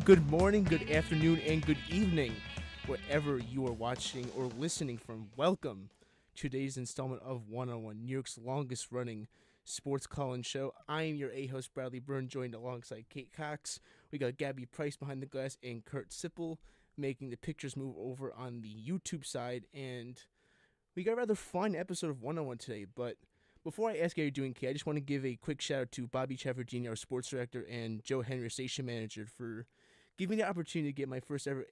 Good morning, good afternoon, and good evening, wherever you are watching or listening from. Welcome to today's installment of 101, New York's longest running sports call-in show. I am your A-host, Bradley Birne, joined alongside Kate Cox. We got Gabby Price behind the glass and Kurt Sipple making the pictures move over on the YouTube side. And we got a rather fun episode of 101 today, but before I ask how you're doing, Kate, I just want to give a quick shout out to Bobby Chafford, our sports director, and Joe Henry, our station manager, for giving me the opportunity to get my first ever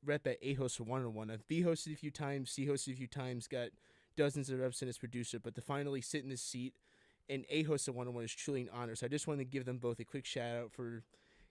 rep at A-host for 101. I've B-hosted a few times, C-hosted a few times, got dozens of reps in as producer, but to finally sit in this seat and A-host at 101 is truly an honor. So I just wanted to give them both a quick shout out for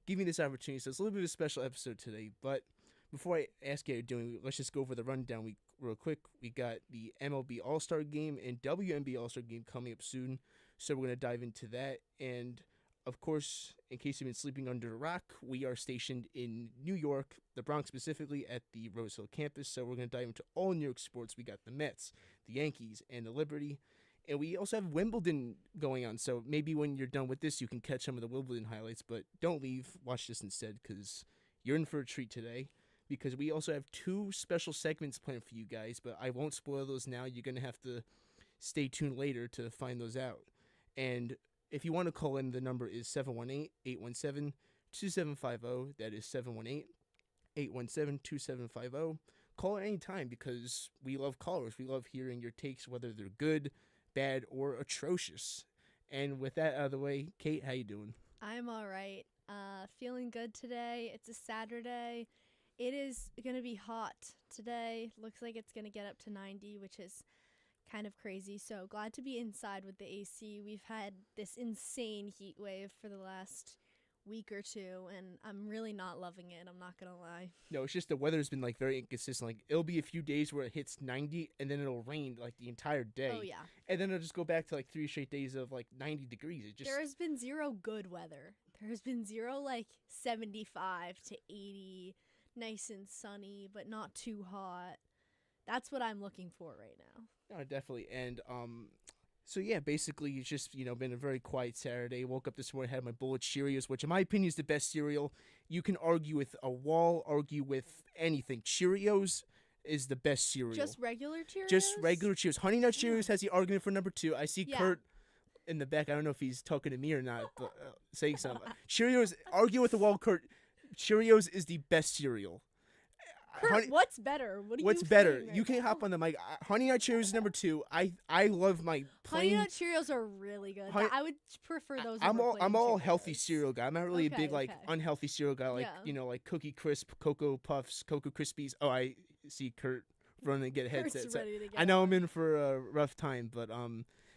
giving me this opportunity. So it's a little bit of a special episode today, but before I ask you how you're doing, let's just go over the rundown real quick. We got the MLB All-Star game and WNBA All-Star game coming up soon, so we're going to dive into that. And of course, in case you've been sleeping under a rock, we are stationed in New York, the Bronx specifically, at the Rose Hill campus. So we're going to dive into all New York sports. We got the Mets, the Yankees, and the Liberty. And we also have Wimbledon going on. So maybe when you're done with this, you can catch some of the Wimbledon highlights. But don't leave. Watch this instead, because you're in for a treat today. Because we also have two special segments planned for you guys. But I won't spoil those now. You're going to have to stay tuned later to find those out. And if you want to call in, the number is 718-817-2750. That is 718-817-2750. Call at any time because we love callers. We love hearing your takes, whether they're good, bad, or atrocious. And with that out of the way, Kate, how you doing? I'm all right. Feeling good today. It's a Saturday. It is going to be hot today. Looks like it's going to get up to 90, which is kind of crazy. So glad to be inside with the AC. We've had this insane heat wave for the last week or two, and I'm really not loving it. I'm not going to lie. No, it's just the weather's been very inconsistent. It'll be a few days where it hits 90, and then it'll rain the entire day. Oh, yeah. And then it'll just go back to 3 straight days of 90 degrees. There has been zero good weather. There has been zero 75 to 80, nice and sunny, but not too hot. That's what I'm looking for right now. No, definitely. And so yeah, basically it's just been a very quiet Saturday. Woke up this morning, had my bowl of Cheerios, which in my opinion is the best cereal. You can argue with a wall, argue with anything. Cheerios is the best cereal. Just regular Cheerios? Just regular Cheerios. Honey Nut Cheerios has the argument for number 2. I see Kurt in the back. I don't know if he's talking to me or not, but saying something. Cheerios, argue with the wall, Kurt. Cheerios is the best cereal. Kurt, what's better? What's better? You can hop on the mic. Honey Nut Cheerios is number 2. I love my plain. Honey Nut Cheerios are really good. I would prefer those. I'm all Cheerios. healthy cereal guy. I'm not really a big unhealthy cereal guy. Like Cookie Crisp, Cocoa Puffs, Cocoa Krispies. Oh, I see Kurt running to get a headset. I know I'm in for a rough time, but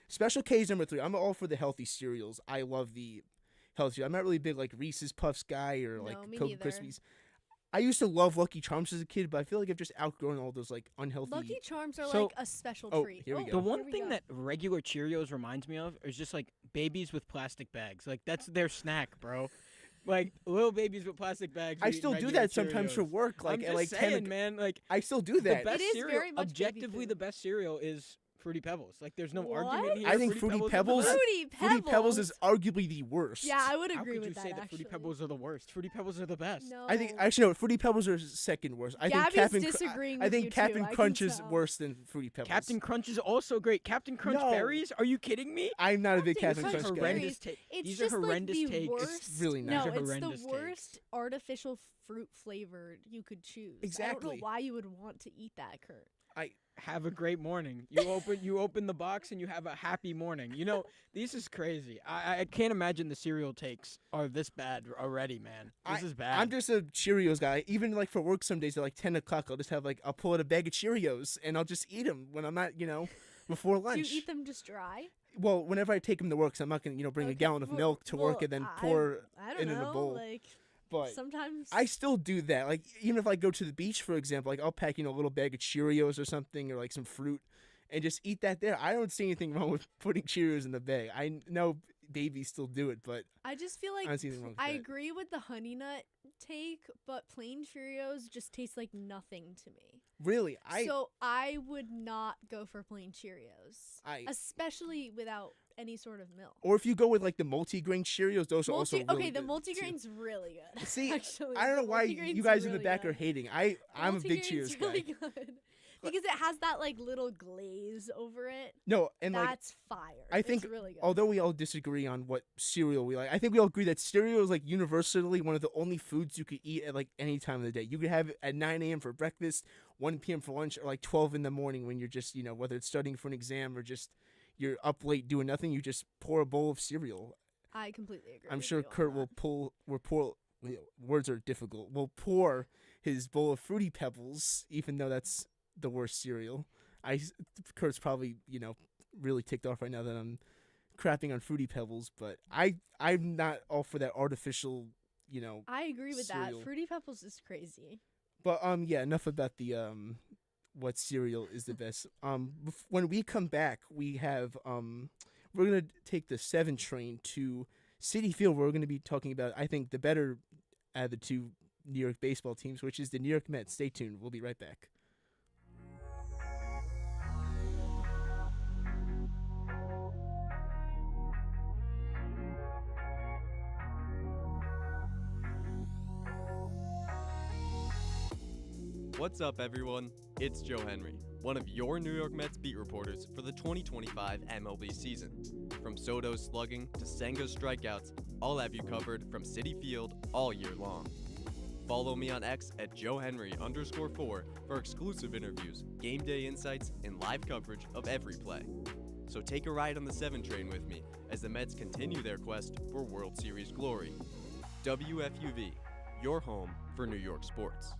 Special K is number 3. I'm all for the healthy cereals. I love the healthy. I'm not really big Reese's Puffs guy or Cocoa Krispies. I used to love Lucky Charms as a kid, but I feel like I've just outgrown all those unhealthy. Lucky Charms are a special treat. Here we go. The one thing that regular Cheerios reminds me of is just babies with plastic bags. That's their snack, bro. Little babies with plastic bags. I still do that sometimes for work. I'm just saying, man. I still do that. The best it is cereal, very much objectively, the best cereal is Fruity Pebbles. There's no argument here. I think Fruity Pebbles is arguably the worst. Yeah, I would agree with that. How could you say that Fruity Pebbles are the worst? Fruity Pebbles are the best. No. I think no. Fruity Pebbles are second worst. Gabby's disagreeing with you, too. Captain Crunch is worse than Fruity Pebbles. Captain Crunch is also great. Captain Crunch berries? Are you kidding me? I'm not a big Captain Crunch guy. Horrendous take. These are horrendous takes. It's really not. No, it's the worst artificial fruit flavor you could choose. Exactly. I don't know why you would want to eat that, Kurt. Have a great morning. You open the box and you have a happy morning. This is crazy. I can't imagine the cereal takes are this bad already, man. This is bad. I'm just a Cheerios guy. Even for work some days at 10 o'clock, I'll just have I'll pull out a bag of Cheerios and I'll just eat them when I'm not, before lunch. Do you eat them just dry? Well, whenever I take them to work, so I'm not going to, bring a gallon of milk to work and then pour it in a bowl. But sometimes I still do that. Even if I go to the beach, for example, I'll pack, a little bag of Cheerios or something or some fruit and just eat that there. I don't see anything wrong with putting Cheerios in the bag. I know babies still do it, but I just feel I don't see anything wrong with that. agree with the Honey Nut take, but plain Cheerios just taste like nothing to me. Really? So I would not go for plain Cheerios. Especially without any sort of milk. Or if you go with like the multi-grain Cheerios, those are also really Okay, the good, multigrain's really good. See, actually, I don't know the why multigrain's you guys in really the back good. are hating. I'm a big Cheerios really guy. good. Because it has that like little glaze over it. No, and like That's fire. I think it's really good. although we all disagree on what cereal we like, I think we all agree that cereal is like universally one of the only foods you could eat at like any time of the day. You could have it at 9 a.m. for breakfast, 1 p.m. for lunch, or like 12 in the morning when you're just, whether it's studying for an exam or just you're up late doing nothing, you just pour a bowl of cereal. I completely agree. I'm with sure you on Kurt that. words are difficult, will pour his bowl of Fruity Pebbles, even though that's the worst cereal. Kurt's probably, really ticked off right now that I'm crapping on Fruity Pebbles, but I'm not all for that artificial, I agree with cereal. that. Fruity Pebbles is crazy. But yeah, enough about the what cereal is the best. When we come back, we have we're gonna take the 7 train to Citi Field. Where we're gonna be talking about, I think, the better out of the two New York baseball teams, which is the New York Mets. Stay tuned. We'll be right back. What's up, everyone? It's Joe Henry, one of your New York Mets beat reporters for the 2025 MLB season. From Soto's slugging to Senga's strikeouts, I'll have you covered from Citi Field all year long. Follow me on X at JoeHenry_4 for exclusive interviews, game day insights, and live coverage of every play. So take a ride on the 7 train with me as the Mets continue their quest for World Series glory. WFUV, your home for New York sports.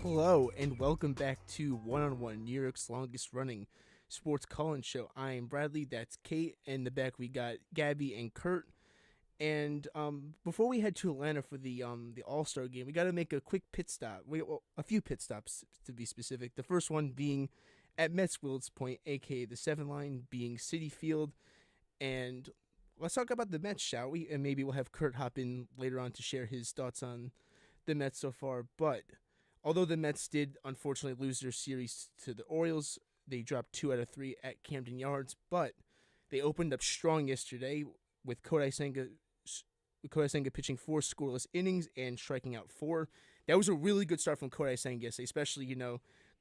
Hello and welcome back to One-on-One, New York's longest running sports call-in show. I am Bradley, that's Kate, and in the back we got Gabby and Kurt. And before we head to Atlanta for the All-Star game, we got to make a quick pit stop. A few pit stops to be specific. The first one being at Mets Wills Point, aka the 7 line, being Citi Field. And let's talk about the Mets, shall we? And maybe we'll have Kurt hop in later on to share his thoughts on the Mets so far. But although the Mets did unfortunately lose their series to the Orioles, they dropped 2 out of 3 at Camden Yards. But they opened up strong yesterday with Kodai Senga pitching 4 scoreless innings and striking out 4. That was a really good start from Kodai Senga, especially,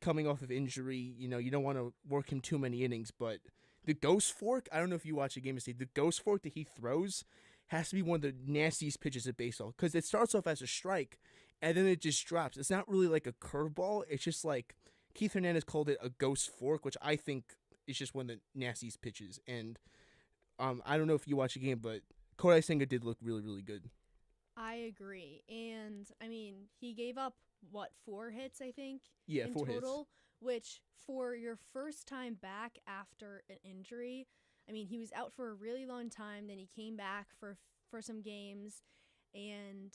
coming off of injury. You know, you don't want to work him too many innings, but the ghost fork, I don't know if you watch a game and see the ghost fork that he throws has to be one of the nastiest pitches of baseball because it starts off as a strike and then it just drops. It's not really like a curveball. It's just like Keith Hernandez called it a ghost fork, which I think is just one of the nastiest pitches. And I don't know if you watch a game, but Kodai Senga did look really, really good. I agree. And, I mean, he gave up, 4 hits, I think? Yeah, in 4 total, hits. which for your first time back after an injury, I mean, he was out for a really long time. Then he came back for some games, and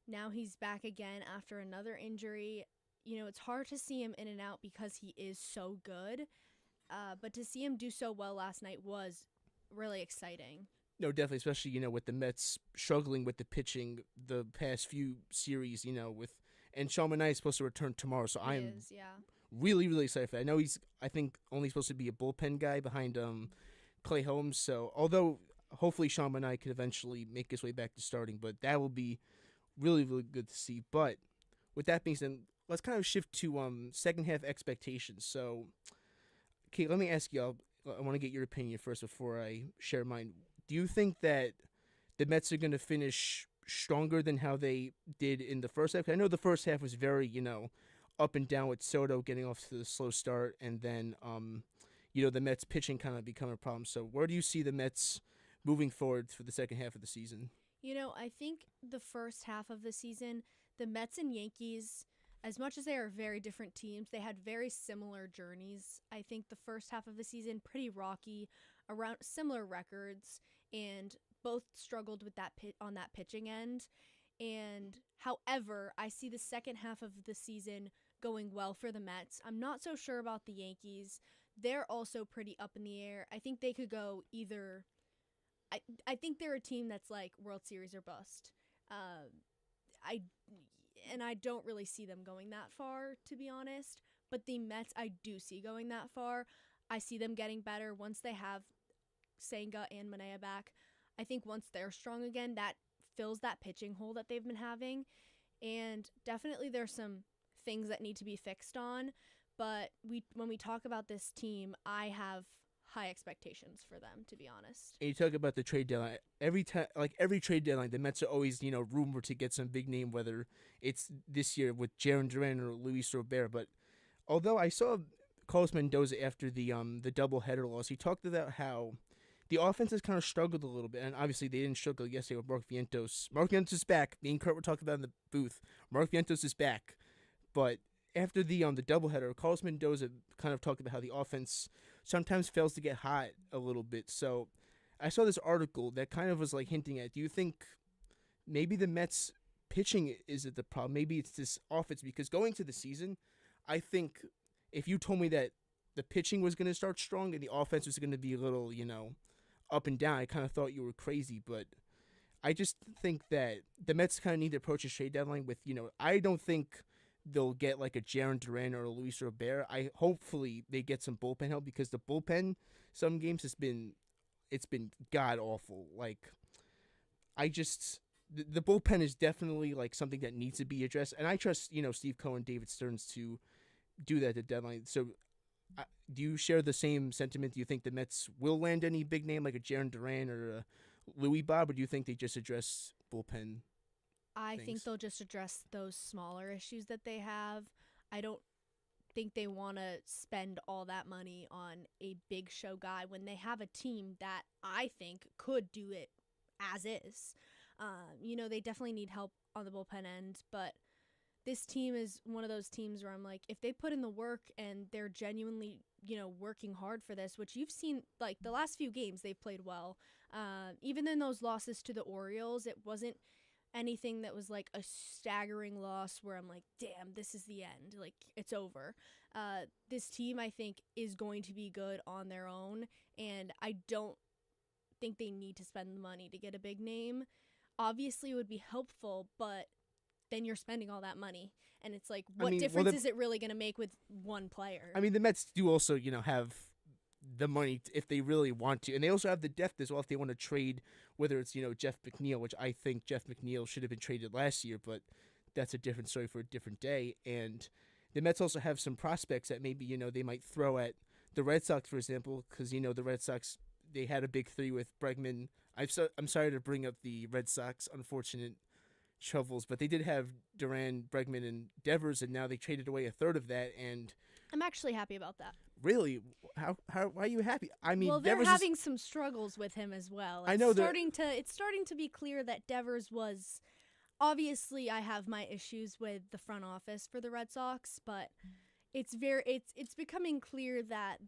now he's back again after another injury. You know, it's hard to see him in and out because he is so good. But to see him do so well last night was really exciting. No, definitely, especially, you know, with the Mets struggling with the pitching the past few series, you know, and Sean Manaea is supposed to return tomorrow, so He I'm is, yeah. really, really excited for that. I know he's, I think, only supposed to be a bullpen guy behind Clay Holmes, so although hopefully Sean Manaea could eventually make his way back to starting, but that will be really, really good to see. But with that being said, let's kind of shift to second half expectations. So, Kate, let me ask you, I want to get your opinion first before I share mine. Do you think that the Mets are going to finish stronger than how they did in the first half? I know the first half was very, you know, up and down with Soto getting off to the slow start, and then, you know, the Mets pitching kind of become a problem. So where do you see the Mets moving forward for the second half of the season? You know, I think the first half of the season, the Mets and Yankees, as much as they are very different teams, they had very similar journeys. I think the first half of the season, pretty rocky, around similar records, and both struggled with that on that pitching end. And however, I see the second half of the season going well for the Mets. I'm not so sure about the Yankees. They're also pretty up in the air. I think they could go either. I think they're a team that's like World Series or bust. I don't really see them going that far, to be honest. But the Mets, I do see going that far. I see them getting better once they have Senga and Manaea back. I think once they're strong again, that fills that pitching hole that they've been having. And definitely there's some things that need to be fixed on. But when we talk about this team, I have high expectations for them, to be honest. And you talk about the trade deadline. Every trade deadline, the Mets are always, you know, rumored to get some big name, whether it's this year with Jarren Duran or Luis Robert. But although I saw Carlos Mendoza after the doubleheader loss, he talked about how the offense has kind of struggled a little bit, and obviously they didn't struggle yesterday with Mark Vientos. Mark Vientos is back. Me and Kurt were talking about in the booth. Mark Vientos is back, but after the doubleheader, Carlos Mendoza kind of talked about how the offense sometimes fails to get hot a little bit. So I saw this article that kind of was like hinting at, do you think maybe the Mets pitching is the problem? Maybe it's this offense, because going to the season, I think if you told me that the pitching was going to start strong and the offense was going to be a little, you know, up and down, I kind of thought you were crazy. But I just think that the Mets kind of need to approach the trade deadline with, you know, I don't think they'll get like a Jarren Duran or a Luis Robert. Hopefully they get some bullpen help, because the bullpen some games it's been god awful. Like the bullpen is definitely like something that needs to be addressed, and I trust, you know, Steve Cohen, David Stearns to do that at the deadline. So do you share the same sentiment? Do you think the Mets will land any big name like a Jarren Duran or a Louis Bob, or do you think they just address bullpen? I things? think they'll just address those smaller issues that they have. I don't think they want to spend all that money on a big show guy when they have a team that I think could do it as is. You know, they definitely need help on the bullpen end, but this team is one of those teams where I'm like, if they put in the work and they're genuinely, you know, working hard for this, which you've seen, like, the last few games they've played well. Even in those losses to the Orioles, it wasn't anything that was, like, a staggering loss where I'm like, damn, this is the end. Like, it's over. This team, I think, is going to be good on their own, and I don't think they need to spend the money to get a big name. Obviously, it would be helpful, but then you're spending all that money, and it's like, what difference is it really going to make with one player? I mean, the Mets do also, you know, have the money if they really want to, and they also have the depth as well if they want to trade, whether it's, you know, Jeff McNeil, which I think Jeff McNeil should have been traded last year, but that's a different story for a different day. And the Mets also have some prospects that maybe, they might throw at the Red Sox, for example, because, the Red Sox, they had a big three with Bregman. I'm sorry to bring up the Red Sox unfortunate troubles, but they did have Duran, Bregman, and Devers, and now they traded away a third of that. And I'm actually happy about that. really, why are you happy? I mean, Well, they're Devers having some struggles with him as well. I know it's starting to be clear that Devers was. Obviously, I have my issues with the front office for the Red Sox, but it's becoming clear that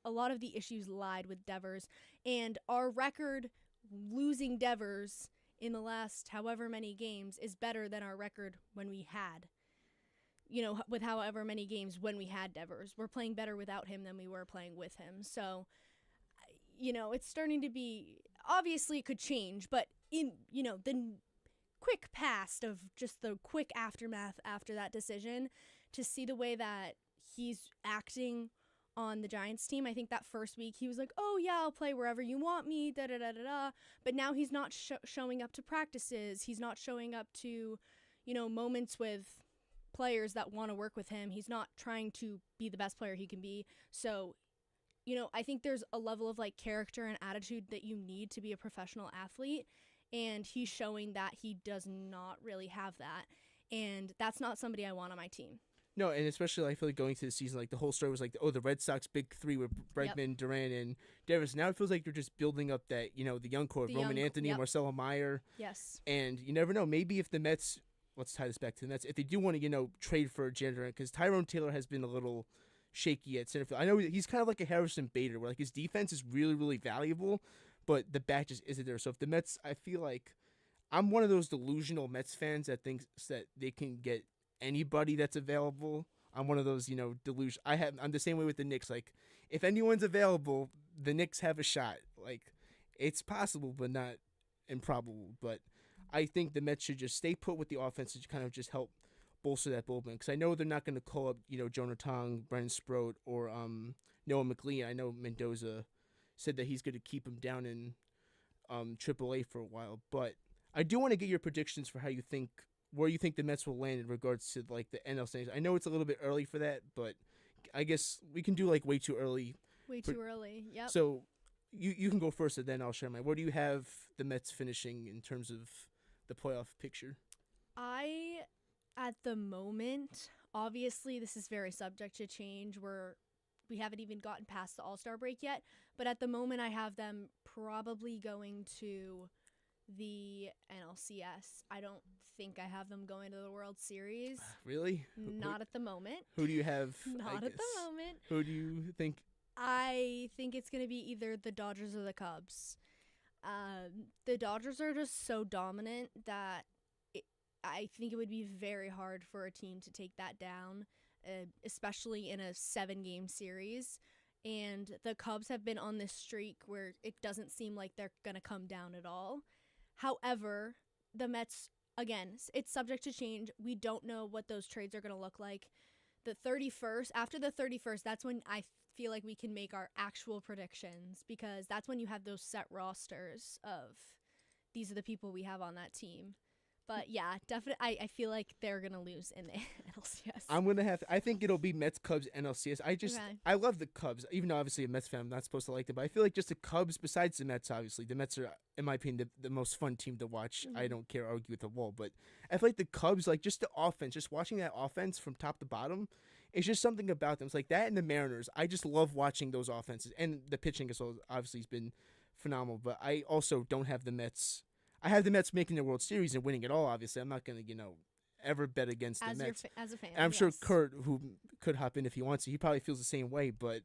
a lot of the issues lied with Devers, and our record losing Devers in the last however many games is better than our record when we had, with however many games when we had Devers. We're playing better without him than we were playing with him. So, it's starting to be, obviously it could change, but in, the quick past of just the quick aftermath after that decision, to see the way that he's acting on the Giants team. I think that first week he was like, oh yeah, I'll play wherever you want me, da-da-da-da-da. But now he's not showing up to practices. He's not showing up to, moments with players that want to work with him. He's not trying to be the best player he can be. So, I think there's a level of character and attitude that you need to be a professional athlete. And he's showing that he does not really have that. And that's not somebody I want on my team. No, and especially I feel like going to the season, the whole story was the Red Sox big three with Bregman, Duran, and Devers. Now it feels like you're just building up that, the young core, Roman Anthony, Marcelo Meyer. Yes. And you never know. Maybe if the Mets, let's tie this back to the Mets, if they do want to, trade for a janitor, because Tyrone Taylor has been a little shaky at center field. I know he's kind of like a Harrison Bader, where his defense is really, really valuable, but the bat just isn't there. So if the Mets, I feel like I'm one of those delusional Mets fans that thinks that they can get anybody that's available. I'm one of those, delusion. I'm the same way with the Knicks. If anyone's available, the Knicks have a shot. It's possible, but not improbable. But I think the Mets should just stay put with the offense to kind of just help bolster that bullpen. Because I know they're not going to call up, Jonah Tong, Brennan Sproat, or Noah McLean. I know Mendoza said that he's going to keep him down in AAA for a while. But I do want to get your predictions for where you think the Mets will land in regards to the NL Standings. I know it's a little bit early for that, but I guess we can do way too early. Too early. Yep. So you can go first, and then I'll share mine. Where do you have the Mets finishing in terms of the playoff picture? At the moment, obviously this is very subject to change. We haven't even gotten past the All-Star break yet, but at the moment I have them probably going to the NLCS. I don't think I have them going to the World Series. Really? Not at the moment. Who do you have? Not at the moment. Who do you think? I think it's going to be either the Dodgers or the Cubs. The Dodgers are just so dominant that I think it would be very hard for a team to take that down, especially in a 7-game series. And the Cubs have been on this streak where it doesn't seem like they're going to come down at all. However, the Mets, again, it's subject to change. We don't know what those trades are going to look like. After the 31st, that's when I feel like we can make our actual predictions, because that's when you have those set rosters of these are the people we have on that team. But yeah, definitely, I feel like they're going to lose in the NLCS. I think it'll be Mets, Cubs, NLCS. I love the Cubs, even though obviously a Mets fan, I'm not supposed to like them, but I feel like just the Cubs, besides the Mets, obviously, the Mets are, in my opinion, the most fun team to watch. Mm-hmm. I don't care, argue with the wall, but I feel like the Cubs, just the offense, just watching that offense from top to bottom, it's just something about them. It's like that and the Mariners. I just love watching those offenses, and the pitching as well, obviously, has been phenomenal, but I also don't have the Mets. I have the Mets making the World Series and winning it all, obviously. I'm not going to, ever bet against the Mets. As a fan, and I'm sure yes. Kurt, who could hop in if he wants to, he probably feels the same way. But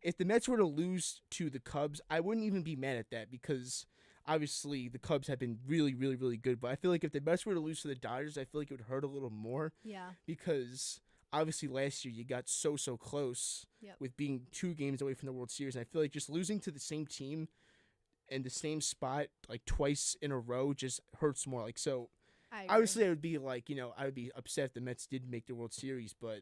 if the Mets were to lose to the Cubs, I wouldn't even be mad at that, because obviously the Cubs have been really, really, really good. But I feel like if the Mets were to lose to the Dodgers, I feel like it would hurt a little more. Yeah. Because obviously last year you got so close with being 2 games away from the World Series. And I feel like just losing to the same team in the same spot twice in a row just hurts more. So obviously I would be I would be upset if the Mets did make the World Series, but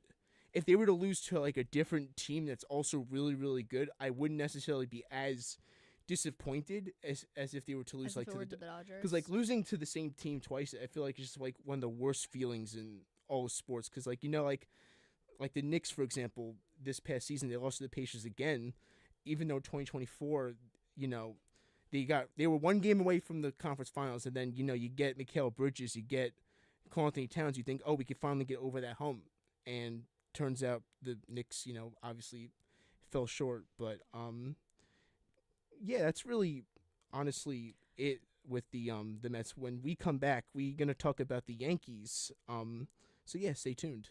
if they were to lose to a different team that's also really, really good, I wouldn't necessarily be as disappointed as if they were to lose to the Dodgers. Because Because losing to the same team twice, I feel like it's just one of the worst feelings in all sports because like the Knicks, for example, this past season they lost to the Pacers again, even though 2024, they were one game away from the conference finals, and then you get Mikal Bridges, you get Karl Anthony Towns, you think, oh, we could finally get over that hump, and turns out the Knicks, obviously fell short. But yeah, that's really honestly it with the Mets. When we come back, we're gonna talk about the Yankees. So yeah, stay tuned.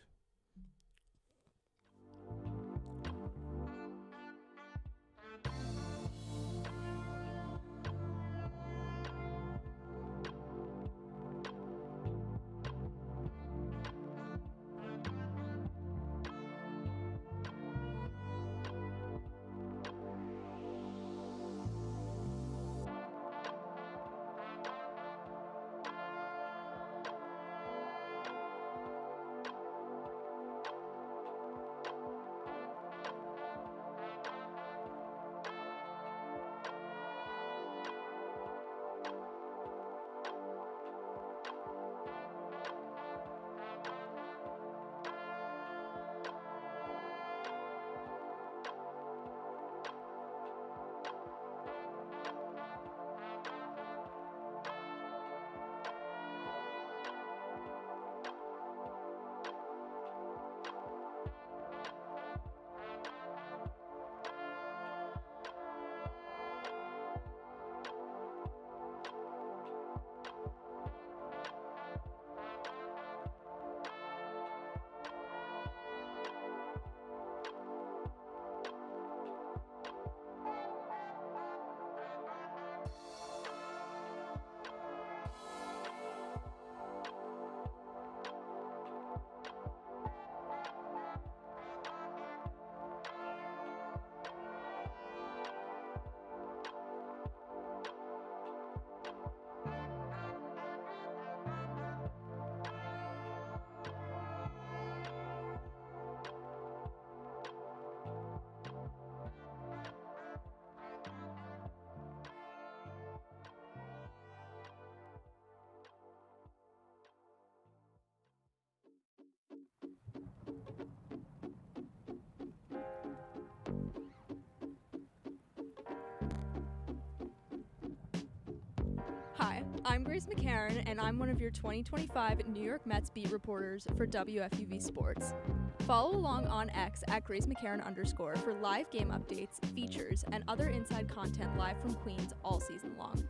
Hi, I'm Grace McCarran, and I'm one of your 2025 New York Mets beat reporters for WFUV Sports. Follow along on X at Grace McCarran _ for live game updates, features, and other inside content live from Queens all season long.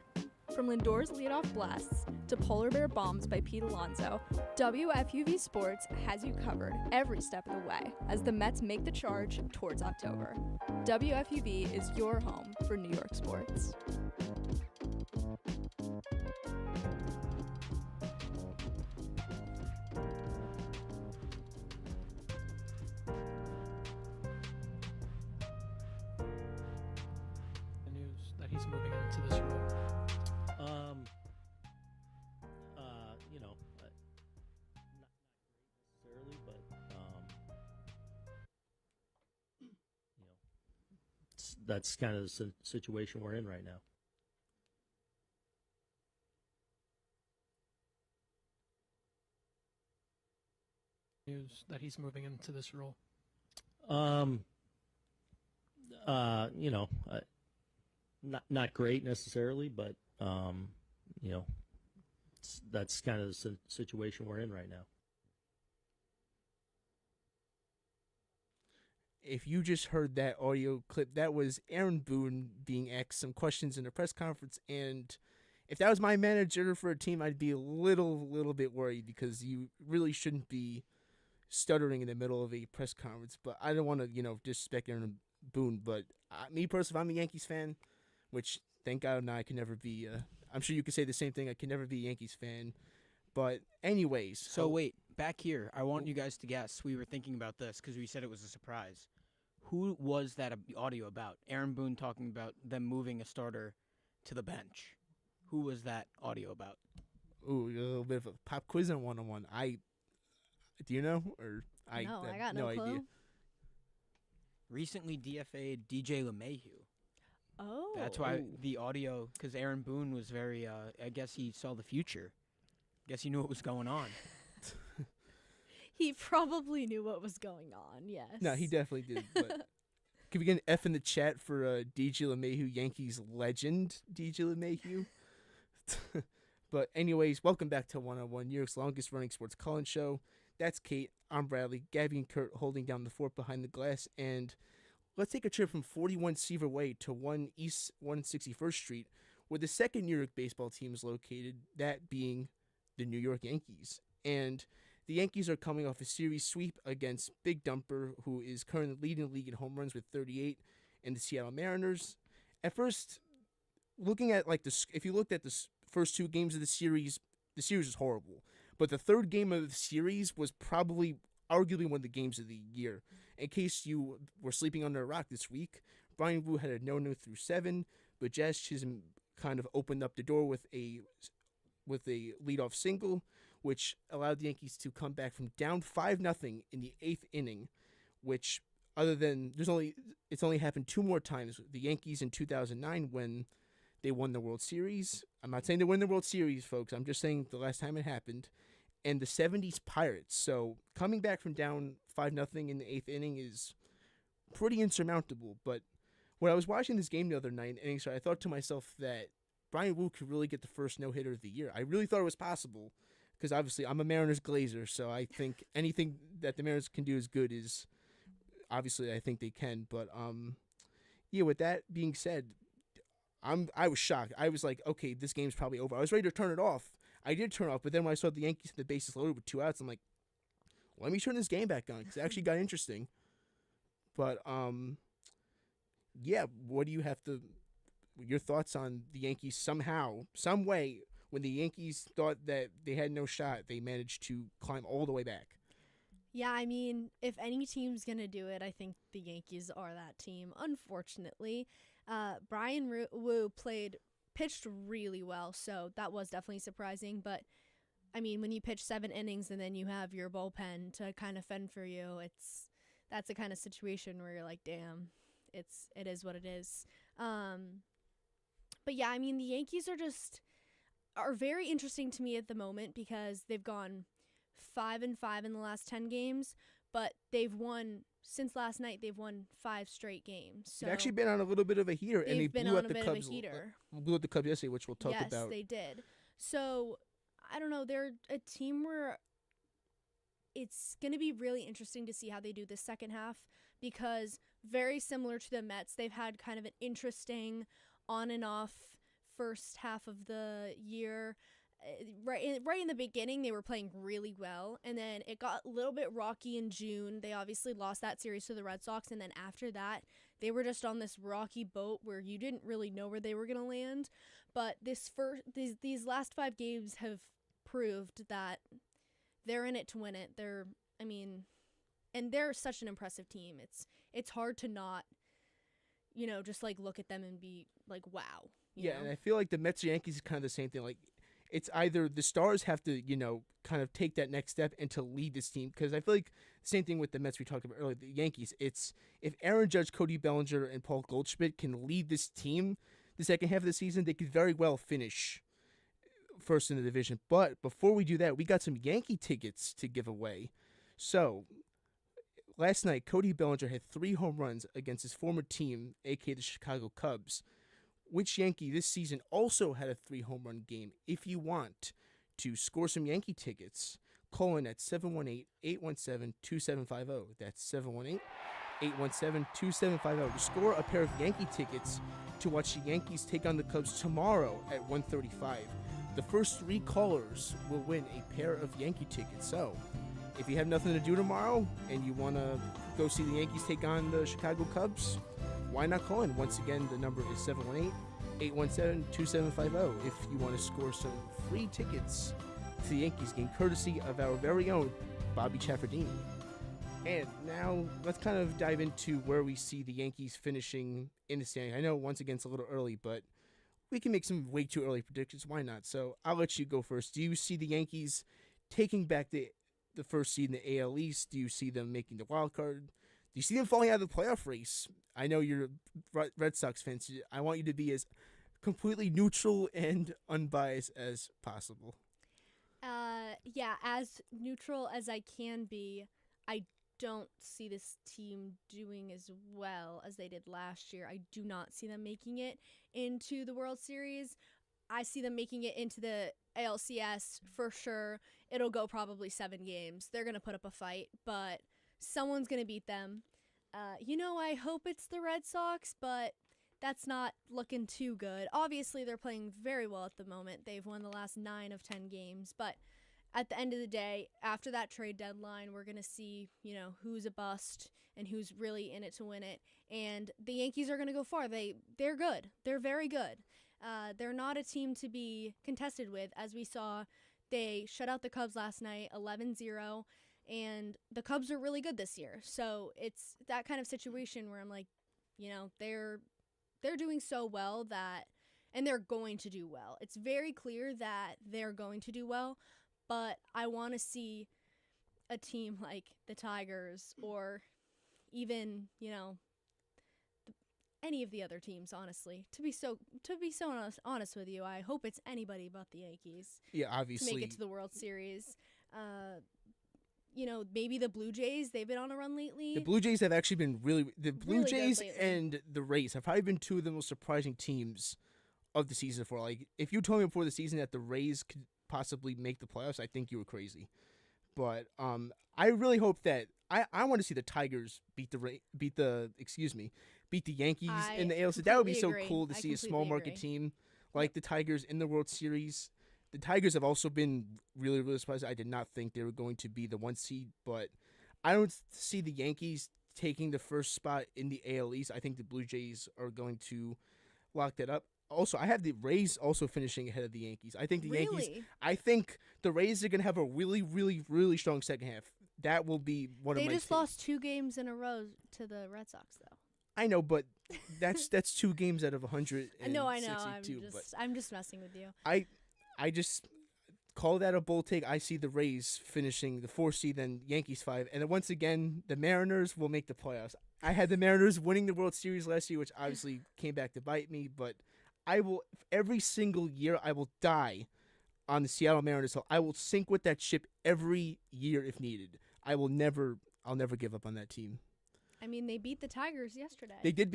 From Lindor's leadoff blasts to polar bear bombs by Pete Alonso, WFUV Sports has you covered every step of the way as the Mets make the charge towards October. WFUV is your home for New York sports. He's moving into this role. Not necessarily, but that's kind of the situation we're in right now. News that he's moving into this role. Not great necessarily, but that's kind of the situation we're in right now. If you just heard that audio clip, that was Aaron Boone being asked some questions in a press conference, and if that was my manager for a team, I'd be a little bit worried because you really shouldn't be stuttering in the middle of a press conference. But I don't want to, disrespect Aaron Boone. But me personally, if I'm a Yankees fan, which thank God now I can never be. I'm sure you could say the same thing. I can never be a Yankees fan. But anyways. So wait, back here, I want you guys to guess. We were thinking about this because we said it was a surprise. Who was that audio about? Aaron Boone talking about them moving a starter to the bench. Who was that audio about? Ooh, a little bit of a pop quiz on 101. Do you know? Or I got no clue. idea. Recently DFA'd DJ LeMahieu. Oh. That's why the audio, because Aaron Boone was very, I guess he saw the future. I guess he knew what was going on. He probably knew what was going on, yes. No, he definitely did. But can we get an F in the chat for DJ LeMahieu, Yankees legend DJ LeMahieu? But anyways, welcome back to 101, New York's longest running sports call-in show. That's Kate, I'm Bradley, Gabby and Kurt holding down the fort behind the glass. And let's take a trip from 41 Seaver Way to 1 East 161st Street, where the second New York baseball team is located, that being the New York Yankees. And the Yankees are coming off a series sweep against Big Dumper, who is currently leading the league in home runs with 38, and the Seattle Mariners. At first, looking at if you looked at the first two games of the series was horrible. But the third game of the series was probably arguably one of the games of the year. In case you were sleeping under a rock this week, Brian Wu had a no-no through 7, but Jazz Chisholm kind of opened up the door with a leadoff single, which allowed the Yankees to come back from down 5-0 in the 8th inning, which it's only happened 2 more times. The Yankees in 2009 when they won the World Series. I'm not saying they won the World Series, folks. I'm just saying the last time it happened. And the 70s Pirates. So coming back from down 5-0 in the 8th inning is pretty insurmountable. But when I was watching this game the other night, I thought to myself that Brian Wu could really get the first no-hitter of the year. I really thought it was possible because obviously I'm a Mariners glazer, so I think anything that the Mariners can do is good. Obviously I think they can. But with that being said, I was shocked. I was like, okay, this game's probably over. I was ready to turn it off. I did turn it off, but then when I saw the Yankees had the bases loaded with 2 outs, I'm like, let me turn this game back on because it actually got interesting. But what do you have your thoughts on the Yankees somehow, some way, when the Yankees thought that they had no shot, they managed to climb all the way back? Yeah, I mean, if any team's going to do it, I think the Yankees are that team, unfortunately. Brian Wu pitched really well, so that was definitely surprising. But, I mean, when you pitch 7 innings and then you have your bullpen to kind of fend for you, that's the kind of situation where you're like, damn, it is what it is. But, yeah, I mean, the Yankees are very interesting to me at the moment because they've gone 5-5 in the last 10 games, but since last night, they've won 5 straight games. So they've actually been on a little bit of a heater, and they blew out the Cubs. Blew out the Cubs yesterday, which we'll talk about. Yes, they did. So I don't know. They're a team where it's going to be really interesting to see how they do this second half because very similar to the Mets, they've had kind of an interesting on and off first half of the year. Right in the beginning, they were playing really well, and then it got a little bit rocky in June. They obviously lost that series to the Red Sox, and then after that, they were just on this rocky boat where you didn't really know where they were going to land. But these last 5 games have proved that they're in it to win it. And they're such an impressive team. It's hard to not, just look at them and be like, wow. You know? And I feel like the Mets and Yankees is kind of the same thing. Like, it's either the Stars have to, kind of take that next step and to lead this team. Because I feel like the same thing with the Mets we talked about earlier, the Yankees. It's if Aaron Judge, Cody Bellinger, and Paul Goldschmidt can lead this team the second half of the season, they could very well finish first in the division. But before we do that, we got some Yankee tickets to give away. So last night, Cody Bellinger had 3 home runs against his former team, a.k.a. the Chicago Cubs. Which Yankee this season also had a 3-home run game? If you want to score some Yankee tickets, call in at 718-817-2750. That's 718-817-2750 to score a pair of Yankee tickets to watch the Yankees take on the Cubs tomorrow at 1:35. The first 3 callers will win a pair of Yankee tickets. So, if you have nothing to do tomorrow and you want to go see the Yankees take on the Chicago Cubs, why not call in? Once again, the number is 718-817-2750 if you want to score some free tickets to the Yankees game, courtesy of our very own Bobby Chaffardini. And now let's kind of dive into where we see the Yankees finishing in the standing. I know once again it's a little early, but we can make some way too early predictions. Why not? So I'll let you go first. Do you see the Yankees taking back the first seed in the AL East? Do you see them making the wild card? Do you see them falling out of the playoff race? I know you're Red Sox fans. I want you to be as completely neutral and unbiased as possible. Yeah, as neutral as I can be, I don't see this team doing as well as they did last year. I do not see them making it into the World Series. I see them making it into the ALCS for sure. It'll go probably 7 games. They're going to put up a fight, but someone's going to beat them. I hope it's the Red Sox, but that's not looking too good. Obviously, they're playing very well at the moment. They've won the last 9 of 10 games, but at the end of the day, after that trade deadline, we're going to see, who's a bust and who's really in it to win it. And the Yankees are going to go far. They're good. They're very good. They're not a team to be contested with. As we saw, they shut out the Cubs last night, 11-0, and the Cubs are really good this year. So it's that kind of situation where I'm like, they're doing so well and they're going to do well. It's very clear that they're going to do well, but I want to see a team like the Tigers or even, any of the other teams, honestly. To be so honest with you, I hope it's anybody but the Yankees. Yeah, obviously. To make it to the World Series. Maybe the Blue Jays, they've been on a run lately. The Blue Jays have actually been the Blue Really good Jays lately. and the Rays have probably been two of the most surprising teams of the season for. Like, if you told me before the season that the Rays could possibly make the playoffs, I think you were crazy. But I really hope that I want to see the Tigers beat the Yankees in the ALCS. That would be so agree. cool to I see a small market agree. team like the Tigers in the World Series. The Tigers have also been really, really surprised. I did not think they were going to be the 1 seed, but I don't see the Yankees taking the first spot in the AL East. I think the Blue Jays are going to lock that up. Also, I have the Rays also finishing ahead of the Yankees. I think I think the Rays are going to have a really, really, really strong second half. That will be one of my. They just lost 2 games in a row to the Red Sox, though. I know, but that's 2 games out of 162. No, I know. But I'm just messing with you. I just call that a bold take. I see the Rays finishing the 4 seed, then Yankees 5, and then once again the Mariners will make the playoffs. I had the Mariners winning the World Series last year, which obviously came back to bite me, but I will every single year I will die on the Seattle Mariners. So I will sink with that ship every year if needed. I'll never give up on that team. I mean, they beat the Tigers yesterday. Give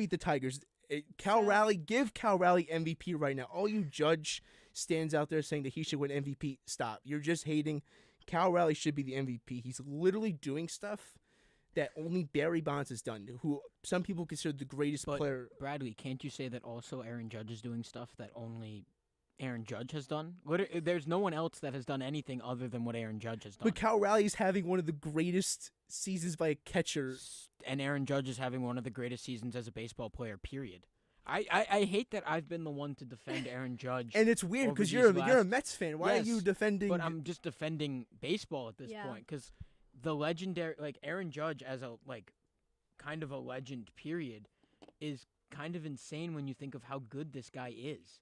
Cal Raleigh MVP right now. All you Judge stands out there saying that he should win MVP. Stop. You're just hating. Cal Raleigh should be the MVP. He's literally doing stuff that only Barry Bonds has done, who some people consider the greatest player. Bradley, can't you say that also Aaron Judge is doing stuff that only Aaron Judge has done? There's no one else that has done anything other than what Aaron Judge has done. But Cal Raleigh is having one of the greatest seasons by a catcher. And Aaron Judge is having one of the greatest seasons as a baseball player, period. I hate that I've been the one to defend Aaron Judge. And it's weird because you're a Mets fan. Why are you defending? But I'm just defending baseball at this point because the legendary, Aaron Judge as a kind of a legend, period, is kind of insane when you think of how good this guy is.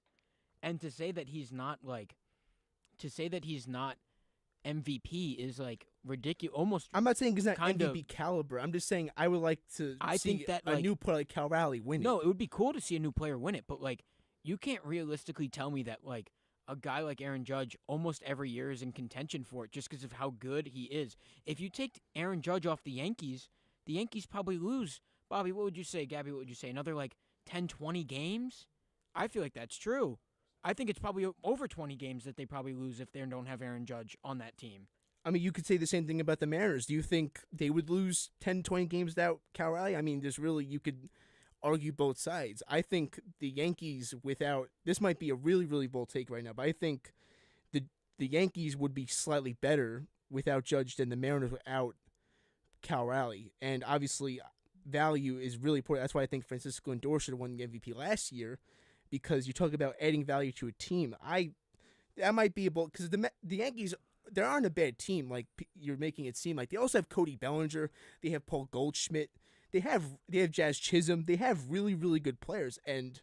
And to say that he's not MVP is ridiculous. Almost. I'm not saying he's not MVP caliber. I'm just saying I would like to see a new player like Cal Raleigh win it. No, it would be cool to see a new player win it, but you can't realistically tell me that a guy like Aaron Judge almost every year is in contention for it just because of how good he is. If you take Aaron Judge off the Yankees probably lose. Bobby, what would you say? Gabby, what would you say? Another 10, 20 games? I feel like that's true. I think it's probably over 20 games that they probably lose if they don't have Aaron Judge on that team. I mean, you could say the same thing about the Mariners. Do you think they would lose 10, 20 games without Cal Raleigh? I mean, you could argue both sides. I think the Yankees this might be a really, really bold take right now, but I think the Yankees would be slightly better without Judge than the Mariners without Cal Raleigh. And obviously, value is really important. That's why I think Francisco Lindor should have won the MVP last year, because you talk about adding value to a team. That might be a bold, because the Yankees, they aren't a bad team like you're making it seem like. They also have Cody Bellinger. They have Paul Goldschmidt. They have Jazz Chisholm. They have really, really good players, and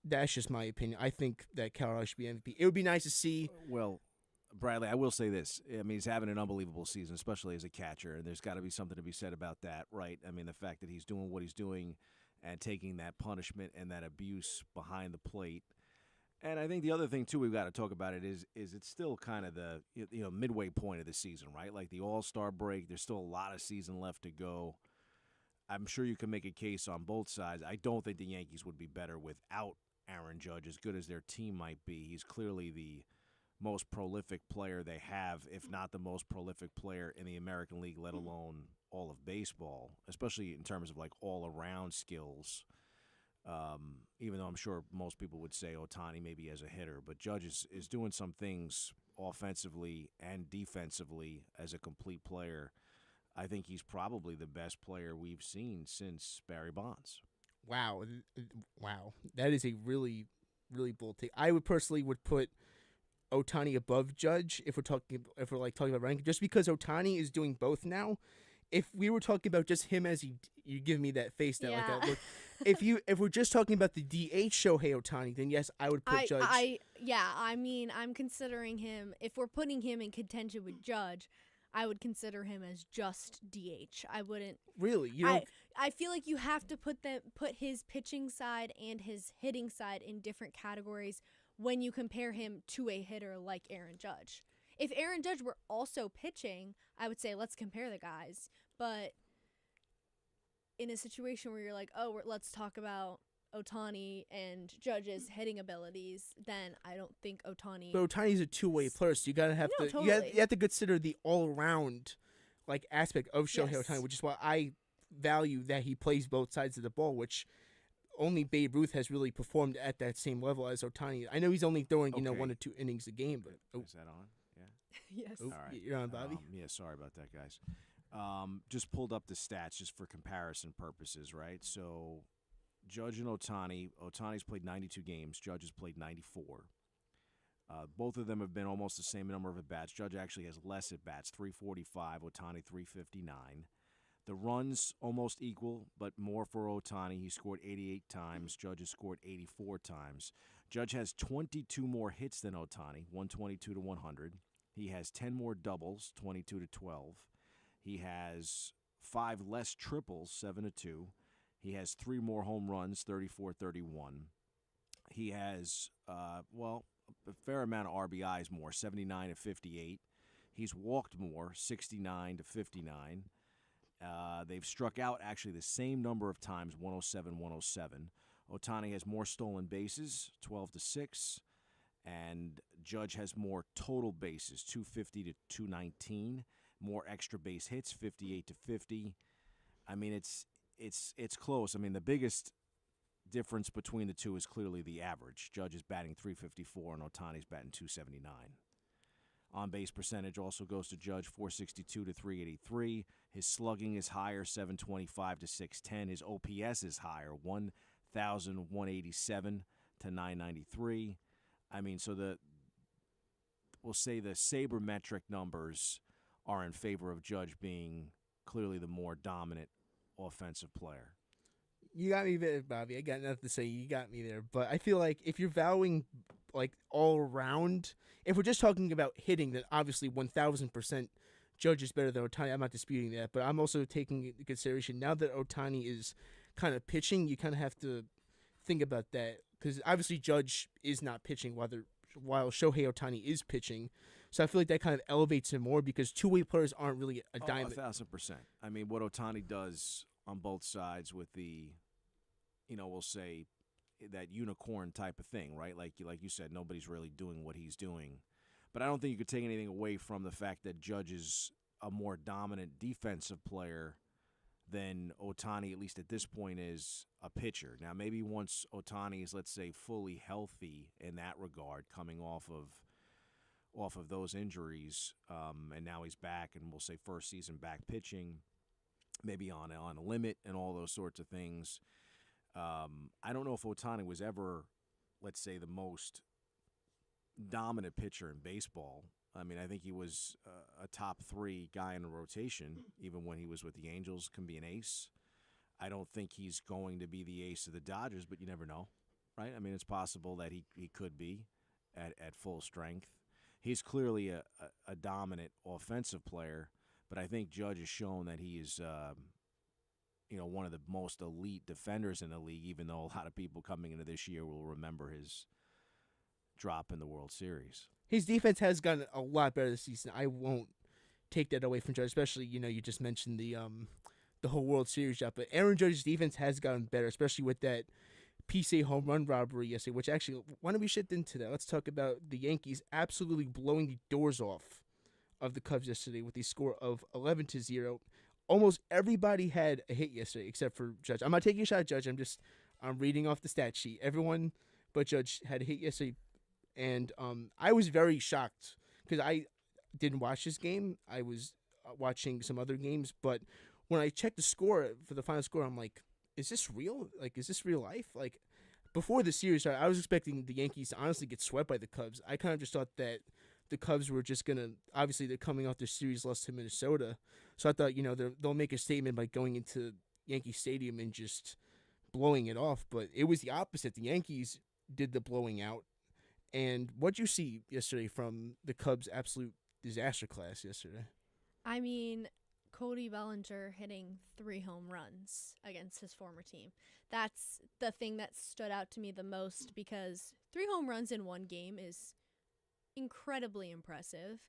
that's just my opinion. I think that Cal Raleigh should be MVP. It would be nice to see. Well, Bradley, I will say this. I mean, he's having an unbelievable season, especially as a catcher, and there's got to be something to be said about that, right? I mean, the fact that he's doing what he's doing and taking that punishment and that abuse behind the plate. And I think the other thing too we've got to talk about it is it's still kind of the midway point of the season, right? Like the All-Star break, there's still a lot of season left to go. I'm sure you can make a case on both sides. I don't think the Yankees would be better without Aaron Judge, as good as their team might be. He's clearly the most prolific player they have, if not the most prolific player in the American League, let alone all of baseball, especially in terms of like all-around skills. Even though I'm sure most people would say Ohtani maybe as a hitter, but Judge is doing some things offensively and defensively as a complete player. I think he's probably the best player we've seen since Barry Bonds. Wow, that is a really, really bold take. I would personally put Ohtani above Judge if we're talking about ranking, just because Ohtani is doing both now. If we were talking about just him as you give me that face that like that look. If we're just talking about the DH Shohei Ohtani, then yes, I would put Judge. I mean, I'm considering him. If we're putting him in contention with Judge, I would consider him as just DH. I wouldn't really. I feel like you have to put his pitching side and his hitting side in different categories when you compare him to a hitter like Aaron Judge. If Aaron Judge were also pitching, I would say let's compare the guys. But in a situation where you're like, let's talk about Ohtani and Judge's hitting abilities, then I don't think Ohtani. But Ohtani's a two-way player, so you gotta have to. Totally. You have to consider the all-around aspect of Shohei Ohtani, which is why I value that he plays both sides of the ball, which only Babe Ruth has really performed at that same level as Ohtani. I know he's only throwing 1 or 2 innings a game, but Is that on? Yes. All right. You're on, Bobby. Yeah, sorry about that, guys. Just pulled up the stats just for comparison purposes, right? So Judge and Ohtani. Ohtani's played 92 games. Judge has played 94. Both of them have been almost the same number of at-bats. Judge actually has less at-bats, 345. Ohtani, 359. The runs almost equal, but more for Ohtani. He scored 88 times. Judge has scored 84 times. Judge has 22 more hits than Ohtani, 122 to 100. He has 10 more doubles, 22 to 12. He has 5 less triples, 7 to 2. He has 3 more home runs, 34-31. He has, a fair amount of RBIs more, 79 to 58. He's walked more, 69 to 59. They've struck out actually the same number of times, 107-107. Ohtani has more stolen bases, 12 to 6. And Judge has more total bases, 250 to 219. More extra base hits, 58 to 50. I mean, it's close. I mean, the biggest difference between the two is clearly the average. Judge is batting 354 and Ohtani's batting 279. On-base percentage also goes to Judge, 462 to 383. His slugging is higher, 725 to 610. His OPS is higher, 1,187 to 993. I mean, so we'll say the sabermetric numbers are in favor of Judge being clearly the more dominant offensive player. You got me there, Bobby. I got nothing to say. You got me there. But I feel like if you're valuing all around, if we're just talking about hitting, then obviously 1,000% Judge is better than Ohtani. I'm not disputing that. But I'm also taking into consideration now that Ohtani is kind of pitching, you kind of have to think about that. Because obviously Judge is not pitching while Shohei Ohtani is pitching. So I feel like that kind of elevates him more because two-way players aren't really a diamond. 1,000%. I mean, what Ohtani does on both sides with the, we'll say that unicorn type of thing, right? Like you said, nobody's really doing what he's doing. But I don't think you could take anything away from the fact that Judge is a more dominant defensive player than Ohtani, at least at this point, is a pitcher. Now, maybe once Ohtani is, let's say, fully healthy in that regard, coming off of those injuries, and now he's back, and we'll say first season back pitching, maybe on a limit and all those sorts of things. I don't know if Ohtani was ever, let's say, the most dominant pitcher in baseball. I mean, I think he was a top 3 guy in the rotation, even when he was with the Angels, can be an ace. I don't think he's going to be the ace of the Dodgers, but you never know, right? I mean, it's possible that he could be at full strength. He's clearly a dominant offensive player, but I think Judge has shown that he is, one of the most elite defenders in the league, even though a lot of people coming into this year will remember his drop in the World Series. His defense has gotten a lot better this season. I won't take that away from Judge, especially, you just mentioned the whole World Series job. But Aaron Judge's defense has gotten better, especially with that PCA home run robbery yesterday, which actually, why don't we shift into that? Let's talk about the Yankees absolutely blowing the doors off of the Cubs yesterday with a score of 11-0. Almost everybody had a hit yesterday except for Judge. I'm not taking a shot at Judge. I'm reading off the stat sheet. Everyone but Judge had a hit yesterday. And I was very shocked because I didn't watch this game. I was watching some other games. But when I checked the score for the final score, I'm like, is this real? Like, is this real life? Like, before the series started, I was expecting the Yankees to honestly get swept by the Cubs. I kind of just thought that the Cubs were just going to, obviously, they're coming off their series loss to Minnesota. So I thought, they'll make a statement by going into Yankee Stadium and just blowing it off. But it was the opposite. The Yankees did the blowing out. And what'd you see yesterday from the Cubs' absolute disaster class yesterday? I mean, Cody Bellinger hitting 3 home runs against his former team. That's the thing that stood out to me the most because 3 home runs in one game is incredibly impressive.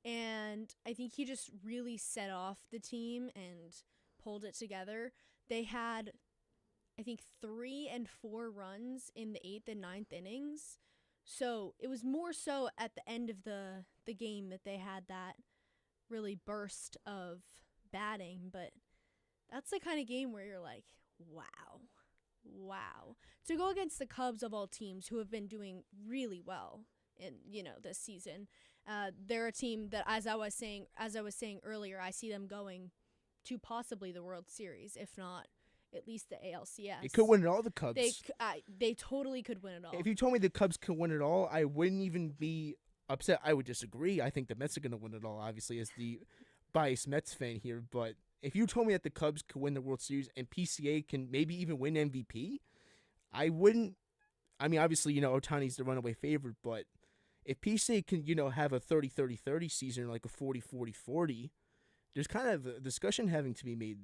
And I think he just really set off the team and pulled it together. They had, I think, 3 and 4 runs in the 8th and 9th innings. So it was more so at the end of the game that they had that really burst of batting. But that's the kind of game where you're like, wow. To go against the Cubs of all teams who have been doing really well in, this season. They're a team that, as I was saying earlier, I see them going to possibly the World Series, if not at least the ALCS. They could win it all, the Cubs. They totally could win it all. If you told me the Cubs could win it all, I wouldn't even be upset. I would disagree. I think the Mets are going to win it all, obviously, as the biased Mets fan here. But if you told me that the Cubs could win the World Series and PCA can maybe even win MVP, I wouldn't. I mean, obviously, Ohtani's the runaway favorite, but if PCA can, have a 30-30-30 season, like a 40-40-40, there's kind of a discussion having to be made,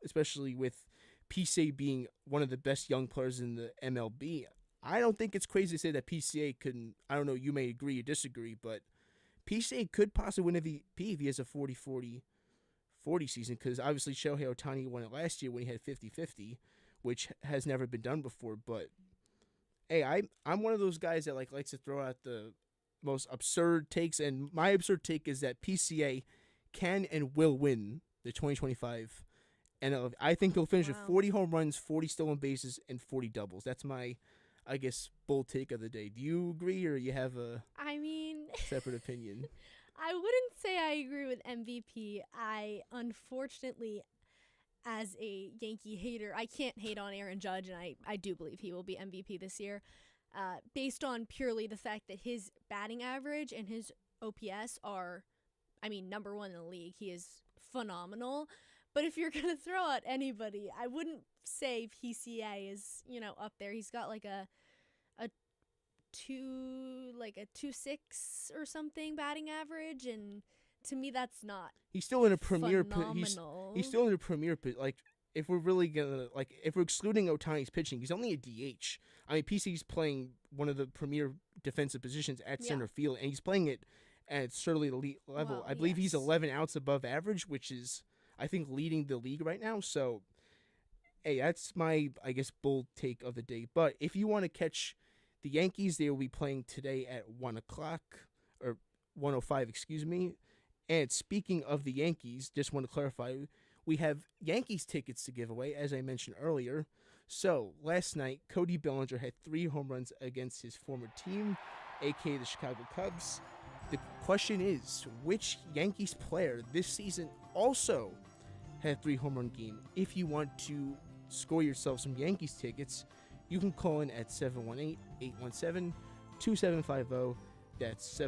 especially with PCA being one of the best young players in the MLB. I don't think it's crazy to say that PCA can, I don't know, you may agree or disagree, but PCA could possibly win MVP if he has a 40-40-40 season, because obviously Shohei Ohtani won it last year when he had 50-50, which has never been done before. But hey, I'm one of those guys that likes to throw out the most absurd takes, and my absurd take is that PCA can and will win the 2025 NL. I think he'll finish with 40 home runs, 40 stolen bases, and 40 doubles. That's my, I guess, bold take of the day. Do you agree, or you have a separate opinion? I wouldn't say I agree with MVP. I, unfortunately, as a Yankee hater, I can't hate on Aaron Judge, and I do believe he will be MVP this year, based on purely the fact that his batting average and his OPS are, number 1 in the league. He is phenomenal. But if you're going to throw out anybody, I wouldn't say PCA is, up there. He's got like a 2.6 or something batting average, and to me that's not. He's still in a premier. He's still in a premier. Like, if we're really gonna if we're excluding Ohtani's pitching, he's only a DH. PC's playing one of the premier defensive positions at center field, and he's playing it at certainly elite level. Well, I believe he's 11 outs above average, which is, I think, leading the league right now. So, hey, that's my, I guess, bold take of the day. But if you want to catch the Yankees, they will be playing today at 1 o'clock, or 1:05, excuse me. And speaking of the Yankees, just want to clarify, we have Yankees tickets to give away, as I mentioned earlier. So, last night, Cody Bellinger had 3 home runs against his former team, a.k.a. the Chicago Cubs. The question is, which Yankees player this season also had 3 home run game? If you want to score yourself some Yankees tickets, you can call in at 718-817-2750. That's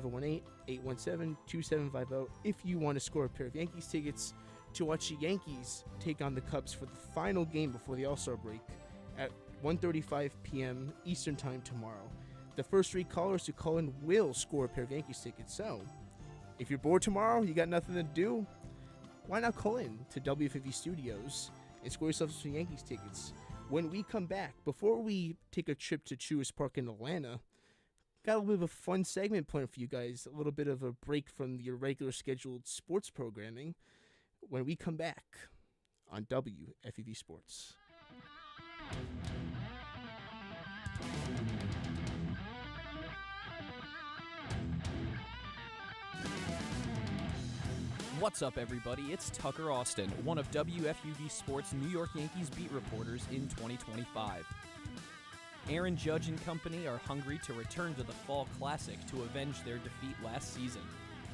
718-817-2750 if you want to score a pair of Yankees tickets to watch the Yankees take on the Cubs for the final game before the All-Star break at 1:35 p.m. Eastern Time tomorrow. The first 3 callers to call in will score a pair of Yankees tickets. So, if you're bored tomorrow, you got nothing to do, why not call in to WFUV Studios and score yourself some Yankees tickets? When we come back, before we take a trip to Truist Park in Atlanta, got a little bit of a fun segment planned for you guys, a little bit of a break from your regular scheduled sports programming when we come back on WFUV Sports. What's up, everybody? It's Tucker Austin, one of WFUV Sports' New York Yankees beat reporters in 2025. Aaron Judge and company are hungry to return to the Fall Classic to avenge their defeat last season.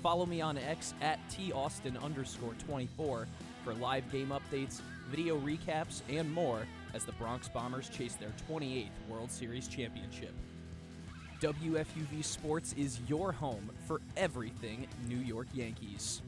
Follow me on X at @Taustin_24 for live game updates, video recaps, and more as the Bronx Bombers chase their 28th World Series championship. WFUV Sports is your home for everything New York Yankees.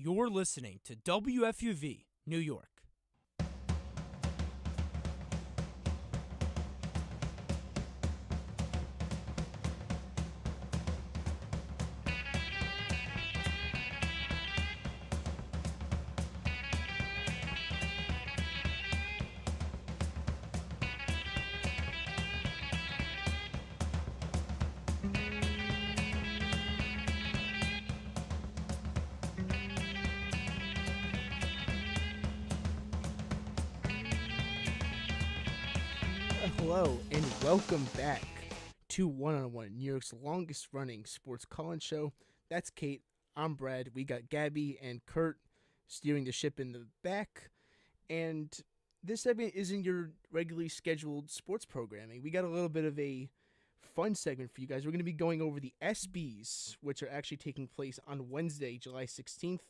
You're listening to WFUV New York. Hello and welcome back to One on One, New York's longest running sports call-in show. That's Kate. I'm Brad. We got Gabby and Kurt steering the ship in the back. And this segment isn't your regularly scheduled sports programming. We got a little bit of a fun segment for you guys. We're going to be going over the SBs, which are actually taking place on Wednesday, July 16th.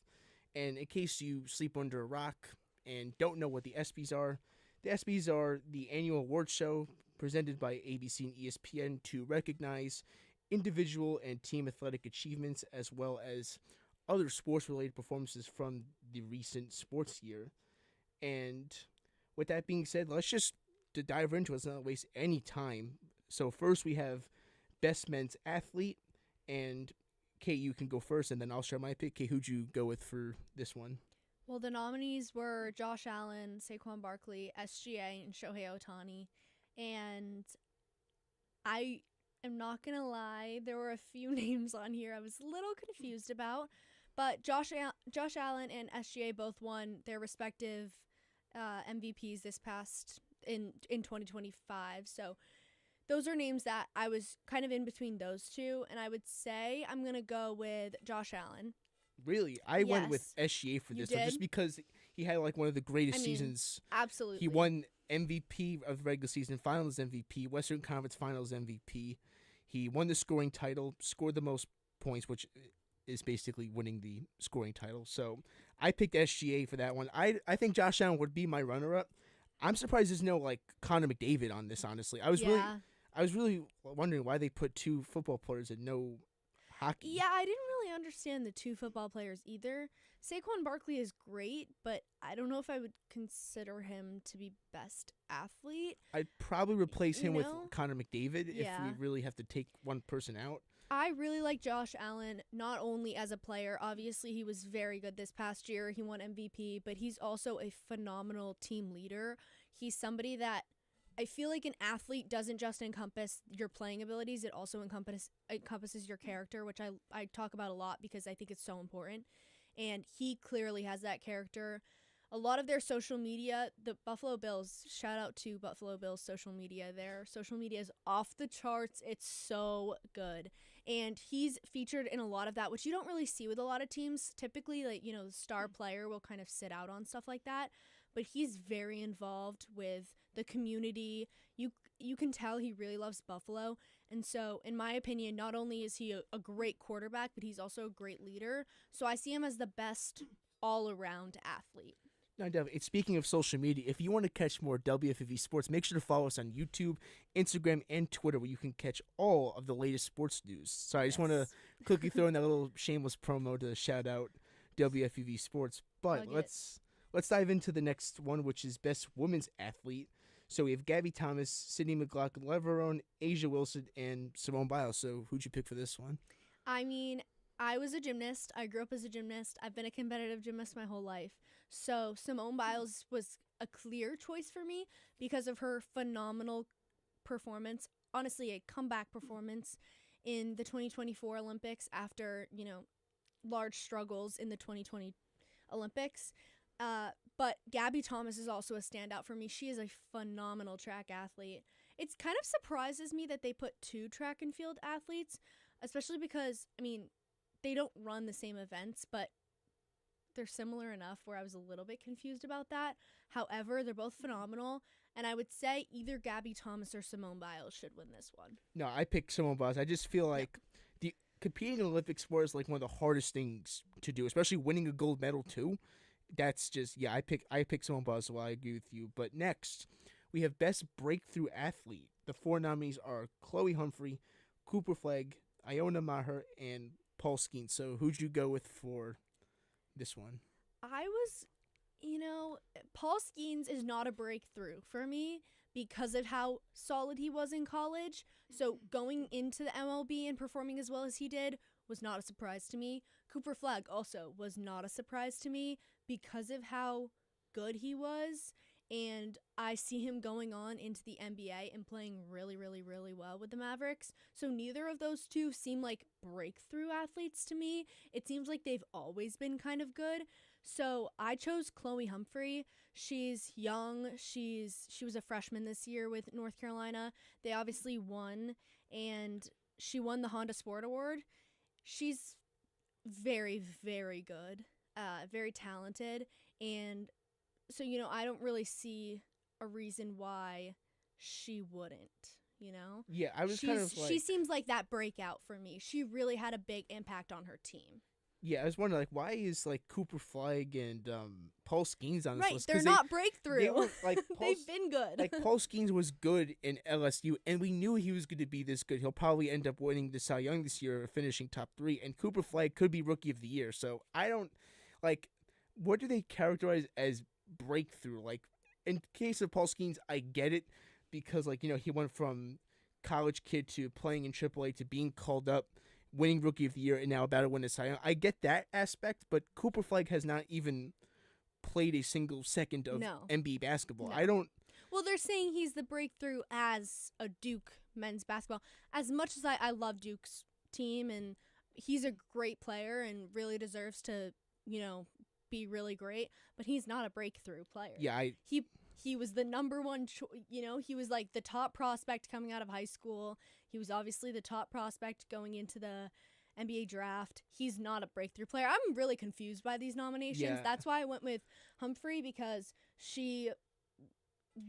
And in case you sleep under a rock and don't know what the SBs are, the ESPYs are the annual award show presented by ABC and ESPN to recognize individual and team athletic achievements as well as other sports-related performances from the recent sports year. And with that being said, let's just dive into it. Let's not waste any time. So first we have Best Men's Athlete, and Kate, you can go first, and then I'll share my pick. Kate, who'd you go with for this one? Well, the nominees were Josh Allen, Saquon Barkley, SGA, and Shohei Ohtani. And I am not going to lie, there were a few names on here I was a little confused about. But Josh Allen and SGA both won their respective MVPs this past in 2025. So those are names that I was kind of in between those two. And I would say I'm going to go with Josh Allen. Really? I went with Yes. SGA for You this one just did? because he had like one of the greatest I mean, seasons. Absolutely. He won MVP of the regular season, Finals MVP, Western Conference Finals MVP. He won the scoring title, scored the most points, which is basically winning the scoring title. So I picked SGA for that one. I think Josh Allen would be my runner-up. I'm surprised there's no like Connor McDavid on this. Honestly, I was really wondering why they put two football players and no hockey. Yeah, I didn't really understand the two football players either. Saquon Barkley is great, but I don't know if I would consider him to be best athlete. I'd probably replace him with know? Connor McDavid if Yeah. we really have to take one person out. I really like Josh Allen, not only as a player. Obviously, he was very good this past year. He won MVP, but he's also a phenomenal team leader. He's somebody that I feel like an athlete doesn't just encompass your playing abilities. It also encompasses your character, which I talk about a lot because I think it's so important. And he clearly has that character. A lot of their social media, the Buffalo Bills, shout out to Buffalo Bills social media. Their social media is off the charts. It's so good. And he's featured in a lot of that, which you don't really see with a lot of teams. Typically, like, you know, the star player will kind of sit out on stuff like that. But he's very involved with the community. You can tell he really loves Buffalo. And so, in my opinion, not only is he a great quarterback, but he's also a great leader. So I see him as the best all-around athlete. No, definitely. Speaking of social media, if you want to catch more WFUV sports, make sure to follow us on YouTube, Instagram, and Twitter, where you can catch all of the latest sports news. So I just want to quickly throw in that little shameless promo to shout out WFUV sports. But let's dive into the next one, which is Best Women's Athlete. So we have Gabby Thomas, Sydney McLaughlin-Leverone, Asia Wilson, and Simone Biles. So who'd you pick for this one? I mean, I was a gymnast. I grew up as a gymnast. I've been a competitive gymnast my whole life. So Simone Biles was a clear choice for me because of her phenomenal performance. Honestly, a comeback performance in the 2024 Olympics after, you know, large struggles in the 2020 Olympics. But Gabby Thomas is also a standout for me. She is a phenomenal track athlete. It's kind of surprises me that they put two track and field athletes, especially because, I mean, they don't run the same events, but they're similar enough where I was a little bit confused about that. However, they're both phenomenal, and I would say either Gabby Thomas or Simone Biles should win this one. No, I picked Simone Biles. I just feel like the competing in Olympic sport is like one of the hardest things to do, especially winning a gold medal too. That's just I pick Simone Biles, so I agree with you. But next, we have Best Breakthrough Athlete. The four nominees are Chloe Humphrey, Cooper Flagg, Iona Maher, and Paul Skeens. So who'd you go with for this one? I was, Paul Skeens is not a breakthrough for me because of how solid he was in college. So going into the MLB and performing as well as he did was not a surprise to me. Cooper Flagg also was not a surprise to me because of how good he was. And I see him going on into the NBA and playing really, really, really well with the Mavericks. So neither of those two seem like breakthrough athletes to me. It seems like they've always been kind of good. So I chose Chloe Humphrey. She's young. She was a freshman this year with North Carolina. They obviously won, and she won the Honda Sport Award. She's very, very good, very talented, and so, I don't really see a reason why she wouldn't, Yeah, I was kind of like... She seems like that breakout for me. She really had a big impact on her team. Yeah, I was wondering, why is, Cooper Flagg and Paul Skeens on this right, list? They're not breakthrough. They were, They've been good. Paul Skeens was good in LSU, and we knew he was going to be this good. He'll probably end up winning the Cy Young this year, finishing top 3, and Cooper Flagg could be Rookie of the Year. So I don't, what do they characterize as breakthrough? In case of Paul Skeens, I get it because he went from college kid to playing in AAA to being called up, winning Rookie of the Year, and now about to win a Cy Young. I get that aspect, but Cooper Flagg has not even played a single second of No. NBA basketball. No. I don't. Well, they're saying he's the breakthrough as a Duke men's basketball. As much as I love Duke's team, and he's a great player and really deserves to, be really great, but he's not a breakthrough player. Yeah, He was the number one, he was like the top prospect coming out of high school. He was obviously the top prospect going into the NBA draft. He's not a breakthrough player. I'm really confused by these nominations. Yeah. That's why I went with Humphrey, because she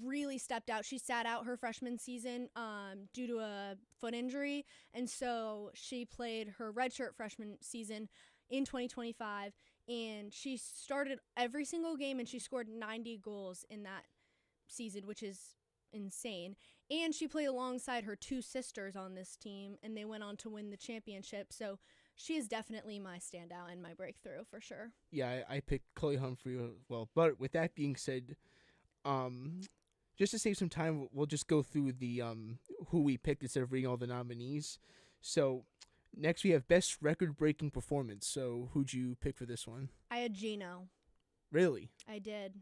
really stepped out. She sat out her freshman season due to a foot injury, and so she played her redshirt freshman season in 2025, and she started every single game, and she scored 90 goals in that season, which is insane. And she played alongside her two sisters on this team, and they went on to win the championship. So she is definitely my standout and my breakthrough for sure. Yeah, I picked Chloe Humphrey as well. But with that being said, just to save some time, we'll just go through the who we picked instead of reading all the nominees. So next we have best record-breaking performance. So who'd you pick for this one? I had Gino. Really? I did.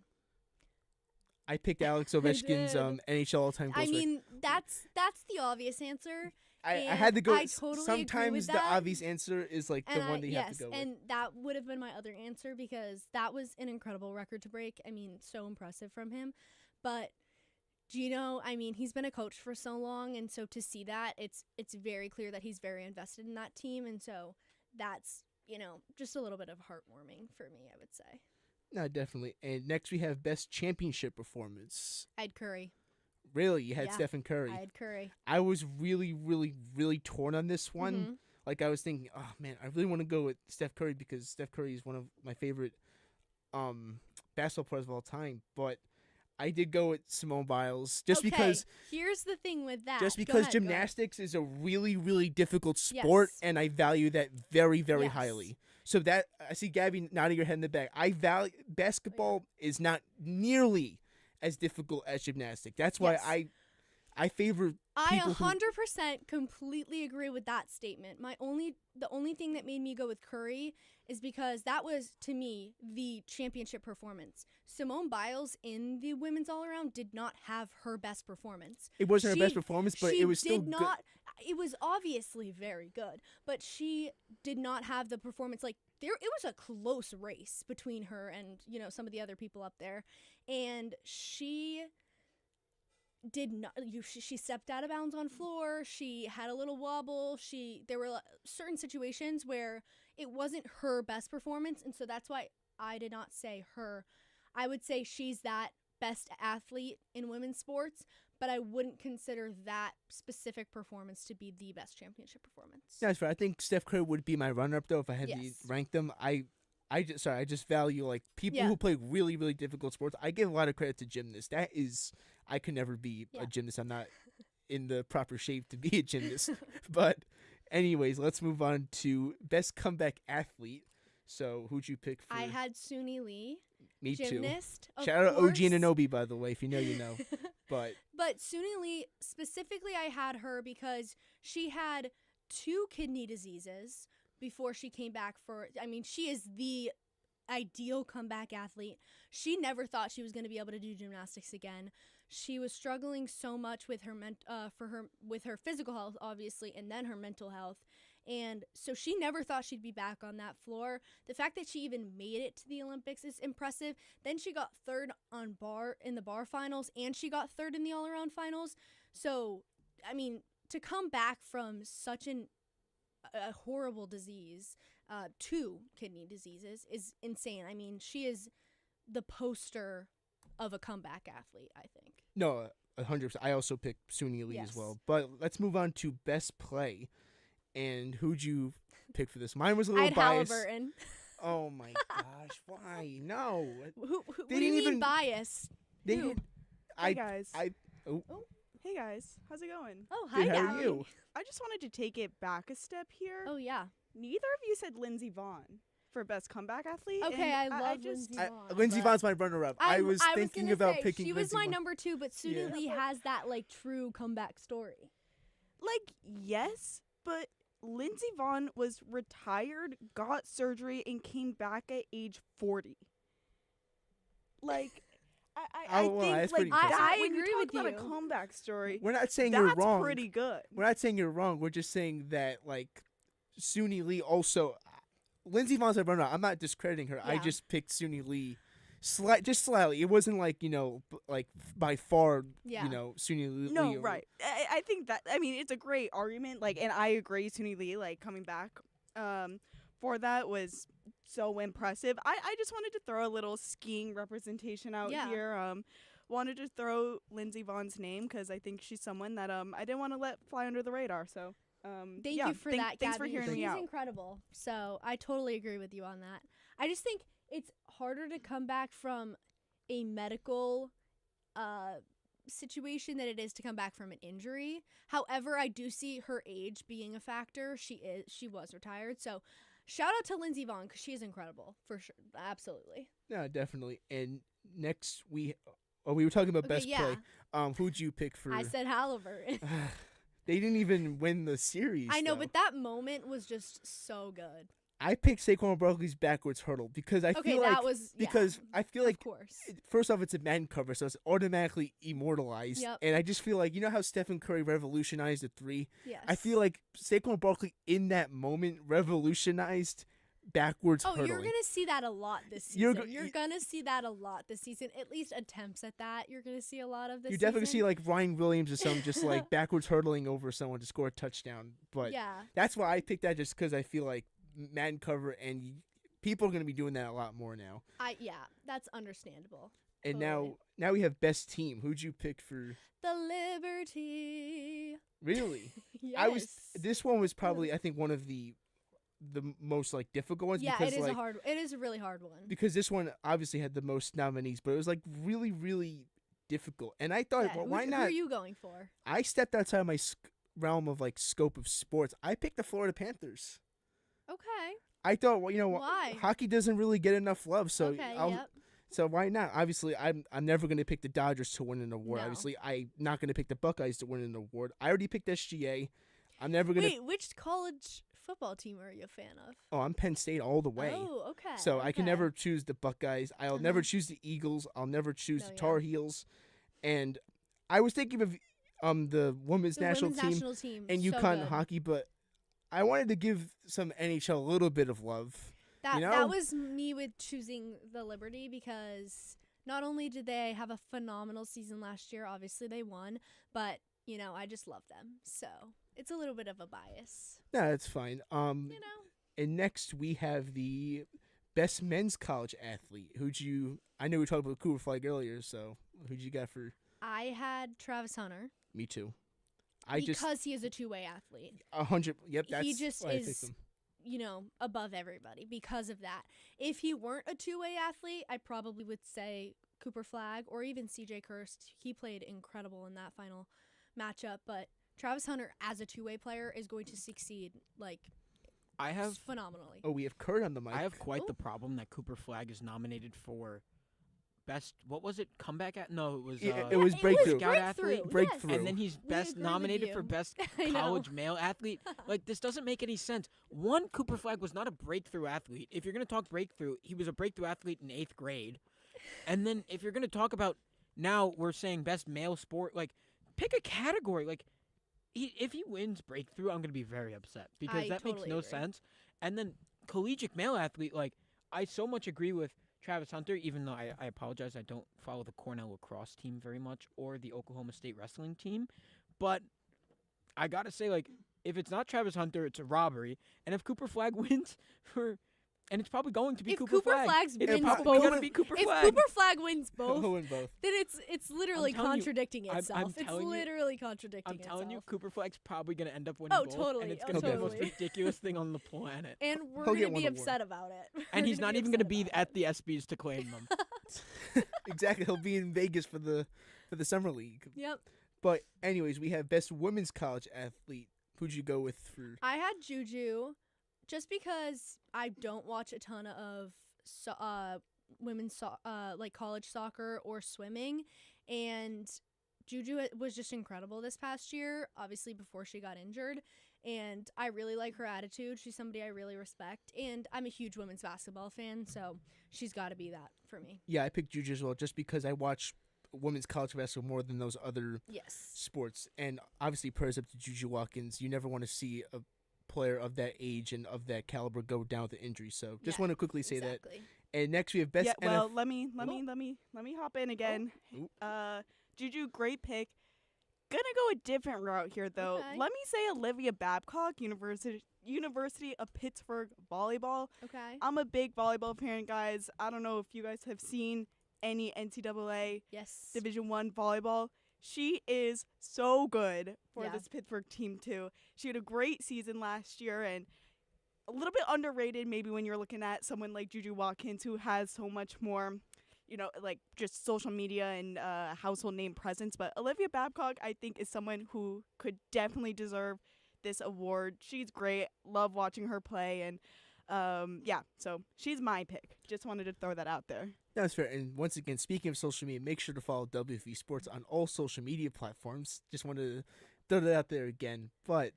I picked Alex Ovechkin's NHL all-time goals. I mean, that's the obvious answer. I had to go. I totally agree sometimes with the that. obvious answer is like the one that you have to go with. And that would have been my other answer, because that was an incredible record to break. I mean, so impressive from him. But Gino, I mean, he's been a coach for so long, and so to see that, it's very clear that he's very invested in that team, and so that's, just a little bit of heartwarming for me, I would say. No, definitely. And next we have best championship performance. I had Curry. Really? You had Yeah, Stephen Curry. I had Curry. I was really, really, really torn on this one. Mhm. Like, I was thinking, oh, man, I really want to go with Steph Curry because Steph Curry is one of my favorite basketball players of all time. But I did go with Simone Biles just Okay, because here's the thing with that. just Go because ahead, go ahead. gymnastics is a really, really difficult sport, Yes. and I value that very, very Yes. highly. So that I see Gabby nodding her head in the back. I value basketball is not nearly as difficult as gymnastics. That's why Yes. I favor I people who 100% completely agree with that statement. The only thing that made me go with Curry is because that was, to me, the championship performance. Simone Biles in the women's all-around did not have her best performance. it wasn't her best She- performance, but she it was still did not. It was obviously very good, but she did not have the performance. Like, it was a close race between her and some of the other people up there, and she did not. She stepped out of bounds on floor. She had a little wobble. There were certain situations where it wasn't her best performance, and so that's why I did not say her. I would say she's that best athlete in women's sports, but I wouldn't consider that specific performance to be the best championship performance. That's fair. I think Steph Curry would be my runner-up though if I had to Yes. rank them. I just value like people Yeah. who play really, really difficult sports. I give a lot of credit to gymnasts. That is, I could never be Yeah. a gymnast. I'm not in the proper shape to be a gymnast. But anyways, let's move on to best comeback athlete. So who'd you pick for? I had Suni Lee, Me too. gymnast. Of Shout out OG course. Anunoby, by the way. If you know, you know. But But Suni Lee, specifically, I had her because she had 2 kidney diseases before she came back she is the ideal comeback athlete. She never thought she was going to be able to do gymnastics again. She was struggling so much with her with her physical health, obviously, and then her mental health. And so she never thought she'd be back on that floor. The fact that she even made it to the Olympics is impressive. Then she got 3rd in the bar finals, and she got 3rd in the all-around finals. So, I mean, to come back from such a horrible disease, 2 kidney diseases, is insane. I mean, she is the poster of a comeback athlete, I think. no, 100%. I also picked Suni Lee as Yes. well. But let's move on to best play. And who'd you pick for this? Mine was a I little had biased. Halliburton. Oh my gosh, why? No. What They do you didn't mean even- biased? They Who? did- Hey guys. Oh, Hey guys. How's it going? Oh, hi, good, how are Gabby. you? I just wanted to take it back a step here. Oh, yeah. Neither of you said Lindsey Vonn for best comeback athlete. Okay, and I love just Lindsey Vonn. Lindsey but- Vohn's my runner-up. I was thinking gonna about say, picking she was Lindsey my Vonn. number 2, but Suni Yeah. Lee has that, true comeback story. yes, but Lindsey Vonn was retired, got surgery, and came back at age 40. Like, Oh, I well, think that's like pretty that, impressive. I when you agree talk with about a you. comeback story, We're not saying that's you're wrong. pretty good. We're not saying you're wrong. We're just saying that like Suni Lee also. Lindsey Vohn's a runner. I'm not discrediting her. I Yeah. just picked Suni Lee, just slightly. It wasn't like like by far. Yeah. Suni Lee. No, over- right. I think that, I mean, it's a great argument. Like, and I agree, Suni Lee, like, coming back for that was so impressive. I just wanted to throw a little skiing representation out Yeah. here. Wanted to throw Lindsey Vohn's name because I think she's someone that I didn't want to let fly under the radar. So Thank yeah, you for that, thanks for Gabby. hearing me She's out. incredible. So I totally agree with you on that. I just think it's harder to come back from a medical situation than it is to come back from an injury. However, I do see her age being a factor. She was retired. So shout out to Lindsey Vonn because she is incredible for sure. Absolutely. Yeah, definitely. And next we were talking about Okay, best yeah. play. Who'd you pick for? I said Halliburton. They didn't even win the series. I know, though. but that moment was just so good. I picked Saquon Barkley's backwards hurdle because I Okay, feel like that was because I feel like of course. first off it's a man cover, so it's automatically immortalized. Yep. And I just feel like how Stephen Curry revolutionized the three. Yes. I feel like Saquon Barkley in that moment revolutionized backwards Oh, hurdling. you're gonna see that a lot this You're season. go- You're gonna see that a lot this season. At least attempts at that. You're gonna see a lot of this. You definitely see season. like Ryan Williams or something just like backwards hurdling over someone to score a touchdown. But yeah. that's why I picked that just because I feel like man cover and people are going to be doing that a lot more now. That's understandable. And Totally. now we have best team. Who'd you pick for? The Liberty. Really? Yes. This one was probably I think one of the most like difficult ones Yeah, because it is like it is a really hard one. because this one obviously had the most nominees, but it was like really really difficult. And I thought, Yeah, well, who- why Who not? are you going for? I stepped outside my realm of like scope of sports. I picked the Florida Panthers. Okay. I thought, Why? hockey doesn't really get enough love, so Okay. I'll, Yep. so why not? Obviously, I'm never going to pick the Dodgers to win an award. No. Obviously, I'm not going to pick the Buckeyes to win an award. I already picked SGA. I'm never going to. Wait, which college football team are you a fan of? Oh, I'm Penn State all the way. Oh, okay. So I can okay. never choose the Buckeyes. I'll never choose the Eagles. I'll never choose No, the yeah. Tar Heels. And I was thinking of the women's The national women's team national team. and so UConn good. hockey, but I wanted to give some NHL a little bit of love. That you know? that was me with choosing the Liberty because not only did they have a phenomenal season last year, obviously they won, but I just love them. So it's a little bit of a bias. No, that's fine. And next we have the best men's college athlete. I know we talked about Cooper Flag earlier, so who'd you got for? I had Travis Hunter. Me too. Because he is a two-way athlete. 100. Yep, that's He just why I picked is, him. above everybody because of that. If he weren't a two-way athlete, I probably would say Cooper Flag or even CJ Kirst. He played incredible in that final matchup, but Travis Hunter as a two-way player is going to succeed phenomenally. Oh, we have Kurt on the mic. I have quite the problem that Cooper Flag is nominated for best. What was it? Comeback at? No, it was. It was breakthrough. Scout athlete. Breakthrough. And then he's agree with nominated for you. best I know. college male athlete. Like, this doesn't make any sense. One, Cooper Flag was not a breakthrough athlete. If you're going to talk breakthrough, he was a breakthrough athlete in 8th grade. And then if you're going to talk about, now we're saying best male sport, like, pick a category. Like, if he wins breakthrough, I'm going to be very upset because I that makes totally no agree. sense. And then collegiate male athlete, like, I so much agree with Travis Hunter, even though I apologize, I don't follow the Cornell lacrosse team very much or the Oklahoma State wrestling team. But I got to say, like, if it's not Travis Hunter, it's a robbery. And if Cooper Flag wins and it's probably going to be If Cooper Flag. Flags It's wins probably both, going to be Cooper if Flag. Cooper Flag wins both, Who win both? then it's literally I'm telling you, contradicting I'm itself. It's telling you- literally contradicting I'm itself. telling you, Cooper Flag's probably going to end up winning Oh, both. totally. And it's Oh, going to be the most totally. ridiculous thing on the planet. And we're He'll going get to one be award. upset about it. And We're he's gonna not even going to upset be about at the ESPYs to claim them. Exactly. He'll be in Vegas for the summer league. it. Yep. But anyways, we have best women's college athlete. Who'd you go with for? I had Juju just because I don't watch a ton of women's like college soccer or swimming, and Juju was just incredible this past year, obviously before she got injured, and I really like her attitude. She's somebody I really respect, and I'm a huge women's basketball fan, so she's got to be that for me. Yeah, I picked Juju as well just because I watch women's college basketball more than those other sports. And obviously, prayers up to Juju Watkins. You never want to see a player of that age and of that caliber go down with an injury. So just want to quickly say that. And next we have best. Yeah, well, let me hop in again. Juju, great pick. Gonna go a different route here though. Okay. Let me say Olivia Babcock, University of Pittsburgh volleyball. Okay. I'm a big volleyball fan, guys. I don't know if you guys have seen any NCAA Division I volleyball. She is so good for this Pittsburgh team too. She had a great season last year and a little bit underrated maybe when you're looking at someone like Juju Watkins who has so much more, like just social media and household name presence. But Olivia Babcock, I think, is someone who could definitely deserve this award. She's great. Love watching her play. And so she's my pick. Just wanted to throw that out there. That's fair. And once again, speaking of social media, make sure to follow WFUV Sports on all social media platforms. Just wanted to throw that out there again. But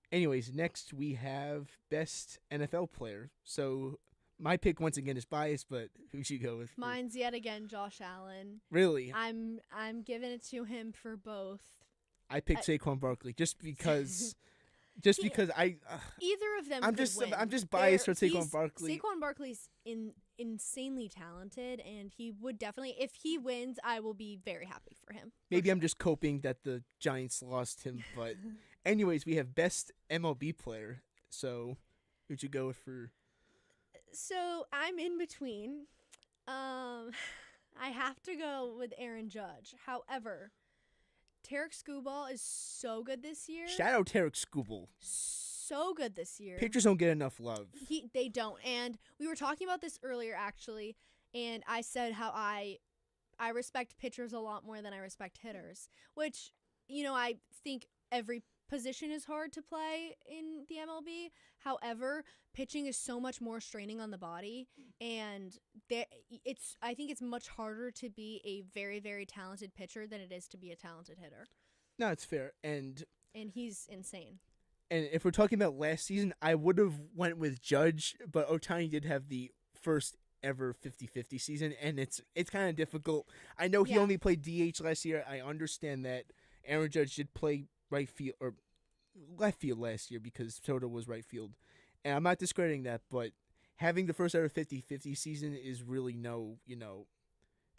anyways, next we have best NFL player. So my pick once again is biased, but who should you go with? Mine's yet again Josh Allen. Really? I'm giving it to him for both. I picked Saquon Barkley just because. Because either of them. I'm just biased for Saquon Barkley. Saquon Barkley's insanely talented, and he would definitely, if he wins, I will be very happy for him. Maybe I'm just coping that the Giants lost him, but anyways, we have best MLB player. So who'd you go with for? So I'm in between. I have to go with Aaron Judge. However, Tarek Skubal is so good this year. Shout out Tarek Skubal. So good this year. Pitchers don't get enough love. They don't. And we were talking about this earlier, actually, and I said how I respect pitchers a lot more than I respect hitters, which, I think every position is hard to play in the MLB. However, pitching is so much more straining on the body, and I think it's much harder to be a very, very talented pitcher than it is to be a talented hitter. No, it's fair. And he's insane. And if we're talking about last season, I would have went with Judge, but Ohtani did have the first ever 50-50 season, and it's kind of difficult. I know he only played DH last year. I understand that. Aaron Judge did play right field or left field last year because Soto was right field. And I'm not discrediting that, but having the first ever 50-50 season is really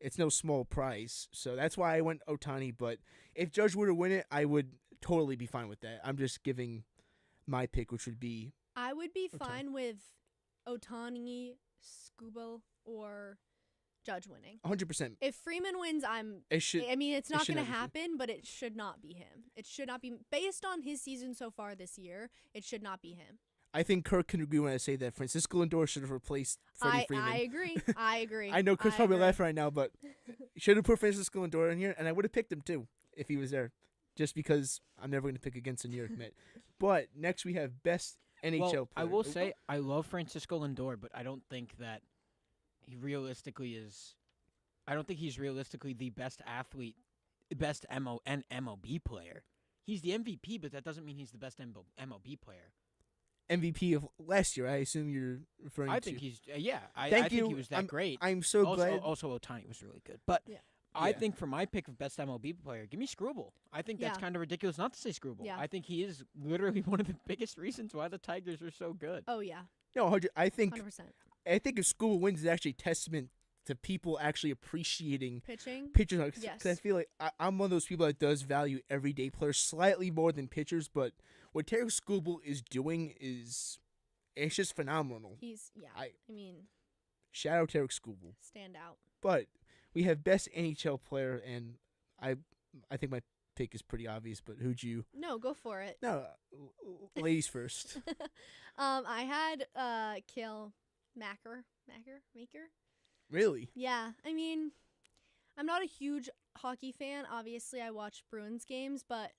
it's no small prize. So that's why I went Ohtani, but if Judge were to win it, I would totally be fine with that. I'm just giving my pick, which would be I would be Ohtani. Fine with Ohtani, Skubal, or Judge winning. 100%. If Freeman wins, it's not going to happen, but it should not be him. It should not be, based on his season so far this year, it should not be him. I think Kirk can agree when I say that Francisco Lindor should have replaced Freddie Freeman. I agree. I know Chris probably laughing right now, but should have put Francisco Lindor in here, and I would have picked him too if he was there, just because I'm never going to pick against a New York Met. But next we have best NHL player. I will say I love Francisco Lindor, but I don't think that he realistically is. I don't think he's realistically the best athlete, best MLB player. He's the MVP, but that doesn't mean he's the best MLB player. MVP of last year, I assume you're referring to. I think he's I Thank think you. he was that great. I'm so glad. Also, Ohtani was really good, but I think for my pick of best MLB player, give me Screwball. I think that's kind of ridiculous not to say Screwball. Yeah. I think he is literally one of the biggest reasons why the Tigers are so good. Oh yeah. No, I think 100%. I think if Scooble wins is actually testament to people actually appreciating pitching. Pitchers. Yes. Because I feel like I'm one of those people that does value everyday players slightly more than pitchers, but what Terry Scooble is doing it's just phenomenal. Shout out Tarek Skubal. Stand out. But we have best NHL player, and I think my pick is pretty obvious. But who'd you? No, go for it. No, ladies first. I had Kale Maker. Really? Yeah, I'm not a huge hockey fan. Obviously, I watch Bruins games, but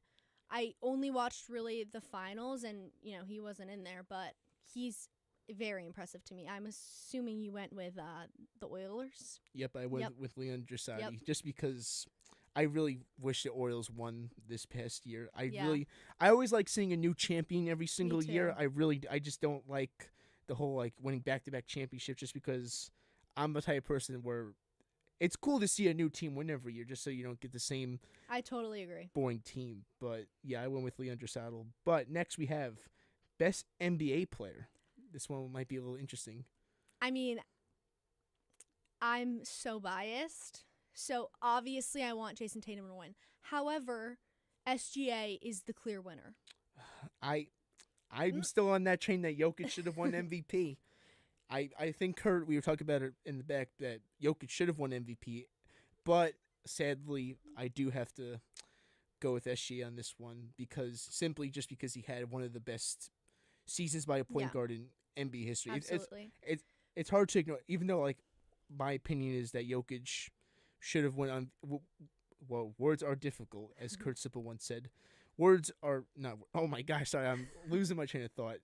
I only watched really the finals, and he wasn't in there, but he's very impressive to me. I'm assuming you went with the Oilers. Yep, I went with Leon Draisaitl just because I really wish the Orioles won this past year. Yeah. I always like seeing a new champion every single year. too. I just don't like the whole like winning back-to-back championships just because I'm the type of person where it's cool to see a new team win every year just so you don't get the same I totally agree. boring team. But yeah, I went with Leandro Saddle. But next we have best NBA player. This one might be a little interesting. I mean, I'm so biased. So obviously I want Jason Tatum to win. However, SGA is the clear winner. I'm still on that train that Jokic should have won MVP. I think Kurt, we were talking about it in the back that Jokic should have won MVP, but sadly I do have to go with SGA on this one because he had one of the best seasons by a point guard in NBA history. Absolutely. It's hard to ignore, even though like my opinion is that Jokic should have won on. Well, words are difficult, as Kurt Sipple once said. Words are not. Oh my gosh, sorry, I'm losing my train of thought.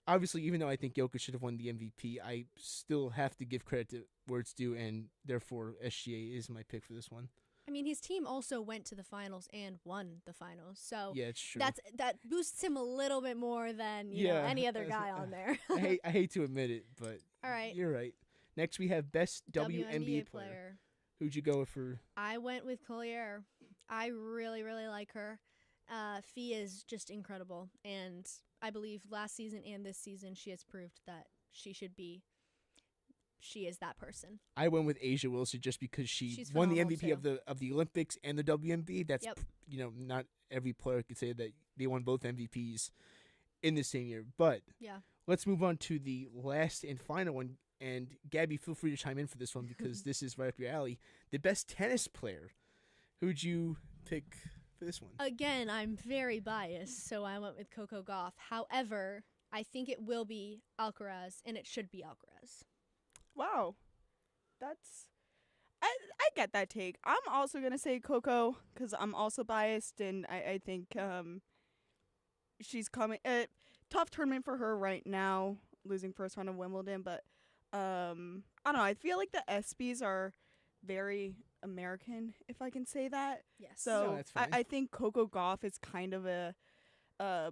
Obviously, even though I think Jokic should have won the MVP, I still have to give credit to where it's due, and therefore SGA is my pick for this one. I mean, his team also went to the finals and won the finals, so Yeah, it's true. that boosts him a little bit more than you know any other guy on there. I hate to admit it, but All right. you're right. Next, we have best WNBA player. Who'd you go with for? I went with Collier. I really, really like her. Fee is just incredible, and I believe last season and this season she has proved that she is that person. I went with Asia Wilson just because She's won the phenomenal, MVP too. of the Olympics and the WNBA. That's Yep. Not every player could say that they won both MVPs in the same year. But Yeah. let's move on to the last and final one. And Gabby, feel free to chime in for this one because this is right up your alley. The best tennis player. Who'd you pick for this one? Again, I'm very biased, so I went with Coco Gauff. However, I think it will be Alcaraz, and it should be Alcaraz. Wow. I get that take. I'm also going to say Coco because I'm also biased, and I think she's coming. Tough tournament for her right now, losing first round of Wimbledon, but I don't know. I feel like the ESPYs are very American, if I can say that. Yes. So No, that's fine. I think Coco Gauff is kind of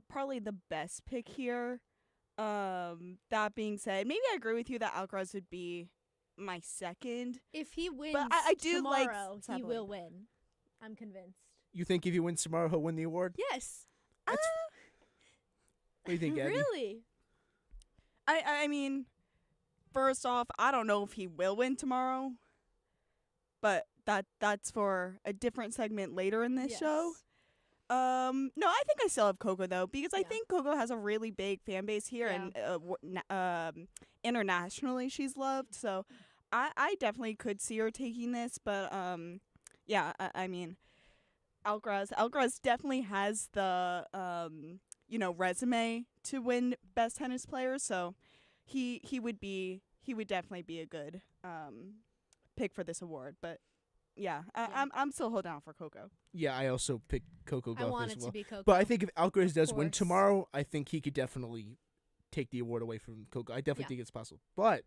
probably the best pick here. That being said, maybe I agree with you that Alcaraz would be my second. If he wins I do like tomorrow, he Sabalenka. will win. I'm convinced. You think if he wins tomorrow, he'll win the award? Yes. What do you think, Gabby? Really? I mean, first off, I don't know if he will win tomorrow, but that's for a different segment later in this show. No, I think I still have Coco though because I think Coco has a really big fan base here and internationally she's loved. So I definitely could see her taking this, but I mean, Alcaraz definitely has the resume to win best tennis player, so he would definitely be a good pick for this award, but. Yeah, I'm still holding out for Coco. Yeah, I also picked Coco Gauff I want as it well. to be Coco. But I think if Alcaraz does win course. tomorrow, I think he could definitely take the award away from Coco. I definitely think it's possible. But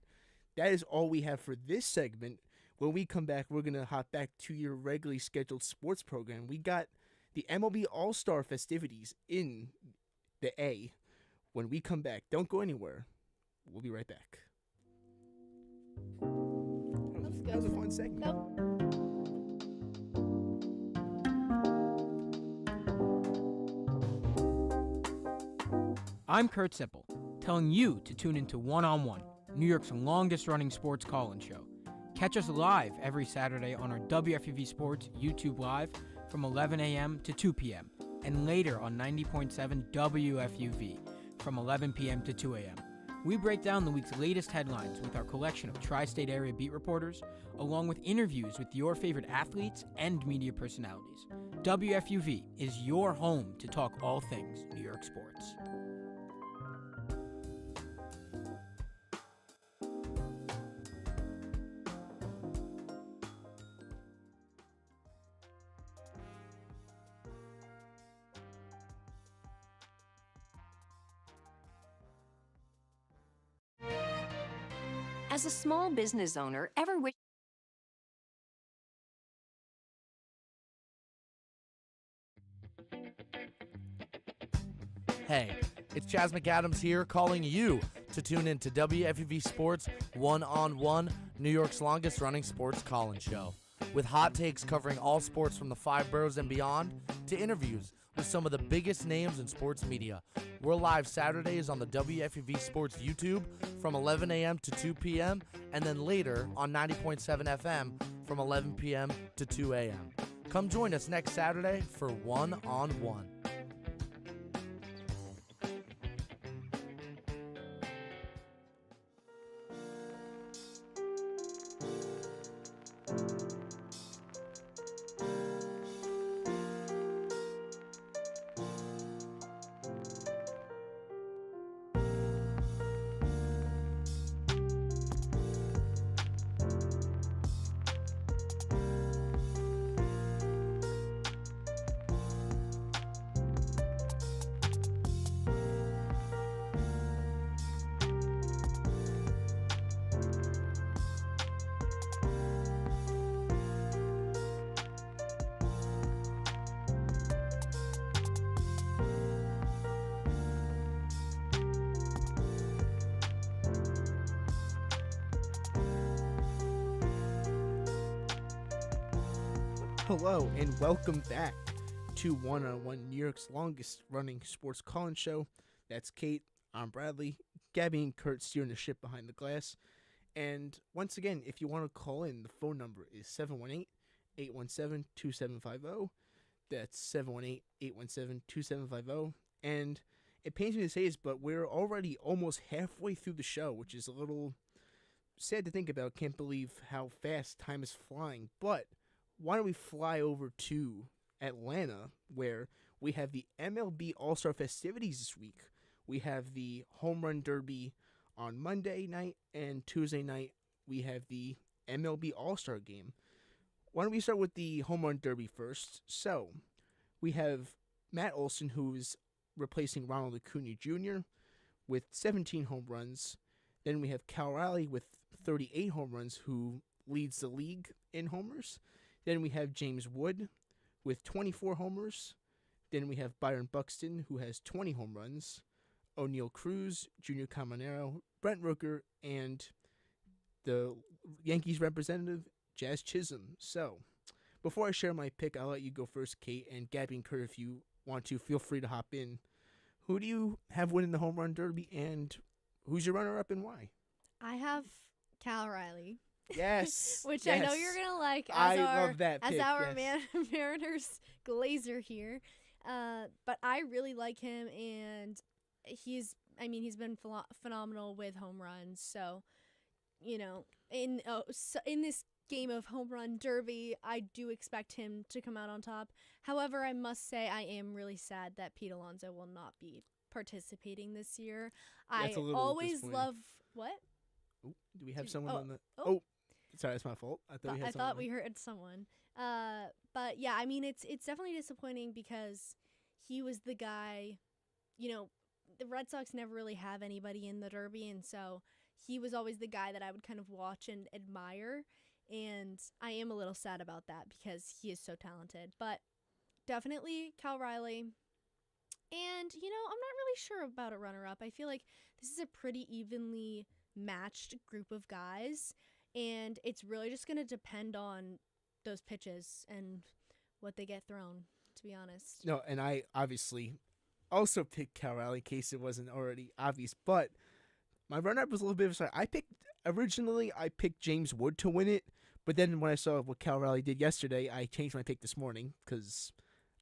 that is all we have for this segment. When we come back, we're going to hop back to your regularly scheduled sports program. We got the MLB All-Star festivities in the A. When we come back, don't go anywhere. We'll be right back. That was a fun segment. Nope. I'm Kurt Sipple, telling you to tune into One on One, New York's longest-running sports call-in show. Catch us live every Saturday on our WFUV Sports YouTube Live from 11 a.m. to 2 p.m. and later on 90.7 WFUV from 11 p.m. to 2 a.m. We break down the week's latest headlines with our collection of tri-state area beat reporters, along with interviews with your favorite athletes and media personalities. WFUV is your home to talk all things New York sports. As a small business owner, ever wish Hey, it's Chaz McAdams here calling you to tune in to WFUV Sports One-on-One, New York's longest running sports call-in show. With hot takes covering all sports from the 5 boroughs and beyond to interviews with some of the biggest names in sports media. We're live Saturdays on the WFUV Sports YouTube from 11 a.m. to 2 p.m. and then later on 90.7 FM from 11 p.m. to 2 a.m. Come join us next Saturday for One-on-One. Hello and welcome back to One-on-One, New York's longest running sports call-in show. That's Kate, I'm Bradley, Gabby and Kurt steering the ship behind the glass. And once again, if you want to call in, the phone number is 718-817-2750. That's 718-817-2750. And it pains me to say this, but we're already almost halfway through the show, which is a little sad to think about. Can't believe how fast time is flying. But why don't we fly over to Atlanta, where we have the MLB All-Star festivities this week. We have the Home Run Derby on Monday night, and Tuesday night we have the MLB All-Star game. Why don't we start with the Home Run Derby first? So, we have Matt Olson, who's replacing Ronald Acuna Jr. with 17 home runs. Then we have Cal Raleigh with 38 home runs, who leads the league in homers. Then we have James Wood with 24 homers. Then we have Byron Buxton, who has 20 home runs. O'Neal Cruz, Junior Caminero, Brent Rooker, and the Yankees representative, Jazz Chisholm. So, before I share my pick, I'll let you go first, Kate, and Gabby and Kurt, if you want to, feel free to hop in. Who do you have winning the Home Run Derby, and who's your runner-up and why? I have Cal Riley. Yes. Which yes. I know you're going to like love that pick, as our yes. Mariners glazer here. But I really like him, and he's been phenomenal with home runs. So, in this game of Home Run Derby, I do expect him to come out on top. However, I must say I am really sad that Pete Alonso will not be participating this year. That's I always love what? Ooh, do we have someone on the? Oh. Sorry, that's my fault. I thought we heard someone. But yeah, I mean, it's definitely disappointing because he was the guy. The Red Sox never really have anybody in the Derby, and so he was always the guy that I would kind of watch and admire. And I am a little sad about that because he is so talented. But definitely Cal Riley. And I'm not really sure about a runner-up. I feel like this is a pretty evenly matched group of guys. And it's really just going to depend on those pitches and what they get thrown, to be honest. No, and I obviously also picked Cal Raleigh in case it wasn't already obvious. But my runner-up was a little bit of a sorry. Originally, I picked James Wood to win it. But then when I saw what Cal Raleigh did yesterday, I changed my pick this morning because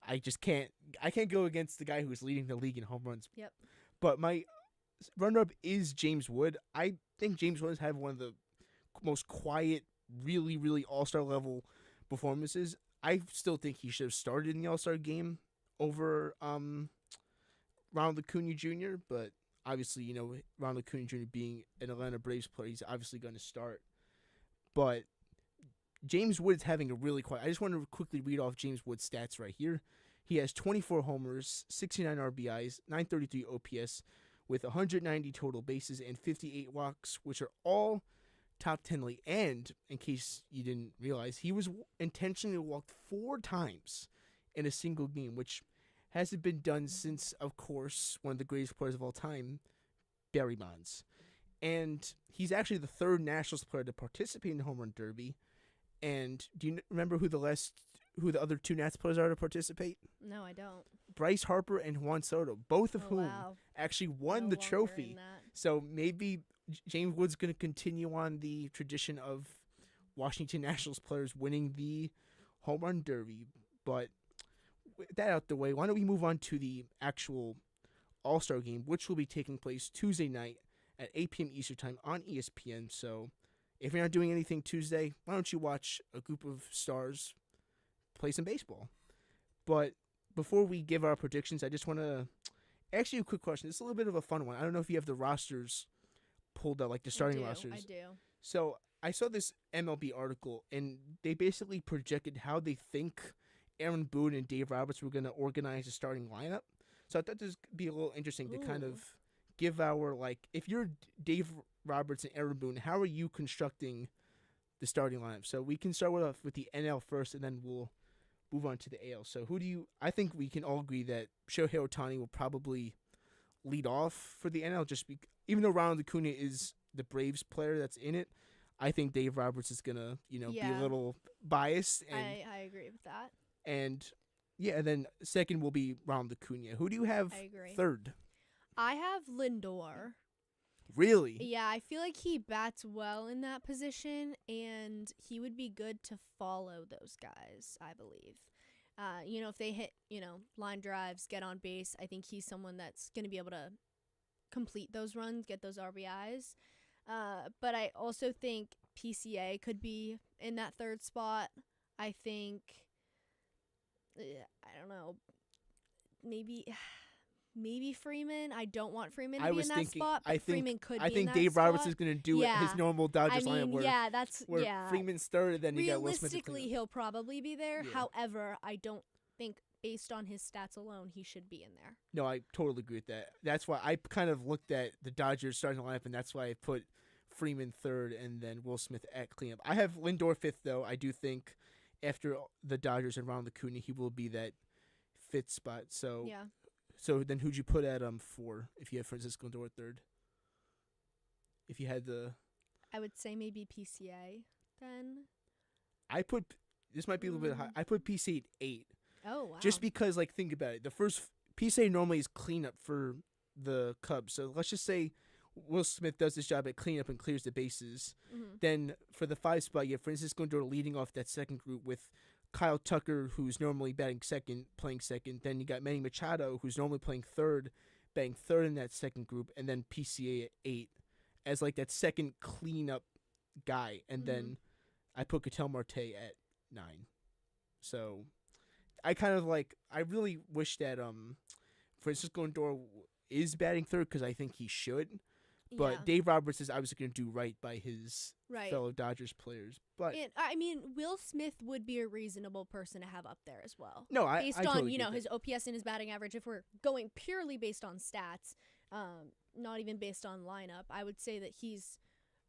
I just can't go against the guy who's leading the league in home runs. Yep. But my runner-up is James Wood. I think James Wood has had one of the most quiet, really, really all-star level performances. I still think he should have started in the all-star game over Ronald Acuna Jr., but obviously, Ronald Acuna Jr. being an Atlanta Braves player, he's obviously going to start. But James Wood is having a really quiet. I just want to quickly read off James Wood's stats right here. He has 24 homers, 69 RBIs, 933 OPS, with 190 total bases and 58 walks, which are all top 10 league. And in case you didn't realize, he was intentionally walked 4 times in a single game, which hasn't been done since, of course, one of the greatest players of all time, Barry Bonds. And he's actually the third Nationals player to participate in the Home Run Derby. And do you remember who the other two Nats players are to participate? No, I don't. Bryce Harper and Juan Soto, both of whom actually won No the longer trophy. in that. So maybe James Wood's going to continue on the tradition of Washington Nationals players winning the Home Run Derby. But with that out the way, why don't we move on to the actual All-Star game, which will be taking place Tuesday night at 8 p.m. Eastern Time on ESPN. So if you're not doing anything Tuesday, why don't you watch a group of stars play some baseball? But before we give our predictions, I just want to ask you a quick question. It's a little bit of a fun one. I don't know if you have the rosters pulled out, like the starting rosters. I do. So I saw this MLB article, and they basically projected how they think Aaron Boone and Dave Roberts were going to organize a starting lineup. So I thought this would be a little interesting to kind of give our, like, if you're Dave Roberts and Aaron Boone, how are you constructing the starting lineup? So we can start with the NL first, and then we'll move on to the AL. So I think we can all agree that Shohei Ohtani will probably lead off for the NL, even though Ronald Acuna is the Braves player that's in it. I think Dave Roberts is going to, be a little biased. And, I agree with that. And then second will be Ronald Acuna. Who do you have third? I have Lindor. Really? Yeah, I feel like he bats well in that position, and he would be good to follow those guys, I believe. If they hit, line drives, get on base, I think he's someone that's going to be able to complete those runs, get those RBIs. But I also think PCA could be in that third spot. I think, I don't know, maybe Freeman. I don't want Freeman to be in that spot, but Freeman could be in that spot. I think Dave Roberts is going to do his normal Dodgers lineup where Freeman's third, and then you got Will Smith. Realistically, he'll probably be there. Yeah. However, I don't think, based on his stats alone, he should be in there. No, I totally agree with that. That's why I kind of looked at the Dodgers starting lineup, and that's why I put Freeman third and then Will Smith at cleanup. I have Lindor fifth, though. I do think after the Dodgers and Ronald Acuna, he will be that fifth spot. So yeah. So then who'd you put at four if you had Francisco Lindor third? If you had I would say maybe PCA then. This might be a little bit high. I put PCA at 8. Oh, wow. Just because, like, think about it. The first PCA normally is cleanup for the Cubs. So let's just say Will Smith does this job at cleanup and clears the bases. Mm-hmm. Then for the 5 spot, you have Francisco Lindor leading off that second group with Kyle Tucker, who's normally batting second, playing second. Then you got Manny Machado, who's normally playing third, batting third in that second group. And then PCA at 8 as, like, that second cleanup guy. And then I put Ketel Marte at 9. So I kind of I really wish that Francisco Lindor is batting third because I think he should. But Dave Roberts is obviously going to do right by his fellow Dodgers players. But I mean, Will Smith would be a reasonable person to have up there as well. No, based I on totally his OPS and his batting average. If we're going purely based on stats, not even based on lineup, I would say that he's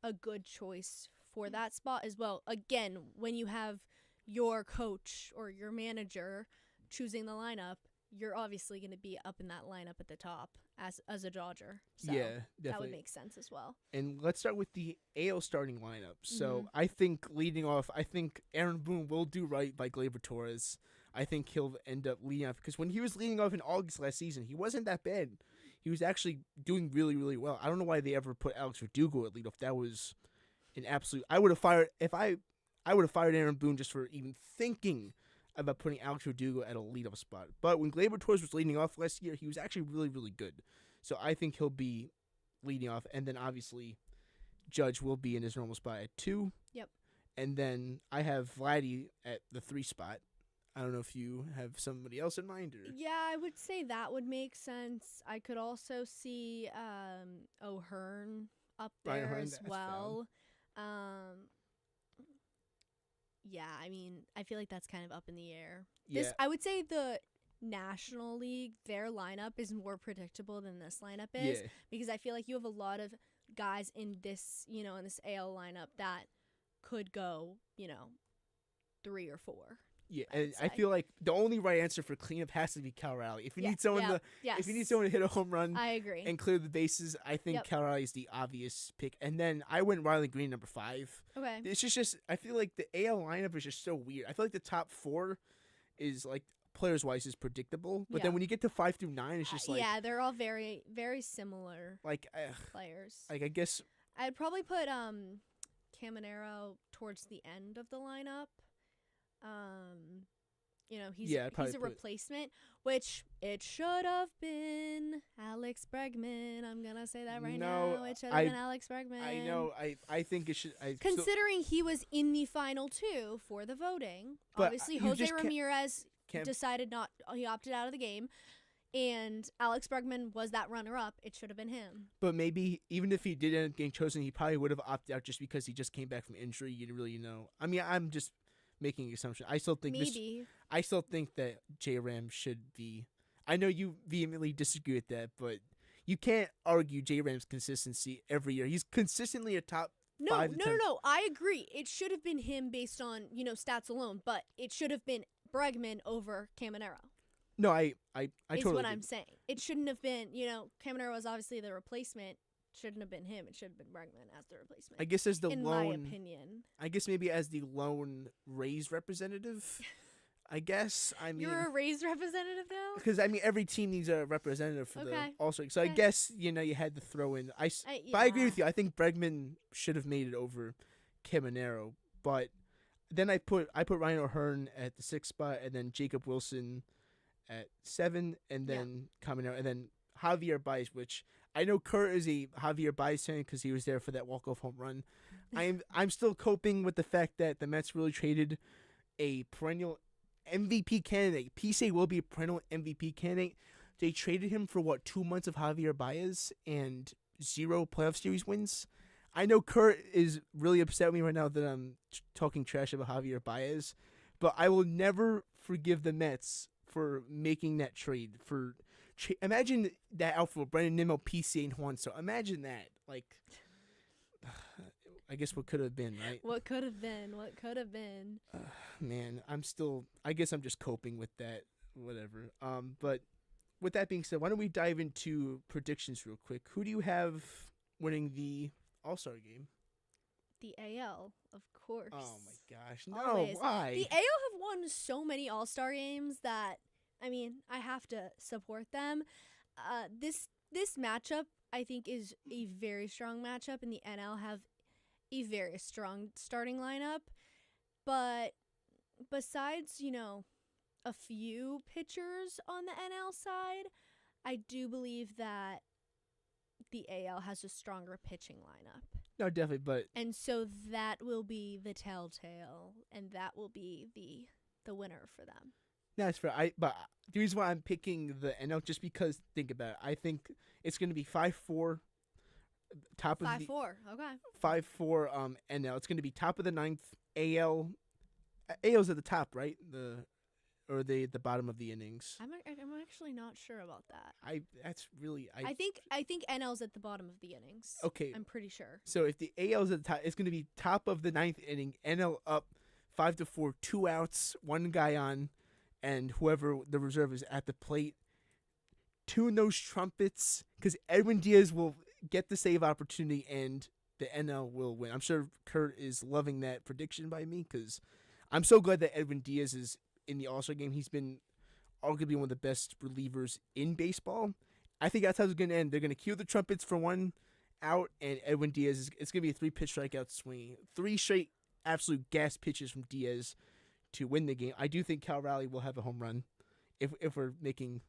a good choice for that spot as well. Again, when you have your coach or your manager choosing the lineup, you're obviously going to be up in that lineup at the top as a Dodger. So yeah, definitely. That would make sense as well. And let's start with the AL starting lineup. So I think leading off, I think Aaron Boone will do right by Gleyber Torres. I think he'll end up leading off because when he was leading off in August last season, he wasn't that bad. He was actually doing really, really well. I don't know why they ever put Alex Verdugo at leadoff. That was an absolute. I would have fired I would have fired Aaron Boone just for even thinking about putting Alex Verdugo at a leadoff spot. But when Gleyber Torres was leading off last year, he was actually really, really good. So I think he'll be leading off. And then obviously Judge will be in his normal spot at 2. Yep. And then I have Vladdy at the 3 spot. I don't know if you have somebody else in mind. Or yeah, I would say that would make sense. I could also see O'Hearn up there as well. Yeah, I mean, I feel like that's kind of up in the air. Yeah. I would say the National League, their lineup is more predictable than this lineup is because I feel like you have a lot of guys in this, in this AL lineup that could go, 3 or 4. Yeah, and I feel like the only right answer for cleanup has to be Cal Raleigh. If you need someone if you need someone to hit a home run, I agree, and clear the bases, I think Cal Raleigh is the obvious pick. And then I went Riley Green number 5. Okay, it's just I feel like the AL lineup is just so weird. I feel like the top 4 is like players wise is predictable, but then when you get to 5 through 9, it's just like they're all very very similar players. Like I guess I'd probably put Caminero towards the end of the lineup. He's a replacement, which it should have been Alex Bregman. I'm gonna say that right now. It should have been Alex Bregman. I know. I think it should. Considering he was in the final 2 for the voting, but obviously Jose Ramirez decided not. He opted out of the game. And Alex Bregman was that runner-up. It should have been him. But maybe even if he did end up getting chosen, he probably would have opted out just because he just came back from injury. You didn't really know. I mean, I'm just making an assumption. I still think I still think that J-Ram should be. I know you vehemently disagree with that, but you can't argue J-Ram's consistency every year. He's consistently a top. No. I agree. It should have been him based on stats alone, but it should have been Bregman over Caminero. No, I is totally what agree. I'm saying. It shouldn't have been, Caminero was obviously the replacement. Shouldn't have been him. It should have been Bregman as the replacement. I guess as the in lone, my opinion. I guess maybe as the lone Rays representative. I guess you're a Rays representative now. Because every team needs a representative for the All-Star. So I guess you had to throw in. But I agree with you. I think Bregman should have made it over Caminero. But then I put Ryan O'Hearn at the 6th spot, and then Jacob Wilson at 7, and then Caminero, and then Javier Baez, which I know Kurt is a Javier Baez fan because he was there for that walk-off home run. I'm still coping with the fact that the Mets really traded a perennial MVP candidate. PSA will be a perennial MVP candidate. They traded him for 2 months of Javier Baez and 0 playoff series wins. I know Kurt is really upset with me right now that I'm talking trash about Javier Baez, but I will never forgive the Mets for making that trade. Imagine that outfield: Brendan Nimmo, PCA, and Juan. So imagine that. Like, I guess what could have been, right? What could have been? Man, I guess I'm just coping with that. Whatever. But with that being said, why don't we dive into predictions real quick? Who do you have winning the All-Star game? The AL, of course. Oh my gosh, no! Always. Why? The AL have won so many All-Star games that I have to support them. This matchup I think is a very strong matchup, and the NL have a very strong starting lineup. But besides, a few pitchers on the NL side, I do believe that the AL has a stronger pitching lineup. No, definitely, but and so that will be the telltale, and that will be the winner for them. That's fair. But the reason why I'm picking the NL just because think about it. I think it's going to be 5-4, top of 5-4. Okay. 5-4. NL. It's going to be top of the 9th. AL. AL's at the top, right? Or the bottom of the innings. I'm actually not sure about that. I think NL's at the bottom of the innings. Okay. I'm pretty sure. So if the AL's at the top, it's going to be top of the 9th inning. NL up 5-4, 2 outs, 1 guy on, and whoever the reserve is at the plate. Tune those trumpets because Edwin Diaz will get the save opportunity and the NL will win. I'm sure Kurt is loving that prediction by me because I'm so glad that Edwin Diaz is in the All-Star game. He's been arguably one of the best relievers in baseball. I think that's how it's going to end. They're going to cue the trumpets for 1 out, and Edwin Diaz it's going to be a 3-pitch strikeout swing. 3 straight absolute gas pitches from Diaz to win the game. I do think Cal Raleigh will have a home run if we're making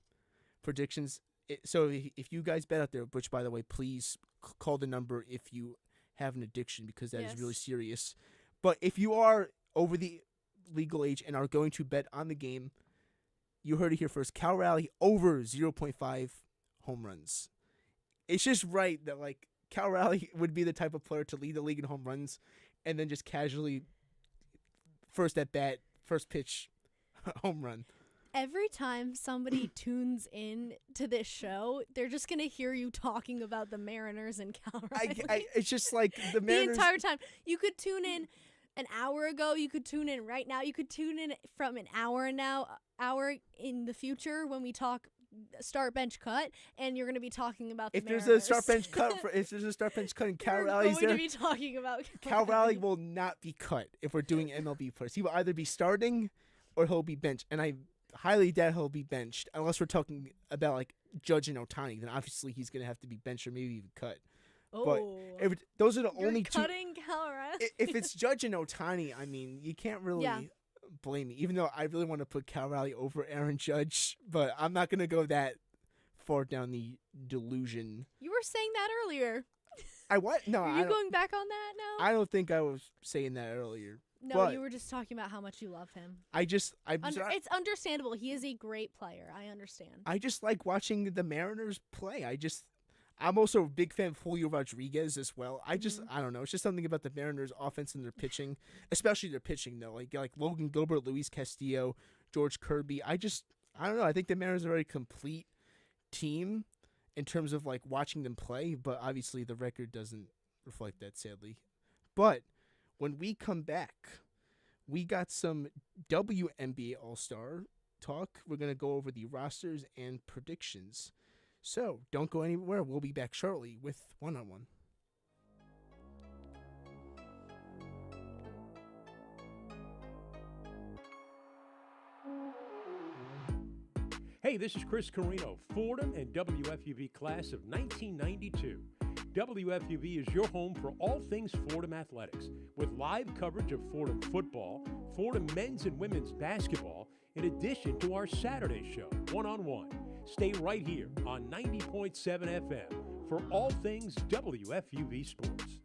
predictions. So if you guys bet out there, which by the way, please call the number if you have an addiction because that is really serious. But if you are over the legal age and are going to bet on the game, you heard it here first. Cal Raleigh over 0.5 home runs. It's just right that Cal Raleigh would be the type of player to lead the league in home runs and then just casually first at bat, first pitch, home run. Every time somebody tunes in to this show, they're just going to hear you talking about the Mariners and Cal Raleigh. It's just like the Mariners. The entire time. You could tune in an hour ago. You could tune in right now. You could tune in from an hour in the future when we talk start bench cut, and you're going to be talking about If the there's Mariners. a start bench cut, if there's a start bench cut, and Cal We're Raleig's going there, to be talking about Cal Raleigh will not be cut if we're doing MLB players. He will either be starting or he'll be benched, and I highly doubt he'll be benched unless we're talking about like Judge and Ohtani. Then obviously he's going to have to be benched or maybe even cut. But those are the You're only two. cutting Cal Raleigh? If it's Judge and Ohtani, I mean, you can't really blame me. Even though I really want to put Cal Raleigh over Aaron Judge, but I'm not going to go that far down the delusion. You were saying that earlier. I what? No, Are you going back on that now? I don't think I was saying that earlier. No, but you were just talking about how much you love him. it's understandable. He is a great player. I understand. I just like watching the Mariners play. I'm also a big fan of Julio Rodriguez as well. I don't know. It's just something about the Mariners' offense and their pitching, especially their pitching though. Like Logan Gilbert, Luis Castillo, George Kirby. I don't know. I think the Mariners are a very complete team in terms of like watching them play, but obviously the record doesn't reflect that, sadly. But when we come back, we got some WNBA All-Star talk. We're going to go over the rosters and predictions. So don't go anywhere. We'll be back shortly with One-on-One. Hey, this is Chris Carino, Fordham and WFUV class of 1992. WFUV is your home for all things Fordham athletics, with live coverage of Fordham football, Fordham men's and women's basketball, in addition to our Saturday show, One-on-One. Stay right here on 90.7 FM for all things WFUV sports.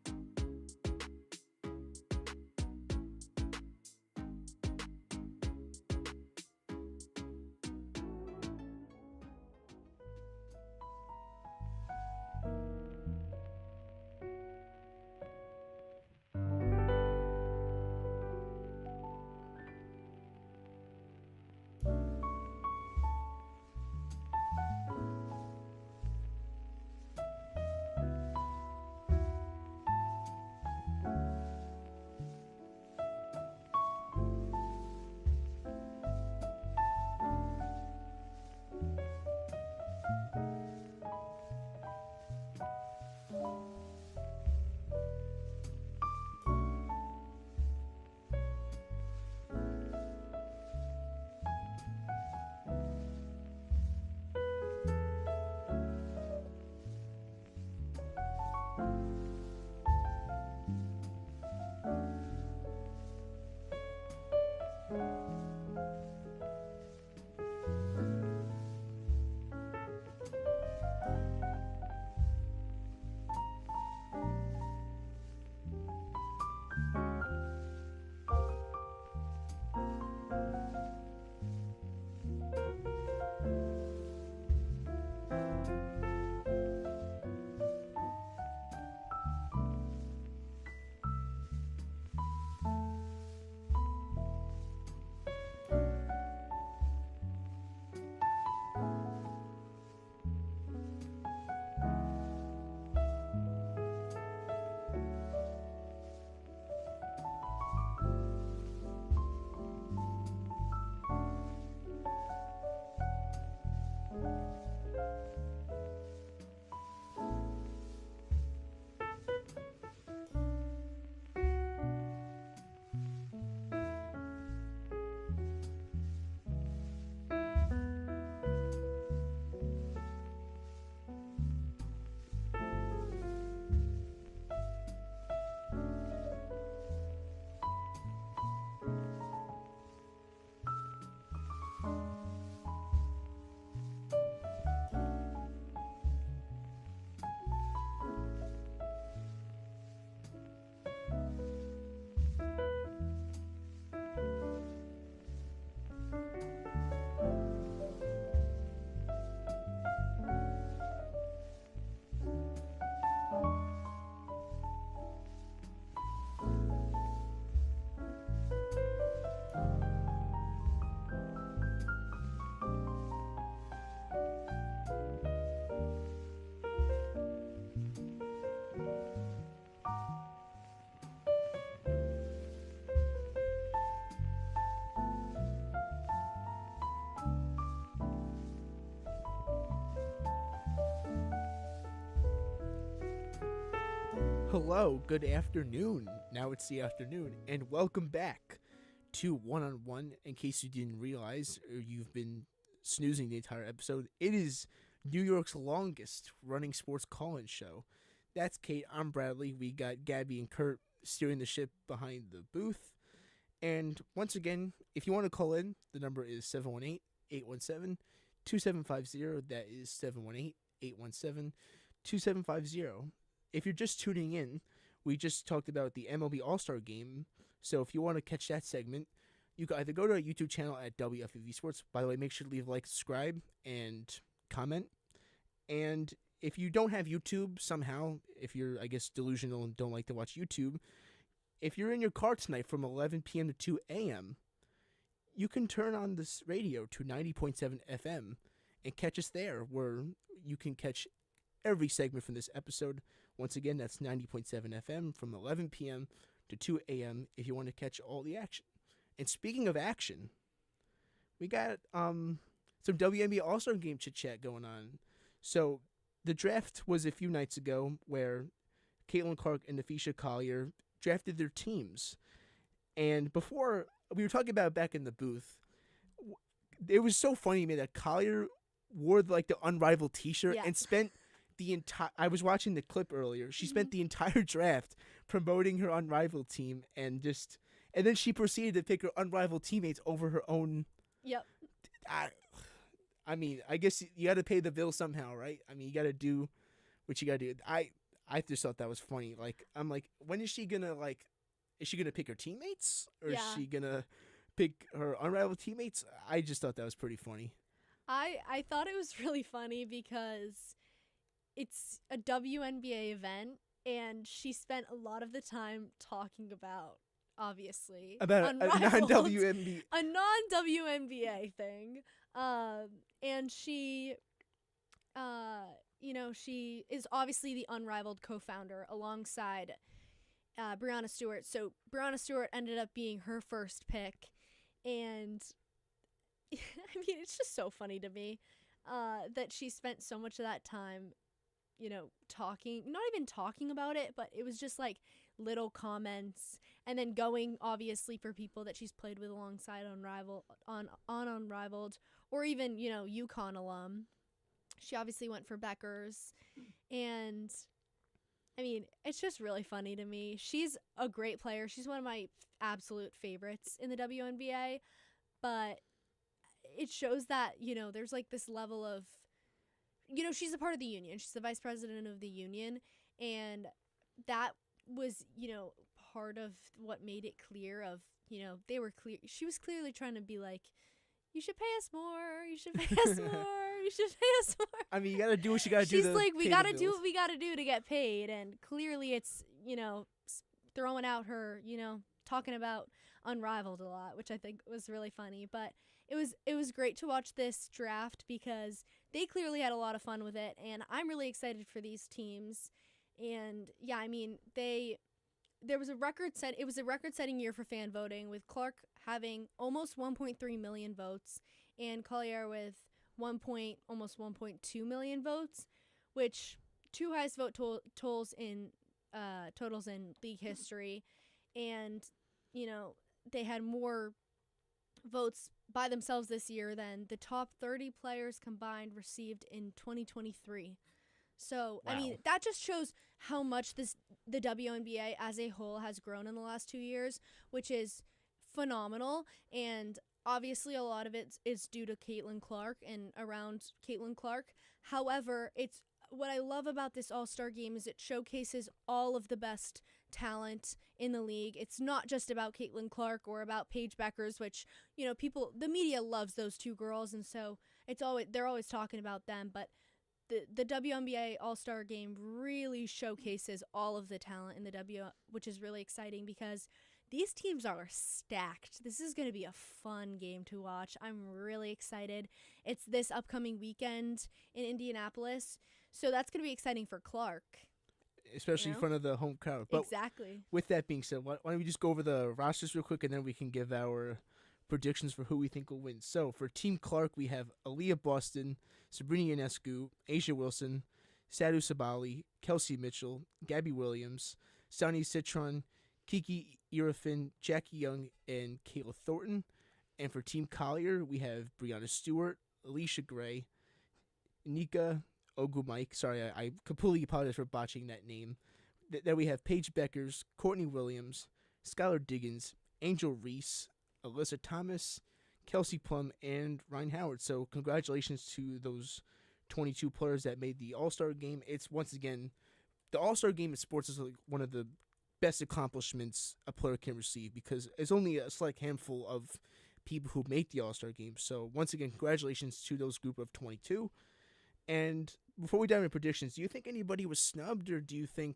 Hello, good afternoon. Now it's the afternoon, and welcome back to One on One. In case you didn't realize or you've been snoozing the entire episode, it is New York's longest running sports call-in show. That's Kate, I'm Bradley. We got Gabby and Kurt steering the ship behind the booth. And once again, if you want to call in, the number is 718-817-2750. That is 718-817-2750. If you're just tuning in, we just talked about the MLB All-Star game. So if you want to catch that segment, you can either go to our YouTube channel at WFUV Sports. By the way, make sure to leave a like, subscribe, and comment. And if you don't have YouTube somehow, if you're, I guess, delusional and don't like to watch YouTube, if you're in your car tonight from 11 p.m. to 2 a.m., you can turn on this radio to 90.7 FM and catch us there, where you can catch every segment from this episode. Once again, that's 90.7 FM from 11 p.m. to 2 a.m. if you want to catch all the action. And speaking of action, we got some WNBA All-Star game chit-chat going on. So the draft was a few nights ago where Caitlin Clark and Nafisha Collier drafted their teams. And before, we were talking about it back in the booth, it was so funny to me that Collier wore like the Unrivaled t-shirt and spent the entire, I was watching the clip earlier, she spent the entire draft promoting her Unrivaled team, and then she proceeded to pick her Unrivaled teammates over her own. Yep. I mean, I guess you got to pay the bill somehow, right? I mean, you got to do what you got to do. I just thought that was funny. Like, I'm like, when is she gonna is she gonna pick her teammates, or is she gonna pick her Unrivaled teammates? I just thought that was pretty funny. I thought it was really funny because it's a WNBA event, and she spent a lot of the time talking about, obviously, about a non-WNBA. A non-WNBA thing. And she, she is obviously the Unrivaled co-founder alongside Breanna Stewart. So Breanna Stewart ended up being her first pick, and I mean, it's just so funny to me that she spent so much of that time, not even talking about it, but it was just like little comments, and then going obviously for people that she's played with alongside Unrivaled, or even, UConn alum. She obviously went for Beckers, and I mean, it's just really funny to me. She's a great player. She's one of my absolute favorites in the WNBA, but it shows that, there's like this level of, she's a part of the union. She's the vice president of the union, and that was, part of what made it clear of, they were clear. She was clearly trying to be like, you should pay us more. You should pay us more. You should pay us more. I mean, you got to do what you got to do. She's like, we got to do what we got to do to get paid. And clearly it's, throwing out her, talking about Unrivaled a lot, which I think was really funny. But it was great to watch this draft because they clearly had a lot of fun with it. And I'm really excited for these teams. And yeah, I mean, it was a record-setting year for fan voting, with Clark having almost 1.3 million votes and Collier with almost 1.2 million votes, which two highest vote totals in league history. And they had more votes by themselves this year than the top 30 players combined received in 2023. So, wow. I mean, that just shows how much the WNBA as a whole has grown in the last 2 years, which is phenomenal. And obviously a lot of it is due to Caitlin Clark and around Caitlin Clark. However, what I love about this All-Star game is it showcases all of the best talent in the league. It's not just about Caitlin Clark or about Paige Beckers, which, the media loves those two girls, and so they're always talking about them, but the WNBA All-Star game really showcases all of the talent in the which is really exciting because these teams are stacked. This is going to be a fun game to watch. I'm really excited. It's this upcoming weekend in Indianapolis, so that's going to be exciting for Clark. Especially in front of the home crowd. But exactly. With that being said, why don't we just go over the rosters real quick, and then we can give our predictions for who we think will win. So for Team Clark, we have Aaliyah Boston, Sabrina Ionescu, Asia Wilson, Sadu Sabali, Kelsey Mitchell, Gabby Williams, Sonny Citron, Kiki Irafin, Jackie Young, and Kayla Thornton. And for Team Collier, we have Brianna Stewart, Alicia Gray, Nika Ogumike. Sorry, I completely apologize for botching that name. Then we have Paige Beckers, Courtney Williams, Skylar Diggins, Angel Reese, Alyssa Thomas, Kelsey Plum, and Ryan Howard. So congratulations to those 22 players that made the All-Star game. It's, once again, the All-Star game in sports is like one of the best accomplishments a player can receive because it's only a select handful of people who make the All-Star game. So once again, congratulations to those group of 22. And before we dive into predictions, do you think anybody was snubbed or do you think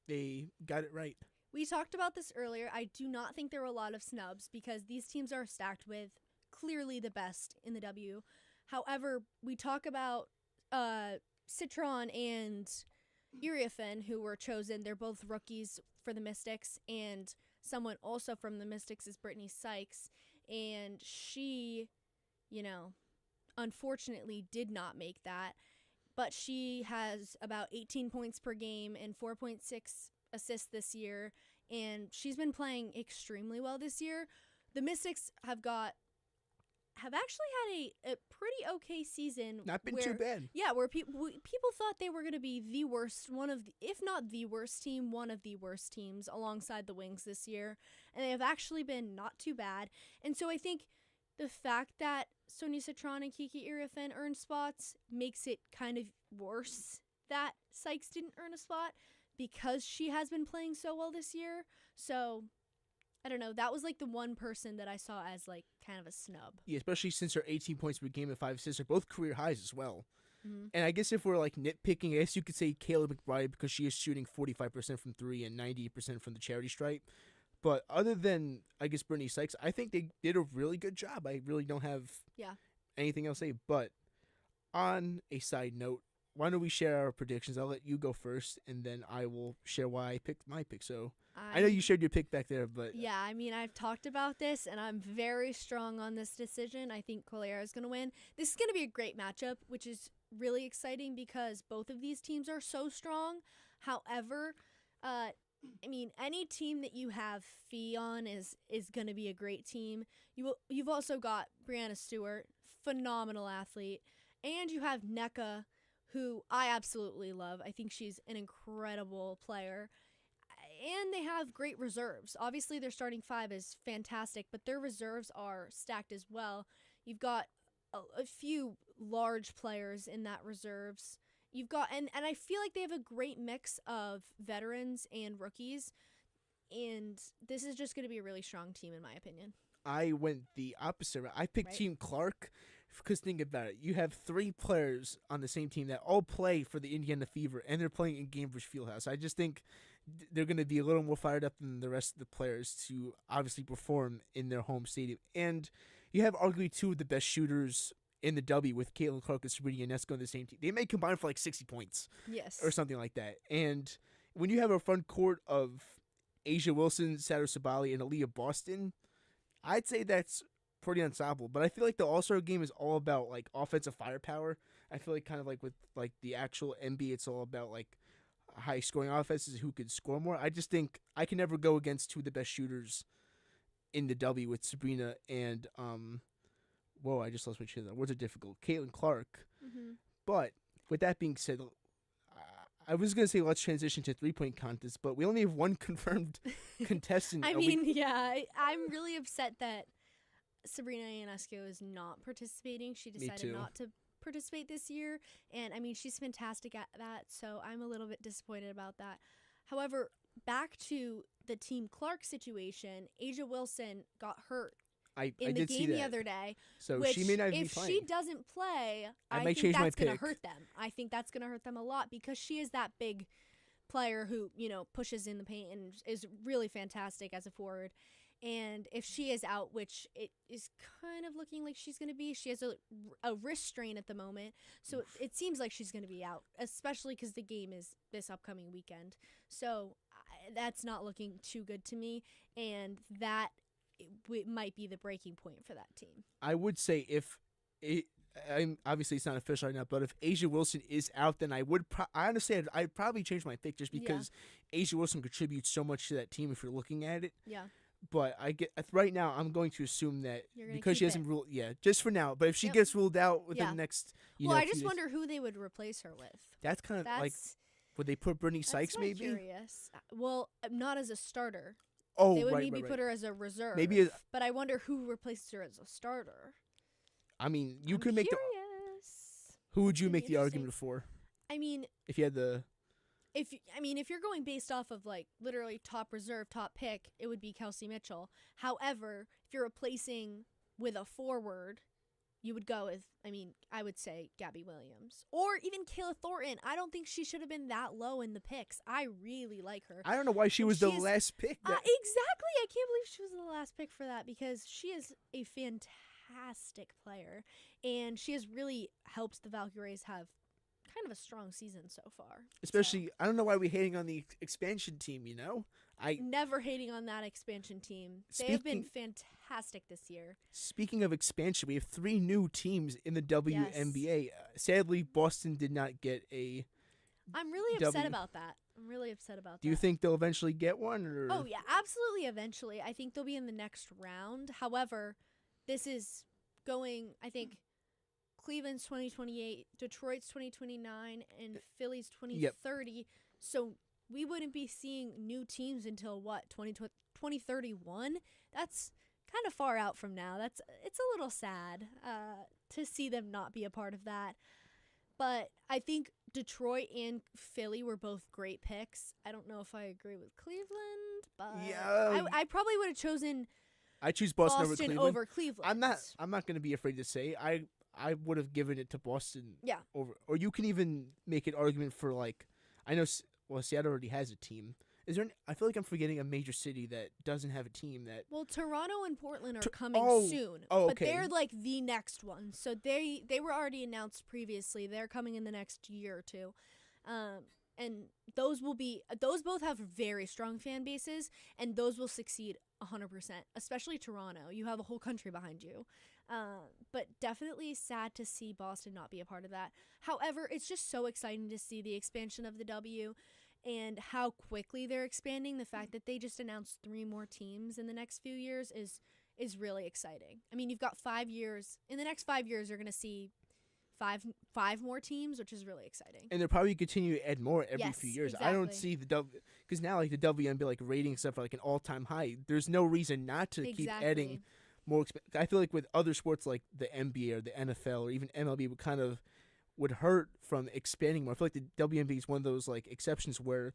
they got it right? We talked about this earlier. I do not think there were a lot of snubs because these teams are stacked with clearly the best in the W. However, we talk about Citron and Iriafin, who were chosen. They're both rookies for the Mystics, and someone also from the Mystics is Brittany Sykes, and she, unfortunately did not make that, but she has about 18 points per game and 4.6 assists this year, and she's been playing extremely well this year. The Mystics have actually had a pretty okay season. Not been too bad. Yeah, where people thought they were going to be the worst, if not the worst team, one of the worst teams alongside the Wings this year. And they have actually been not too bad. And so I think the fact that Sonia Citron and Kiki Irafin earned spots makes it kind of worse that Sykes didn't earn a spot because she has been playing so well this year. So I don't know. That was like the one person that I saw as like kind of a snub. Yeah, especially since her 18 points per game and 5 assists are both career highs as well. Mm-hmm. And I guess if we're like nitpicking, I guess you could say Kayla McBride because she is shooting 45% from 3 and 90% from the charity stripe. But other than, I guess, Brittany Sykes, I think they did a really good job. I really don't have anything else to say. But on a side note, why don't we share our predictions? I'll let you go first, and then I will share why I picked my pick. So I know you shared your pick back there, but yeah, I mean, I've talked about this, and I'm very strong on this decision. I think Collier is going to win. This is going to be a great matchup, which is really exciting because both of these teams are so strong. However, I mean, any team that you have Fee on is going to be a great team. You've also got Brianna Stewart, phenomenal athlete, and you have NECA, who I absolutely love. I think she's an incredible player. And they have great reserves. Obviously, their starting five is fantastic, but their reserves are stacked as well. You've got a few large players in that reserves. You've got and I feel like they have a great mix of veterans and rookies. And this is just going to be a really strong team, in my opinion. I went the opposite route. I picked Team Clark because think about it. You have 3 players on the same team that all play for the Indiana Fever, and they're playing in Gainbridge Fieldhouse. I just think they're going to be a little more fired up than the rest of the players to obviously perform in their home stadium. And you have arguably 2 of the best shooters in the W with Caitlin Clark and Sabrina Ionesco on the same team. They may combine for like 60 points. Yes. Or something like that. And when you have a front court of Asia Wilson, Sarah Sabali, and Aaliyah Boston, I'd say that's pretty unstoppable. But I feel like the All-Star game is all about like offensive firepower. I feel like kind of like with like the actual NBA, it's all about like high scoring offenses who could score more. I just think I can never go against 2 of the best shooters in the W with Sabrina and whoa, I just lost my train of thought. Words are difficult. Caitlin Clark. Mm-hmm. But with that being said, I was going to say let's transition to 3-point contest, but we only have 1 confirmed contestant. I mean, yeah, I'm really upset that Sabrina Ionesco is not participating. She decided not to participate this year, and I mean, she's fantastic at that, so I'm a little bit disappointed about that. However, back to the Team Clark situation, Asia Wilson got hurt in the game the other day. So which she may not be if playing. she doesn't play, I I might think change my that's going to pick. hurt them. I think that's going to hurt them a lot because she is that big player who, pushes in the paint and is really fantastic as a forward. And if she is out, which it is kind of looking like she's going to be, she has a wrist strain at the moment. So it seems like she's going to be out, especially because the game is this upcoming weekend. So that's not looking too good to me. And that it might be the breaking point for that team. I would say if obviously it's not official right now, but if Asia Wilson is out, then I would. I understand. I'd probably change my pick just because Asia Wilson contributes so much to that team. If you're looking at it, Yeah. But right now, I'm going to assume that because she hasn't ruled, just for now. But if she Yep. gets ruled out within the next, I just wonder who they would replace her with. That's kind of like, would they put Brittany Sykes maybe? Curious. Well, not as a starter. Oh, they would right, maybe right. put her as a reserve. Maybe but I wonder who replaces her as a starter. I mean, you I'm could make curious. Who would you It'd be make the argument for? I mean, if you had the. If you're going based off of like literally top reserve, top pick, it would be Kelsey Mitchell. However, if you're replacing with a forward, you would go with, I would say Gabby Williams or even Kayla Thornton. I don't think she should have been that low in the picks. I really like her. I don't know why she was the last pick. Exactly. I can't believe she was the last pick for that because she is a fantastic player and she has really helped the Valkyries have kind of a strong season so far. Especially, I don't know why we're hating on the expansion team, I never hating on that expansion team. They have been fantastic this year. Speaking of expansion, we have 3 new teams in the WNBA. Sadly, Boston did not get a I'm really upset about that. Do you think they'll eventually get one? Or? Oh, yeah, absolutely eventually. I think they'll be in the next round. However, this is going, I think, Cleveland's 2028, Detroit's 2029, and Philly's 2030. Yep. So we wouldn't be seeing new teams until what, 2031? That's kind of far out from now. It's a little sad to see them not be a part of that. But I think Detroit and Philly were both great picks. I don't know if I agree with Cleveland, but I probably would have chosen. I choose Boston over Cleveland. I'm not going to be afraid to say I would have given it to Boston. Yeah. Or you can even make an argument for I know. Well, Seattle already has a team. Is there? I feel like I'm forgetting a major city that doesn't have a team that. Well, Toronto and Portland are coming soon. Oh, but they're like the next one. So they were already announced previously. They're coming in the next year or two, and those both have very strong fan bases, and those will succeed 100%. Especially Toronto, you have a whole country behind you. But definitely sad to see Boston not be a part of that. However, it's just so exciting to see the expansion of the W. And how quickly they're expanding. The fact that they just announced 3 more teams in the next few years is really exciting. You've got 5 years. In the next 5 years, you're going to see five more teams, which is really exciting. And they'll probably continue to add more every few years. Exactly. I don't see the because now the WNBA ratings stuff are an all-time high. There's no reason not to keep adding more. I feel like with other sports like the NBA or the NFL or even MLB would hurt from expanding more. I feel like the WNBA is one of those exceptions where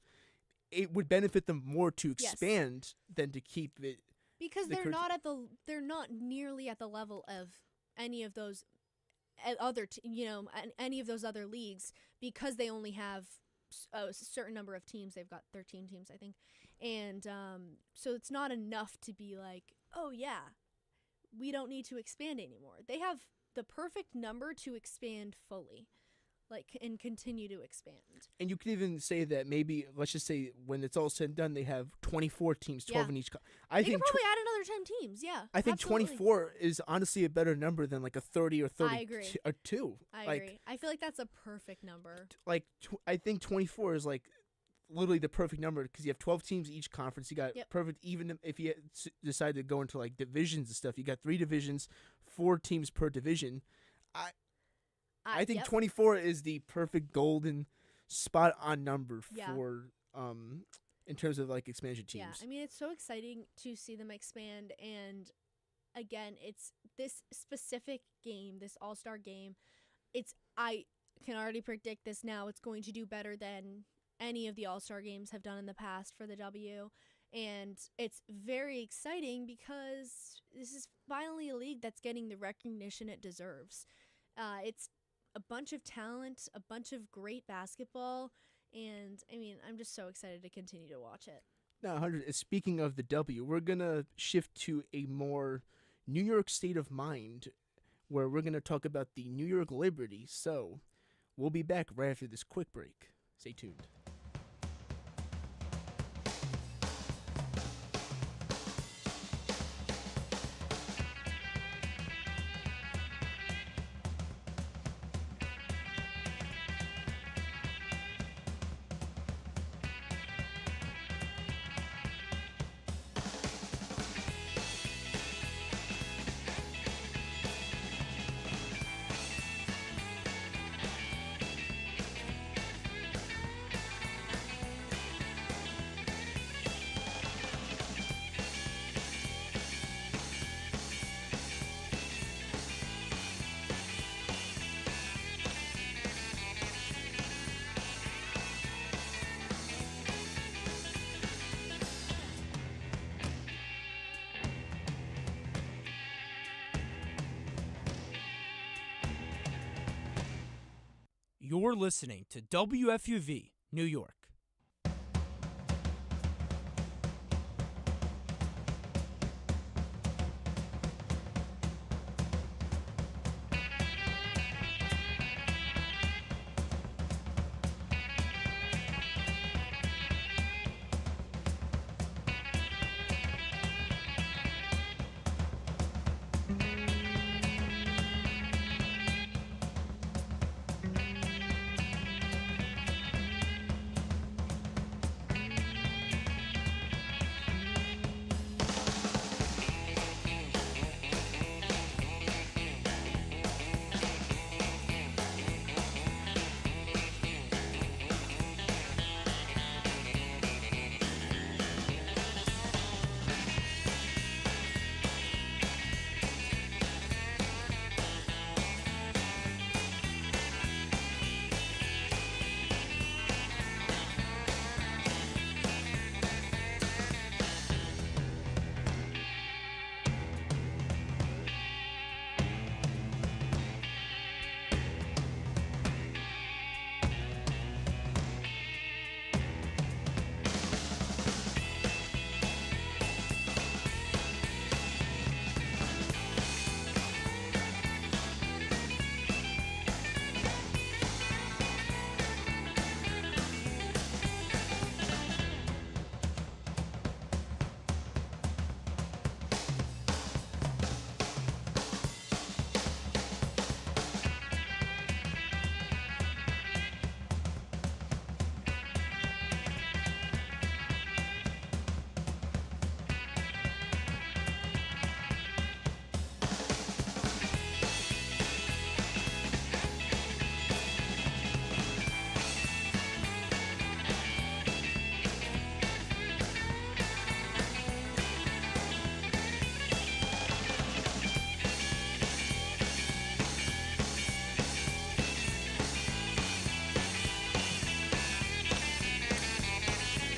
it would benefit them more to expand than to keep it because they're not nearly at the level of any of those any of those other leagues because they only have a certain number of teams. They've got 13 teams, I think, and so it's not enough to be like, oh yeah, we don't need to expand anymore. They have the perfect number to expand fully, and continue to expand. And you could even say that maybe, let's just say, when it's all said and done, they have 24 teams, 12 in each. I think probably add another 10 teams. Yeah, I think absolutely. 24 is honestly a better number than a 30 or 32. I agree. I agree. I feel like that's a perfect number. I think 24 is literally the perfect number because you have 12 teams each conference. You got perfect, even if you decide to go into divisions and stuff, you got 3 divisions, 4 teams per division. I think 24 is the perfect golden spot on number for in terms of expansion teams. Yeah, it's so exciting to see them expand, and again, it's this specific game, this All-Star game. I can already predict this now. It's going to do better than any of the All-Star games have done in the past for the W. And it's very exciting because this is finally a league that's getting the recognition it deserves. It's a bunch of talent, a bunch of great basketball, and I'm just so excited to continue to watch it. Now, 100. Speaking of the W, we're gonna shift to a more New York state of mind, where we're gonna talk about the New York Liberty. So, we'll be back right after this quick break. Stay tuned. You're listening to WFUV, New York.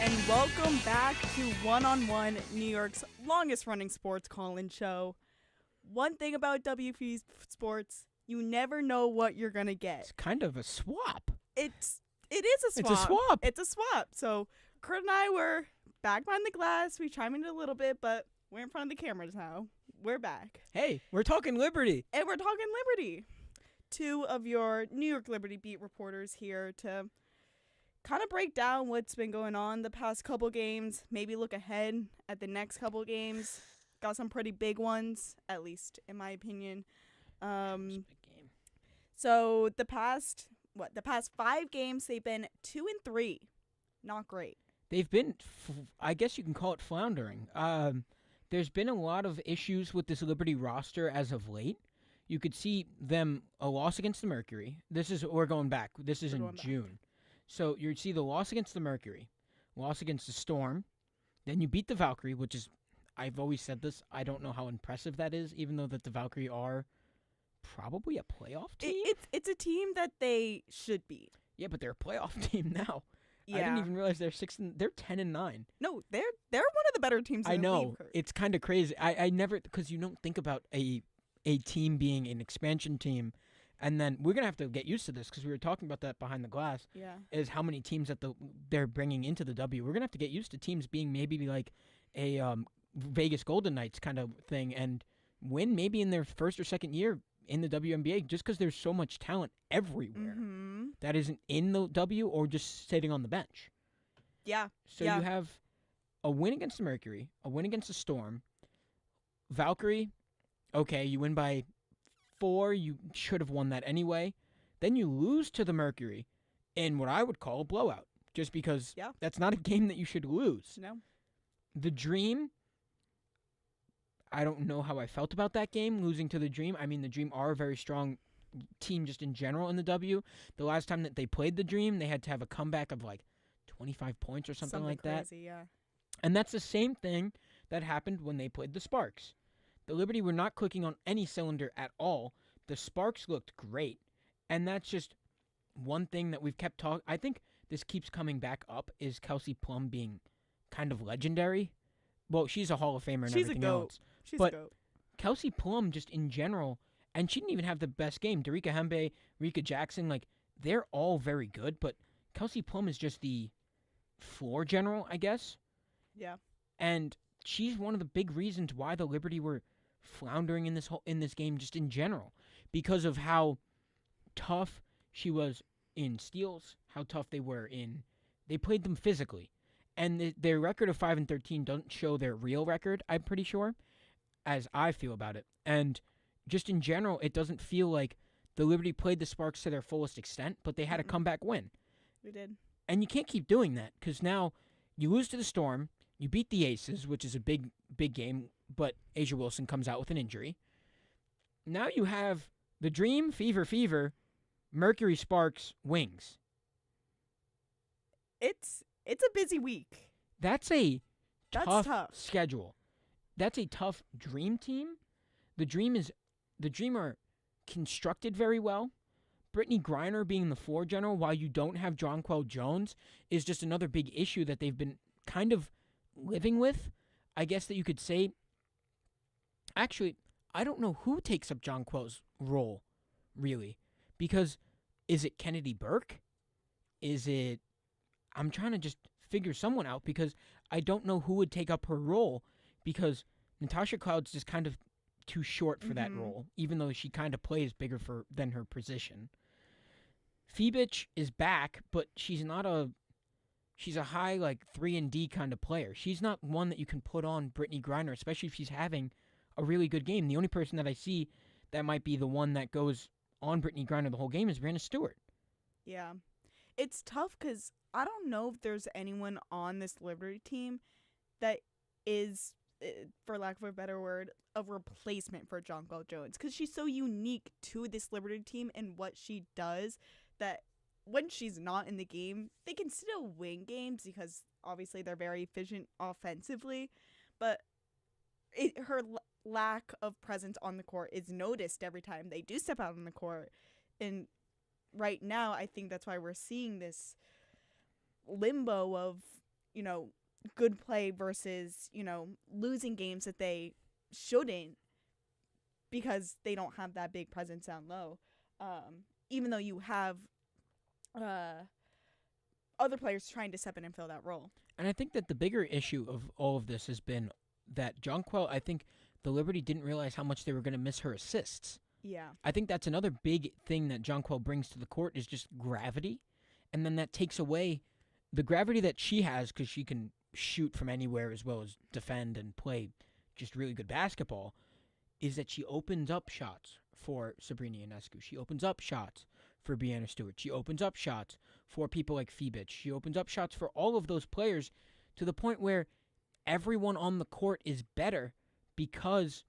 And welcome back to One on One, New York's longest running sports call-in show. One thing about WFUV Sports, you never know what you're gonna get. It's kind of a swap. It is a swap. It's a swap. It's a swap. So Kurt and I were back behind the glass. We chimed in a little bit, but we're in front of the cameras now. We're back. Hey, we're talking Liberty. And we're talking Liberty. Two of your New York Liberty beat reporters here to kind of break down what's been going on the past couple games, maybe look ahead at the next couple games. Got some pretty big ones, at least in my opinion. So the past 5 games, they've been 2-3. Not great. They've been, I guess you can call it floundering. There's been a lot of issues with this Liberty roster as of late. You could see them, a loss against the Mercury. We're going back. This is in June. So you see the loss against the Mercury, loss against the Storm, then you beat the Valkyrie, which is, I've always said this, I don't know how impressive that is, even though that the Valkyrie are probably a playoff team. It's a team that they should beat. Yeah, but they're a playoff team now. Yeah. I didn't even realize they're 10-9. No, they're one of the better teams. I in the know league. it's kind of crazy. I never, because you don't think about a team being an expansion team. And then we're going to have to get used to this because we were talking about that behind the glass. Yeah. Is how many teams that they're bringing into the W. We're going to have to get used to teams being maybe like a Vegas Golden Knights kind of thing and win maybe in their first or second year in the WNBA just because there's so much talent everywhere that isn't in the W or just sitting on the bench. Yeah. So you have a win against the Mercury, a win against the Storm, Valkyrie, okay, you win by 4, you should have won that anyway. Then you lose to the Mercury in what I would call a blowout, just because that's not a game that you should lose. No. The Dream, I don't know how I felt about that game, losing to the Dream. I mean, the Dream are a very strong team just in general in the W. The last time that they played the Dream, they had to have a comeback of like 25 points or something like crazy, that. Yeah. And that's the same thing that happened when they played the Sparks. The Liberty were not clicking on any cylinder at all. The Sparks looked great. And that's just one thing that we've kept talking. I think this keeps coming back up is Kelsey Plum being kind of legendary. Well, she's a Hall of Famer and everything else. She's but a goat. Kelsey Plum just in general, and she didn't even have the best game. Darica Hembe, Rika Jackson, like they're all very good, but Kelsey Plum is just the floor general, I guess. Yeah. And she's one of the big reasons why the Liberty were floundering in this game just in general, because of how tough she was in steals, how tough they played them physically. And their record of 5-13 doesn't show their real record, I'm pretty sure, as I feel about it. And just in general, it doesn't feel like the Liberty played the Sparks to their fullest extent, but they had a comeback win. We did. And you can't keep doing that, because now you lose to the Storm, you beat the Aces, which is a big game, but Asia Wilson comes out with an injury. Now you have the Dream, Fever, Mercury, Sparks, Wings. It's a busy week. That's a tough tough schedule. That's a tough Dream team. The Dream are constructed very well. Brittany Griner being the floor general while you don't have Jonquel Jones is just another big issue that they've been kind of living with. I guess that you could say. Actually, I don't know who takes up Jonquel's role, really. Because is it Kennedy Burke? I'm trying to just figure someone out, because I don't know who would take up her role, because Natasha Cloud's just kind of too short for that role, even though she kind of plays bigger than her position. Fibich is back, but she's a high 3-and-D kind of player. She's not one that you can put on Brittany Griner, especially if she's having a really good game. The only person that I see that might be the one that goes on Brittany Griner the whole game is Brianna Stewart. Yeah. It's tough because I don't know if there's anyone on this Liberty team that is, for lack of a better word, a replacement for Jonquel Jones, because she's so unique to this Liberty team and what she does that when she's not in the game, they can still win games because obviously they're very efficient offensively, but her lack of presence on the court is noticed every time they do step out on the court. And right now, I think that's why we're seeing this limbo of, good play versus, losing games that they shouldn't because they don't have that big presence down low. Even though you have other players trying to step in and fill that role. And I think that the bigger issue of all of this has been that Jonquel, I think the Liberty didn't realize how much they were going to miss her assists. Yeah. I think that's another big thing that Jonquel brings to the court is just gravity. And then that takes away the gravity that she has because she can shoot from anywhere as well as defend and play just really good basketball, is that she opens up shots for Sabrina Ionescu. She opens up shots for Brianna Stewart. She opens up shots for people like Fibich. She opens up shots for all of those players to the point where everyone on the court is better because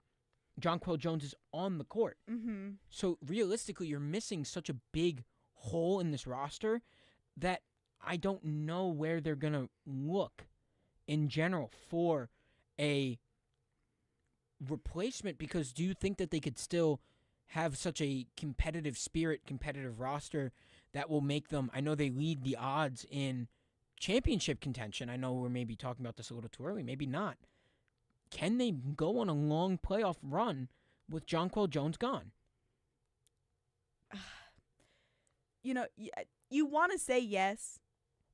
Jonquel Jones is on the court. Mm-hmm. So realistically, you're missing such a big hole in this roster that I don't know where they're going to look in general for a replacement, because do you think that they could still have such a competitive spirit, competitive roster that will make them, I know they lead the odds in championship contention. I know we're maybe talking about this a little too early, maybe not. Can they go on a long playoff run with Jonquel Jones gone? You want to say yes,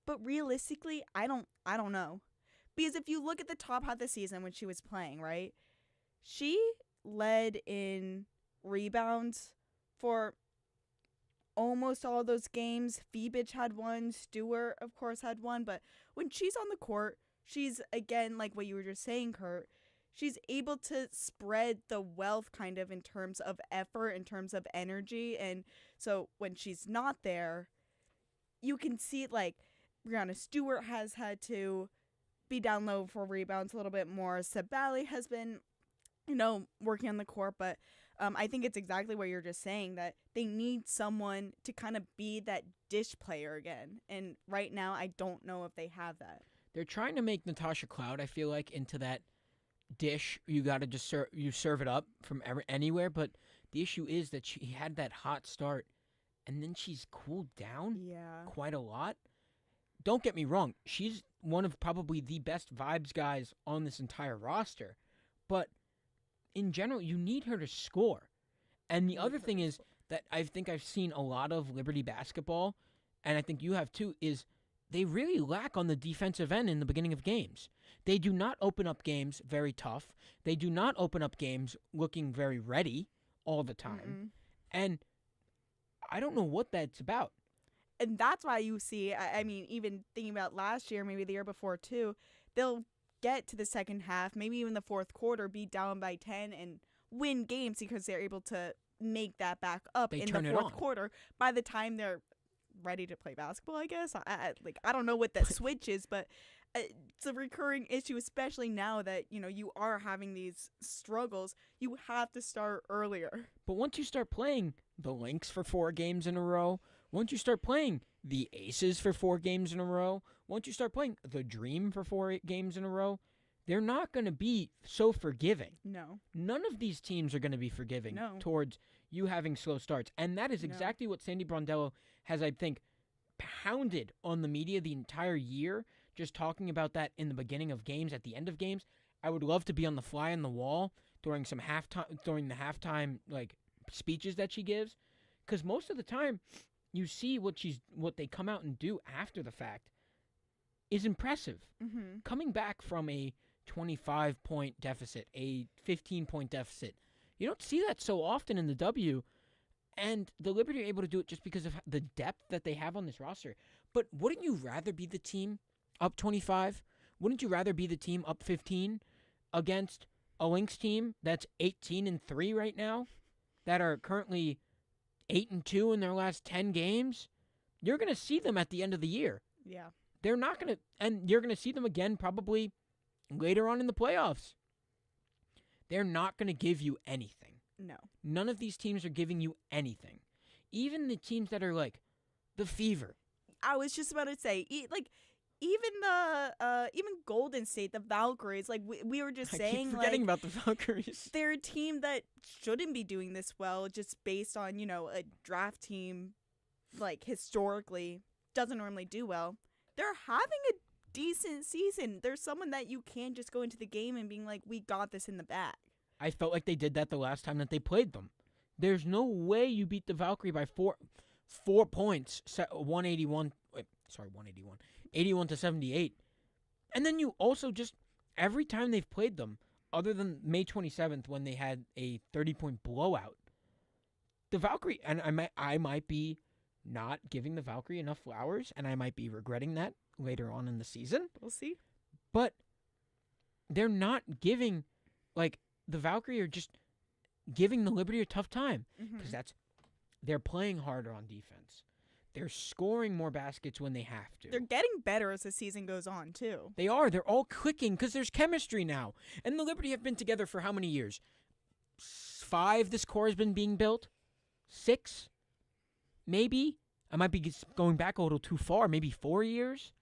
but realistically, I don't know. Because if you look at the top half of the season when she was playing, right? She led in rebounds for almost all those games. Fibich had one. Stewart, of course, had one. But when she's on the court, she's, again, like what you were just saying, Kurt, she's able to spread the wealth kind of in terms of effort, in terms of energy. And so when she's not there, you can see, like, Brianna Stewart has had to be down low for rebounds a little bit more. Sabali has been, working on the court. But I think it's exactly what you're just saying, that they need someone to kind of be that dish player again. And right now, I don't know if they have that. They're trying to make Natasha Cloud, I feel like, into that dish. You got to just serve it up from anywhere. But the issue is that she had that hot start, and then she's cooled down quite a lot. Don't get me wrong. She's one of probably the best vibes guys on this entire roster. But in general, you need her to score. And the other thing is that I think I've seen a lot of Liberty basketball, and I think you have too, is they really lack on the defensive end in the beginning of games. They do not open up games very tough. They do not open up games looking very ready all the time. And I don't know what that's about. And that's why you see, I mean, even thinking about last year, maybe the year before too, they'll get to the second half, maybe even the fourth quarter, be down by 10 and win games because they're able to make that back up in the fourth quarter. By the time they're ready to play basketball, I guess. I don't know what that switch is, but it's a recurring issue, especially now that, you are having these struggles. You have to start earlier. But once you start playing the Lynx for 4 games in a row, once you start playing the Aces for 4 games in a row, once you start playing the Dream for 4 games in a row, they're not going to be so forgiving. No. None of these teams are going to be forgiving towards you having slow starts. And that is exactly what Sandy Brondello has, I think, pounded on the media the entire year, just talking about that in the beginning of games, at the end of games. I would love to be on the fly on the wall during the halftime speeches that she gives, because most of the time you see what they come out and do after the fact is impressive. Coming back from a 25-point deficit, a 15-point deficit, you don't see that so often in the W. And the Liberty are able to do it just because of the depth that they have on this roster. But wouldn't you rather be the team up 25? Wouldn't you rather be the team up 15 against a Lynx team that's 18-3 right now, that are currently 8-2 in their last 10 games? You're going to see them at the end of the year. Yeah. They're not going to, and you're going to see them again probably later on in the playoffs. They're not going to give you anything. No. None of these teams are giving you anything. Even the teams that are like the Fever. I was just about to say, even Golden State, the Valkyries, we were just saying, keep forgetting about the Valkyries. They're a team that shouldn't be doing this well, just based on, a draft team, historically doesn't normally do well. They're having a decent season. There's someone that you can just go into the game and being like, we got this in the bag. I felt like they did that the last time that they played them. There's no way you beat the Valkyrie by 4 points, 81 to 78. And then you also just, every time they've played them, other than May 27th when they had a 30-point blowout, the Valkyrie, and I might be not giving the Valkyrie enough flowers, and I might be regretting that later on in the season. We'll see. But they're not giving, the Valkyrie are just giving the Liberty a tough time, because they're playing harder on defense. They're scoring more baskets when they have to. They're getting better as the season goes on, too. They are. They're all clicking because there's chemistry now. And the Liberty have been together for how many years? 5 this core has been being built? 6? Maybe? I might be going back a little too far. Maybe 4 years?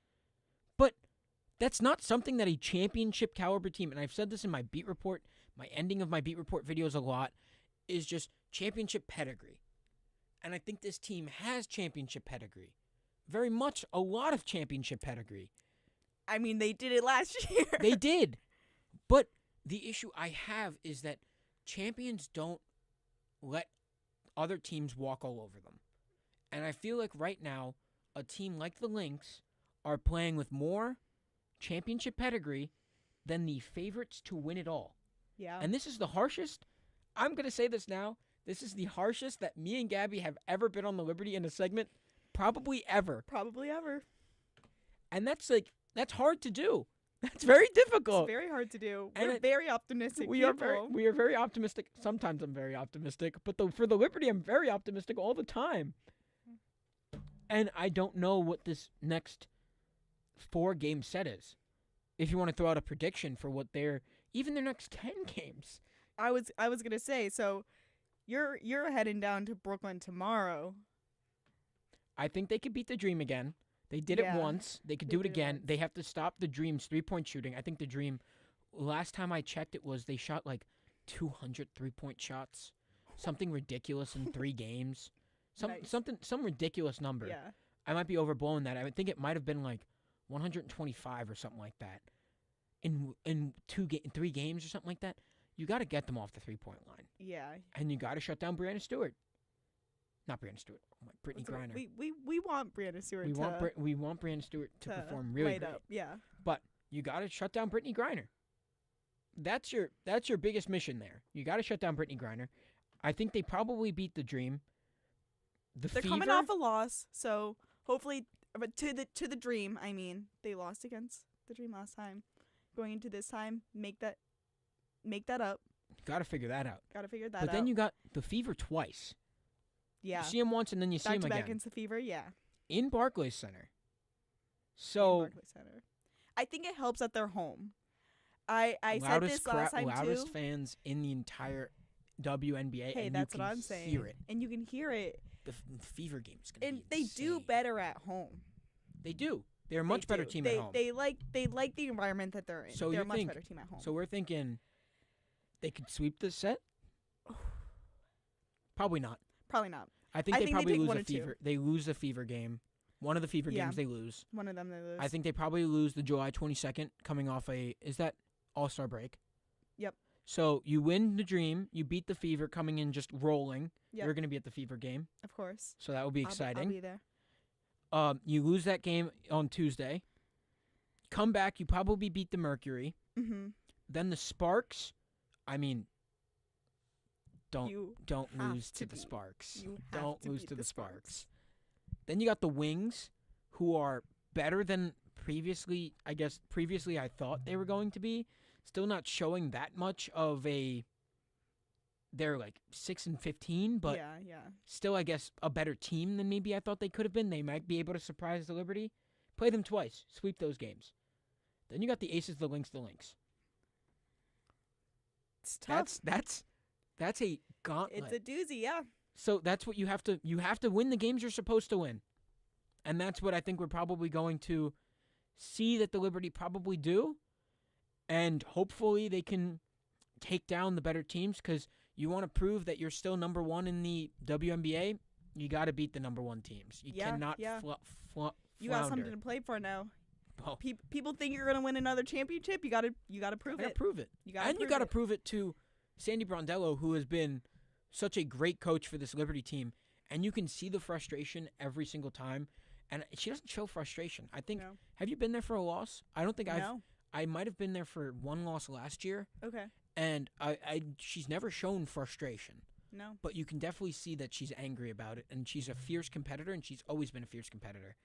But that's not something that a championship caliber team, and I've said this in my beat report, my ending of my beat report videos a lot, is just championship pedigree. And I think this team has championship pedigree. Very much a lot of championship pedigree. I mean, they did it last year. They did. But the issue I have is that champions don't let other teams walk all over them. And I feel like right now, a team like the Lynx are playing with more championship pedigree than the favorites to win it all. Yeah. And this is the harshest, I'm going to say this now, this is the harshest that me and Gabby have ever been on the Liberty in a segment, probably ever. Probably ever. And that's hard to do. That's very difficult. It's very hard to do. We're very optimistic we people. We are very optimistic. Sometimes I'm very optimistic, but for the Liberty, I'm very optimistic all the time. And I don't know what this next 4-game set is. If you want to throw out a prediction for what even their next 10 games. I was gonna say, so you're heading down to Brooklyn tomorrow. I think they could beat the Dream again. They did it once. They could do it again. They have to stop the Dream's 3-point shooting. I think the Dream, last time I checked, it was they shot 200 3-point shots, something ridiculous in 3 games. Some ridiculous number. Yeah. I might be overblowing that. I would think it might have been 125 or something like that. In 3 games or something like that. You got to get them off the 3-point line. Yeah. And you got to shut down Brianna Stewart. not Brianna Stewart. Oh my, Brittany Griner. We want Brianna Stewart. We want Brianna Stewart to perform really light great. up. Yeah. But you got to shut down Brittany Griner. That's your biggest mission there. You got to shut down Brittany Griner. I think they probably beat the Dream. They're coming off a loss, so hopefully, but to the Dream. I mean, they lost against the Dream last time. Going into this time, make that up. Got to figure that out. But then you got the Fever twice. Yeah. You see them once and then you see them again. Back against the Fever, yeah. In Barclays Center. So I think it helps that they're home. I said this last time loudest too. fans in the entire WNBA. Hey, and that's you what can I'm saying. Hear it. And you can hear it. The Fever game is going to be And they do better at home. They do. They're a much better team at home. They like the environment that they're in. So they're a much better team at home. So we're thinking they could sweep this set? Probably not. Probably not. I think they probably lose one the or two. Fever. They lose the Fever game. One of the Fever games they lose. One of them they lose. I think they probably lose the July 22nd coming off is that All-Star break? Yep. So you win the Dream, you beat the Fever coming in just rolling. Yep. You're going to be at the Fever game. Of course. So that will be exciting. I'll be there. You lose that game on Tuesday. Come back, you probably beat the Mercury. Mm-hmm. Then the Sparks, I mean, don't lose to the beat. Sparks. You Don't have lose beat to the Sparks. Sparks. Then you got the Wings, who are better than previously I thought they were going to be. Still not showing that much of a. They're like 6-15, but still, I guess, a better team than maybe I thought they could have been. They might be able to surprise the Liberty. Play them twice, sweep those games. Then you got the Aces, the Lynx, It's tough. That's a gauntlet. It's a doozy, yeah. So that's what you have to win the games you're supposed to win. And that's what I think we're probably going to see that the Liberty probably do. And hopefully they can take down the better teams, because you want to prove that you're still number one in the WNBA. You got to beat the number one teams. You cannot You got something to play for now. Oh. People think you're gonna win another championship. You gotta prove it. Prove it. You gotta prove it to Sandy Brondello, who has been such a great coach for this Liberty team, and you can see the frustration every single time. And she doesn't show frustration. I think. No. Have you been there for a loss? I don't think No. I might have been there for one loss last year. Okay. And she's never shown frustration. No. But you can definitely see that she's angry about it, and she's a fierce competitor, and she's always been a fierce competitor.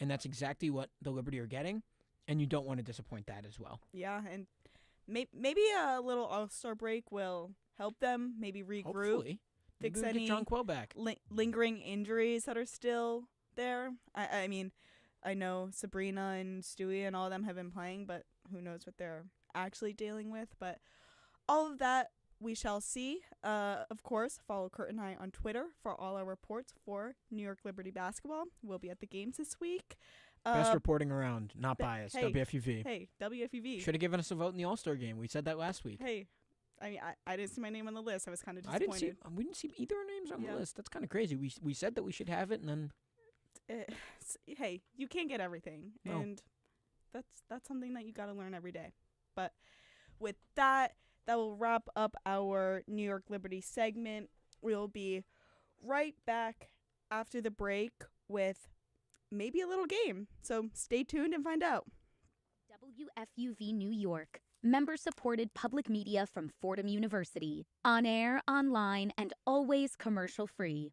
And that's exactly what the Liberty are getting, and you don't want to disappoint that as well. Yeah, and maybe a little All-Star break will help them, maybe regroup, Hopefully. fix Maybe we any get John Quell back. lingering injuries that are still there. I mean, I know Sabrina and Stewie and all of them have been playing, but who knows what they're actually dealing with. But all of that we shall see. Of course, follow Kurt and I on Twitter for all our reports for New York Liberty basketball. We'll be at the games this week. Best reporting around, not biased. Hey, WFUV. Hey, WFUV. Should have given us a vote in the All-Star game. We said that last week. Hey, I mean, I didn't see my name on the list. I was kind of disappointed. We didn't see either our names on the list. That's kind of crazy. We said that we should have it, and then. Hey, you can't get everything, No. and that's something that you got to learn every day. But with that will wrap up our New York Liberty segment. We'll be right back after the break with maybe a little game. So stay tuned and find out. WFUV New York, member-supported public media from Fordham University. On air, online, and always commercial-free.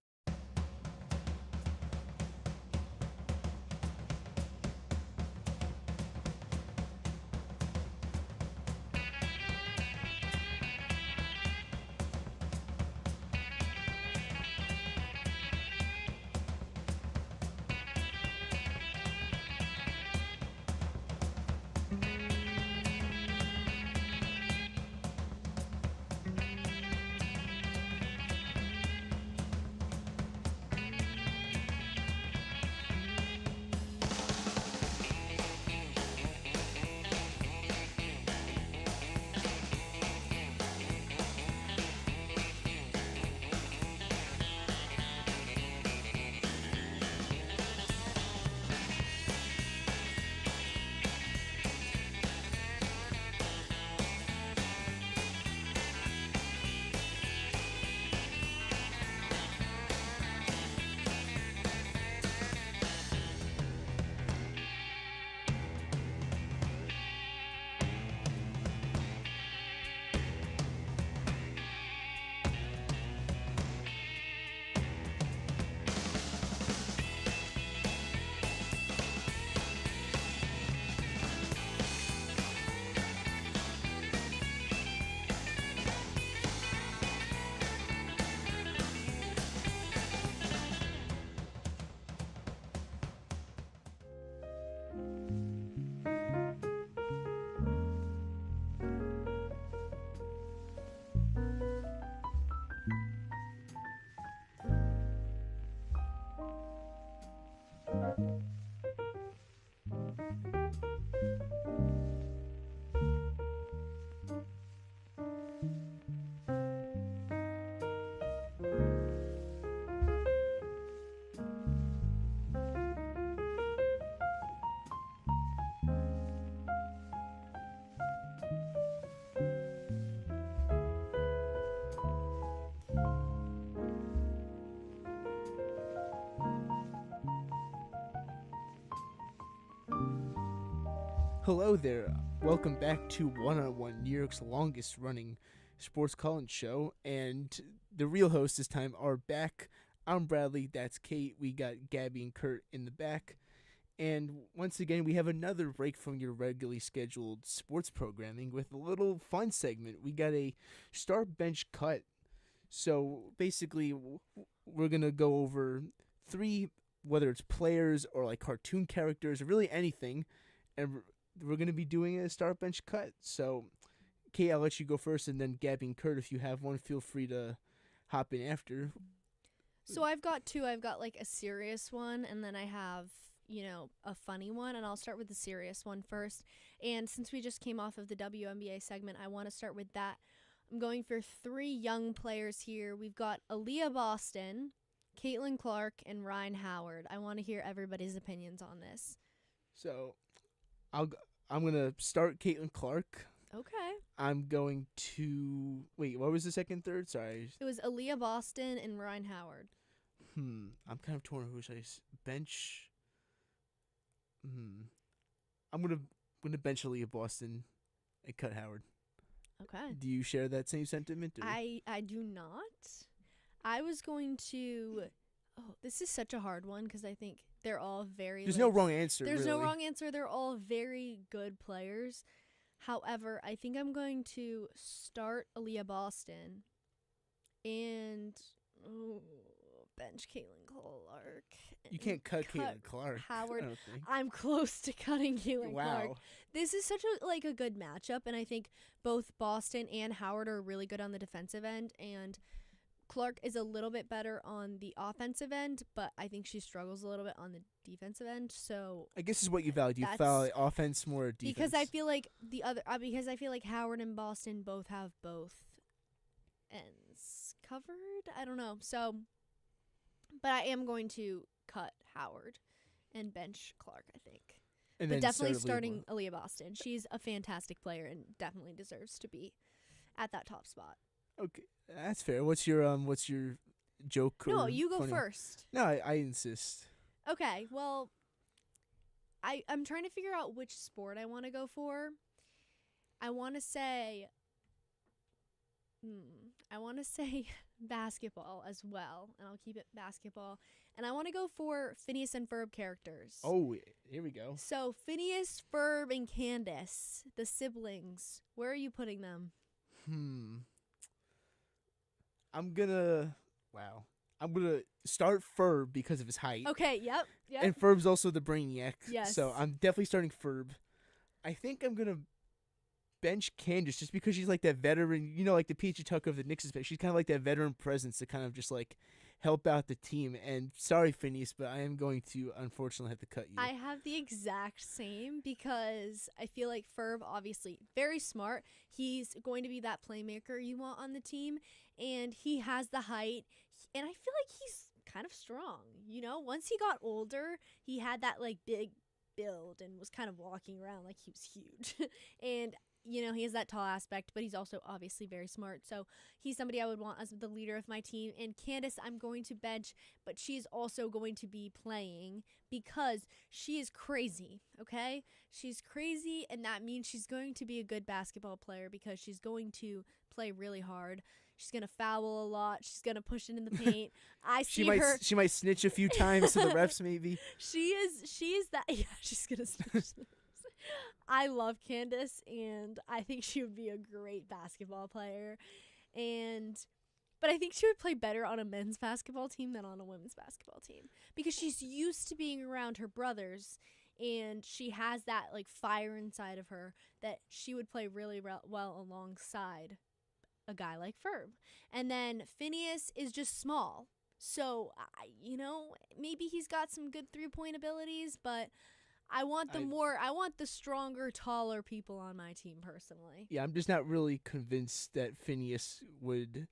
Hello there. Welcome back to One-on-One, New York's longest running sports call-in show. And the real hosts this time are back. I'm Bradley, that's Kate. We got Gabby and Kurt in the back. And once again, we have another break from your regularly scheduled sports programming with a little fun segment. We got a start bench cut. So basically, we're going to go over 3, whether it's players or like cartoon characters or really anything. And we're going to be doing a start bench cut. So, Kate, I'll let you go first. And then Gabby and Kurt, if you have one, feel free to hop in after. So I've got 2. I've got like a serious one, and then I have, a funny one. And I'll start with the serious one first. And since we just came off of the WNBA segment, I want to start with that. I'm going for 3 young players here. We've got Aaliyah Boston, Caitlin Clark, and Ryan Howard. I want to hear everybody's opinions on this. So, I'm going to start Caitlin Clark. Okay. I'm going to... Wait, what was the second, third? Sorry. It was Aaliyah Boston and Ryan Howard. I'm kind of torn. Who should I bench? I'm gonna bench Aaliyah Boston and cut Howard. Okay. Do you share that same sentiment? Or? I do not. I was going to... Oh, this is such a hard one because I think they're all very... There's no wrong answer, There's really. no wrong answer. They're all very good players. However, I think I'm going to start Aaliyah Boston and bench Caitlin Clark. You can't cut Caitlin Clark. Howard. I don't think. I'm close to cutting Caitlin Clark. Wow. This is such a good matchup, and I think both Boston and Howard are really good on the defensive end, and Clark is a little bit better on the offensive end, but I think she struggles a little bit on the defensive end. So I guess is what you value. You value offense more or defense? Because I feel like Howard and Boston both have both ends covered. I don't know. So, but I am going to cut Howard and bench Clark, I think. And but definitely start starting Aaliyah Boston. She's a fantastic player and definitely deserves to be at that top spot. Okay, that's fair. What's your joke? No, or you go funny? first. No, I insist. Okay, well, I'm trying to figure out which sport I want to go for. I want to say basketball as well, and I'll keep it basketball. And I want to go for Phineas and Ferb characters. Oh, here we go. So Phineas, Ferb, and Candace, the siblings. Where are you putting them? I'm gonna start Ferb because of his height. Okay, yep. And Ferb's also the brainiac. Yes. So I'm definitely starting Ferb. I think I'm gonna bench Candace just because she's like that veteran, like the Peachy Tucker of the Knicks. She's kind of like that veteran presence to kind of just like help out the team. And sorry, Phineas, but I am going to unfortunately have to cut you. I have the exact same because I feel like Ferb, obviously very smart. He's going to be that playmaker you want on the team, and he has the height, and I feel like he's kind of strong. Once he got older, he had that like big build and was kind of walking around like he was huge. And he has that tall aspect, but he's also obviously very smart. So he's somebody I would want as the leader of my team. And Candace, I'm going to bench, but she's also going to be playing because she is crazy, okay? She's crazy, and that means she's going to be a good basketball player because she's going to play really hard. She's going to foul a lot. She's going to push it in the paint. She might snitch a few times to the refs, maybe. She is that. Yeah, she's going to snitch. I love Candace, and I think she would be a great basketball player. But I think she would play better on a men's basketball team than on a women's basketball team because she's used to being around her brothers, and she has that like fire inside of her that she would play really well alongside a guy like Ferb. And then Phineas is just small, so maybe he's got some good 3-point abilities, but I want the stronger, taller people on my team personally. Yeah, I'm just not really convinced that Phineas would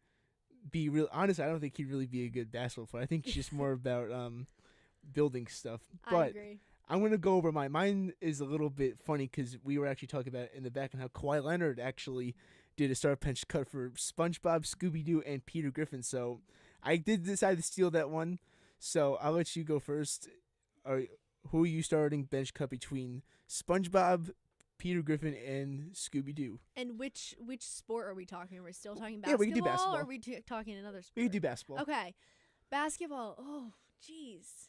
be real. Honestly, I don't think he'd really be a good basketball player. I think he's just more about building stuff. But I agree. I'm going to go over mine is a little bit funny because we were actually talking about it in the back and how Kawhi Leonard actually did a start bench cut for SpongeBob, Scooby-Doo, and Peter Griffin. So I did decide to steal that one. So I'll let you go first. Who are you starting bench cut between SpongeBob, Peter Griffin and Scooby Doo. And which sport are we talking? Are we still talking Yeah, basketball? we can do basketball. Or are we talking another sport? We can do basketball. Okay. Basketball. Oh, jeez.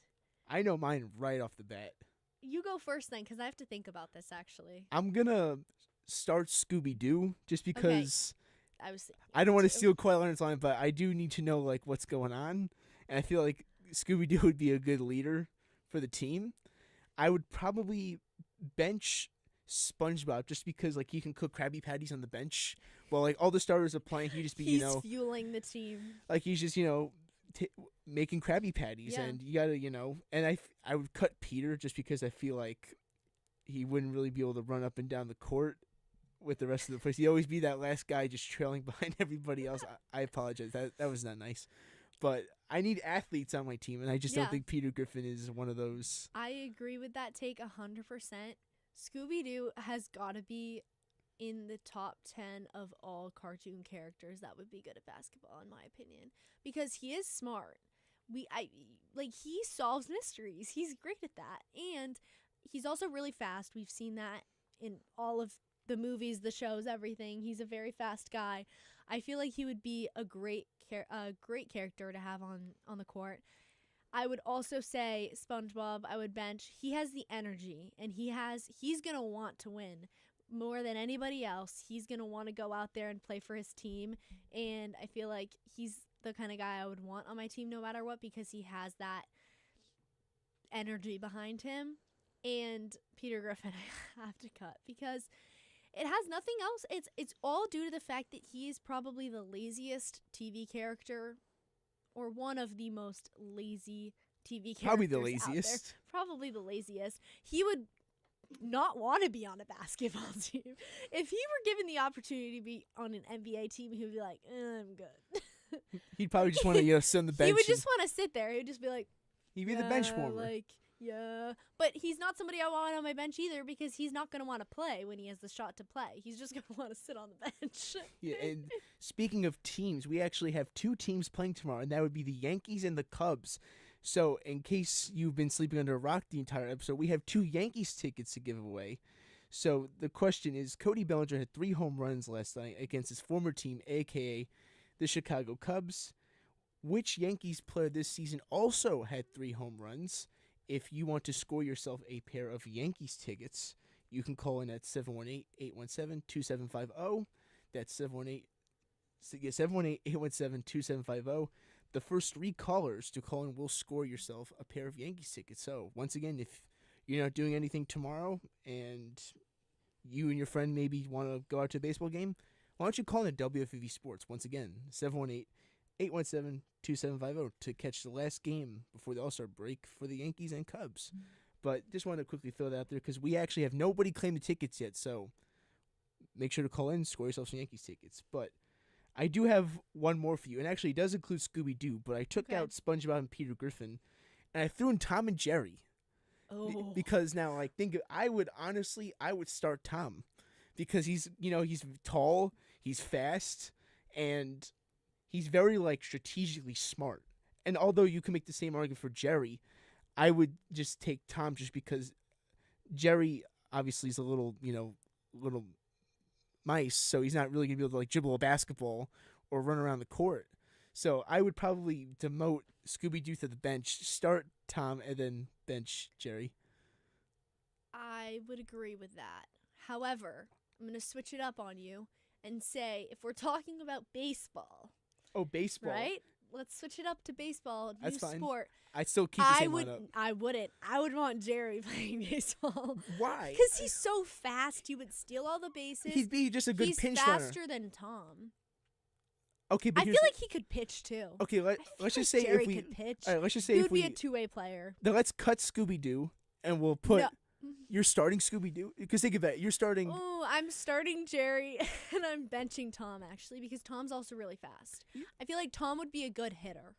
I know mine right off the bat. You go first then, because I have to think about this, actually. I'm going to start Scooby Doo just because I don't want to steal Kawhi Leonard's line, but I do need to know like what's going on. And I feel like Scooby Doo would be a good leader for the team. I would probably bench SpongeBob just because like he can cook Krabby Patties on the bench while like all the starters are playing. He just be he's fueling the team. like he's just making Krabby Patties, and you gotta and I would cut Peter just because I feel like he wouldn't really be able to run up and down the court with the rest of the place. He'd always be that last guy just trailing behind everybody else. I apologize, that was not nice, but I need athletes on my team, and I just don't think Peter Griffin is one of those. I agree with that take 100%. Scooby-Doo has got to be in the top 10 of all cartoon characters that would be good at basketball, in my opinion, because he is smart. He solves mysteries. He's great at that, and he's also really fast. We've seen that in all of the movies, the shows, everything. He's a very fast guy. I feel like he would be a great character to have on the court. I would also say SpongeBob, I would bench. He has the energy, and he's going to want to win more than anybody else. He's going to want to go out there and play for his team, and I feel like he's the kind of guy I would want on my team no matter what, because he has that energy behind him. And Peter Griffin I have to cut because it has nothing else. It's all due to the fact that he is probably the laziest TV character, or one of the most lazy TV characters. Probably the out laziest. there. Probably the laziest. He would not want to be on a basketball team. If he were given the opportunity to be on an NBA team, he would be like, I'm good. He'd probably just want to sit on the bench. He would just want to sit there. He would just be like, he'd be the bench warmer. But he's not somebody I want on my bench either, because he's not going to want to play when he has the shot to play. He's just going to want to sit on the bench. Yeah, and speaking of teams, we actually have two teams playing tomorrow, and that would be the Yankees and the Cubs. So in case you've been sleeping under a rock the entire episode, we have 2 Yankees tickets to give away. So the question is, Cody Bellinger had 3 home runs last night against his former team, a.k.a. the Chicago Cubs. Which Yankees player this season also had 3 home runs? If you want to score yourself a pair of Yankees tickets, you can call in at 718-817-2750. That's 718-817-2750. The first 3 callers to call in will score yourself a pair of Yankees tickets. So, once again, if you're not doing anything tomorrow and you and your friend maybe want to go out to a baseball game, why don't you call in at WFUV Sports? Once again, 718-817-2750 to catch the last game before the All-Star break for the Yankees and Cubs. But just wanted to quickly throw that out there because we actually have nobody claim the tickets yet, so make sure to call in, score yourself some Yankees tickets. But I do have one more for you, and actually it does include Scooby-Doo, but I took out SpongeBob and Peter Griffin, and I threw in Tom and Jerry. Oh. Because now, I would start Tom because he's tall, he's fast, and he's very, strategically smart. And although you can make the same argument for Jerry, I would just take Tom just because Jerry obviously is a little mice, so he's not really going to be able to, dribble a basketball or run around the court. So I would probably demote Scooby-Doo to the bench, start Tom, and then bench Jerry. I would agree with that. However, I'm going to switch it up on you and say, if we're talking about baseball. Oh, baseball. Right? Let's switch it up to baseball. That's new fine. Sport. I'd still keep the same lineup. I wouldn't. I would want Jerry playing baseball. Why? Because he's so fast. He would steal all the bases. He'd be just a good pinch runner. He's faster than Tom. Okay, but I feel like he could pitch too. Okay, let's just say Jerry if we could pitch. All right, let's just say he if would be a two-way player. Then let's cut Scooby-Doo and we'll put you're starting Scooby-Doo because think of that. You're starting. Oh, I'm starting Jerry and I'm benching Tom actually because Tom's also really fast. I feel like Tom would be a good hitter.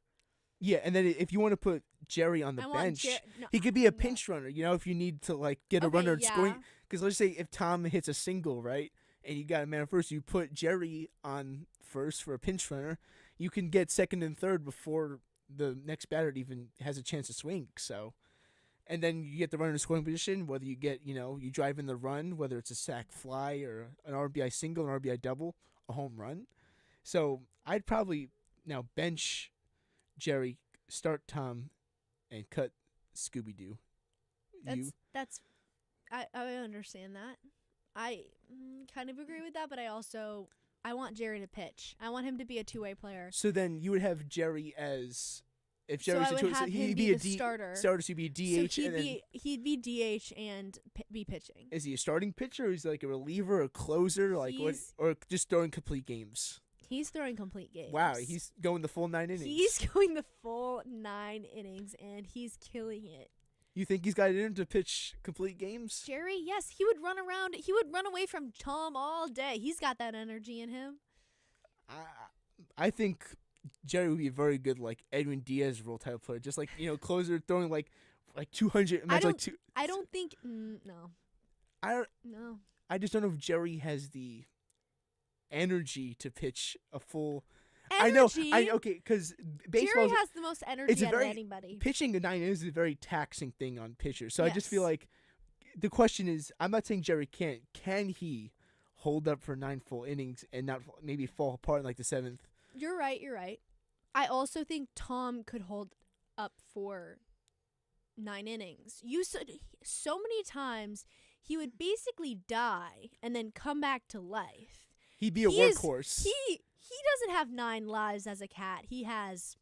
Yeah, and then if you want to put Jerry on the bench, he could be a pinch runner. If you need to get a runner and scoring. Because let's say if Tom hits a single, right, and you got a man on first, you put Jerry on first for a pinch runner. You can get second and third before the next batter even has a chance to swing. So, and then you get the runner in scoring position, whether you get, you drive in the run, whether it's a sack fly or an RBI single, an RBI double, a home run. So I'd probably now bench Jerry, start Tom, and cut Scooby-Doo. I understand that. I kind of agree with that, but I want Jerry to pitch. I want him to be a two-way player. So then you would have Jerry as if Jerry's so I would have him he'd be a the starter. Starter, so he'd be a DH. So he'd be DH and be pitching. Is he a starting pitcher? Or is he like a reliever, a closer, or just throwing complete games? He's throwing complete games. Wow, he's going the full 9 innings. He's going the full 9 innings, and he's killing it. You think he's got it in him to pitch complete games? Jerry, yes, he would run around. He would run away from Tom all day. He's got that energy in him. I think Jerry would be a very good Edwin Diaz role type player, just closer throwing like 200. I don't think no. No. I just don't know if Jerry has the energy to pitch a full. Energy? I know. Okay, because baseball. Jerry has the most energy out of anybody. Pitching a 9 innings is a very taxing thing on pitchers. So yes. I just feel like the question is, I'm not saying Jerry can't. Can he hold up for 9 full innings and not maybe fall apart in the 7th? You're right. I also think Tom could hold up for 9 innings. You said so many times he would basically die and then come back to life. He'd be a workhorse. He doesn't have 9 lives as a cat. He has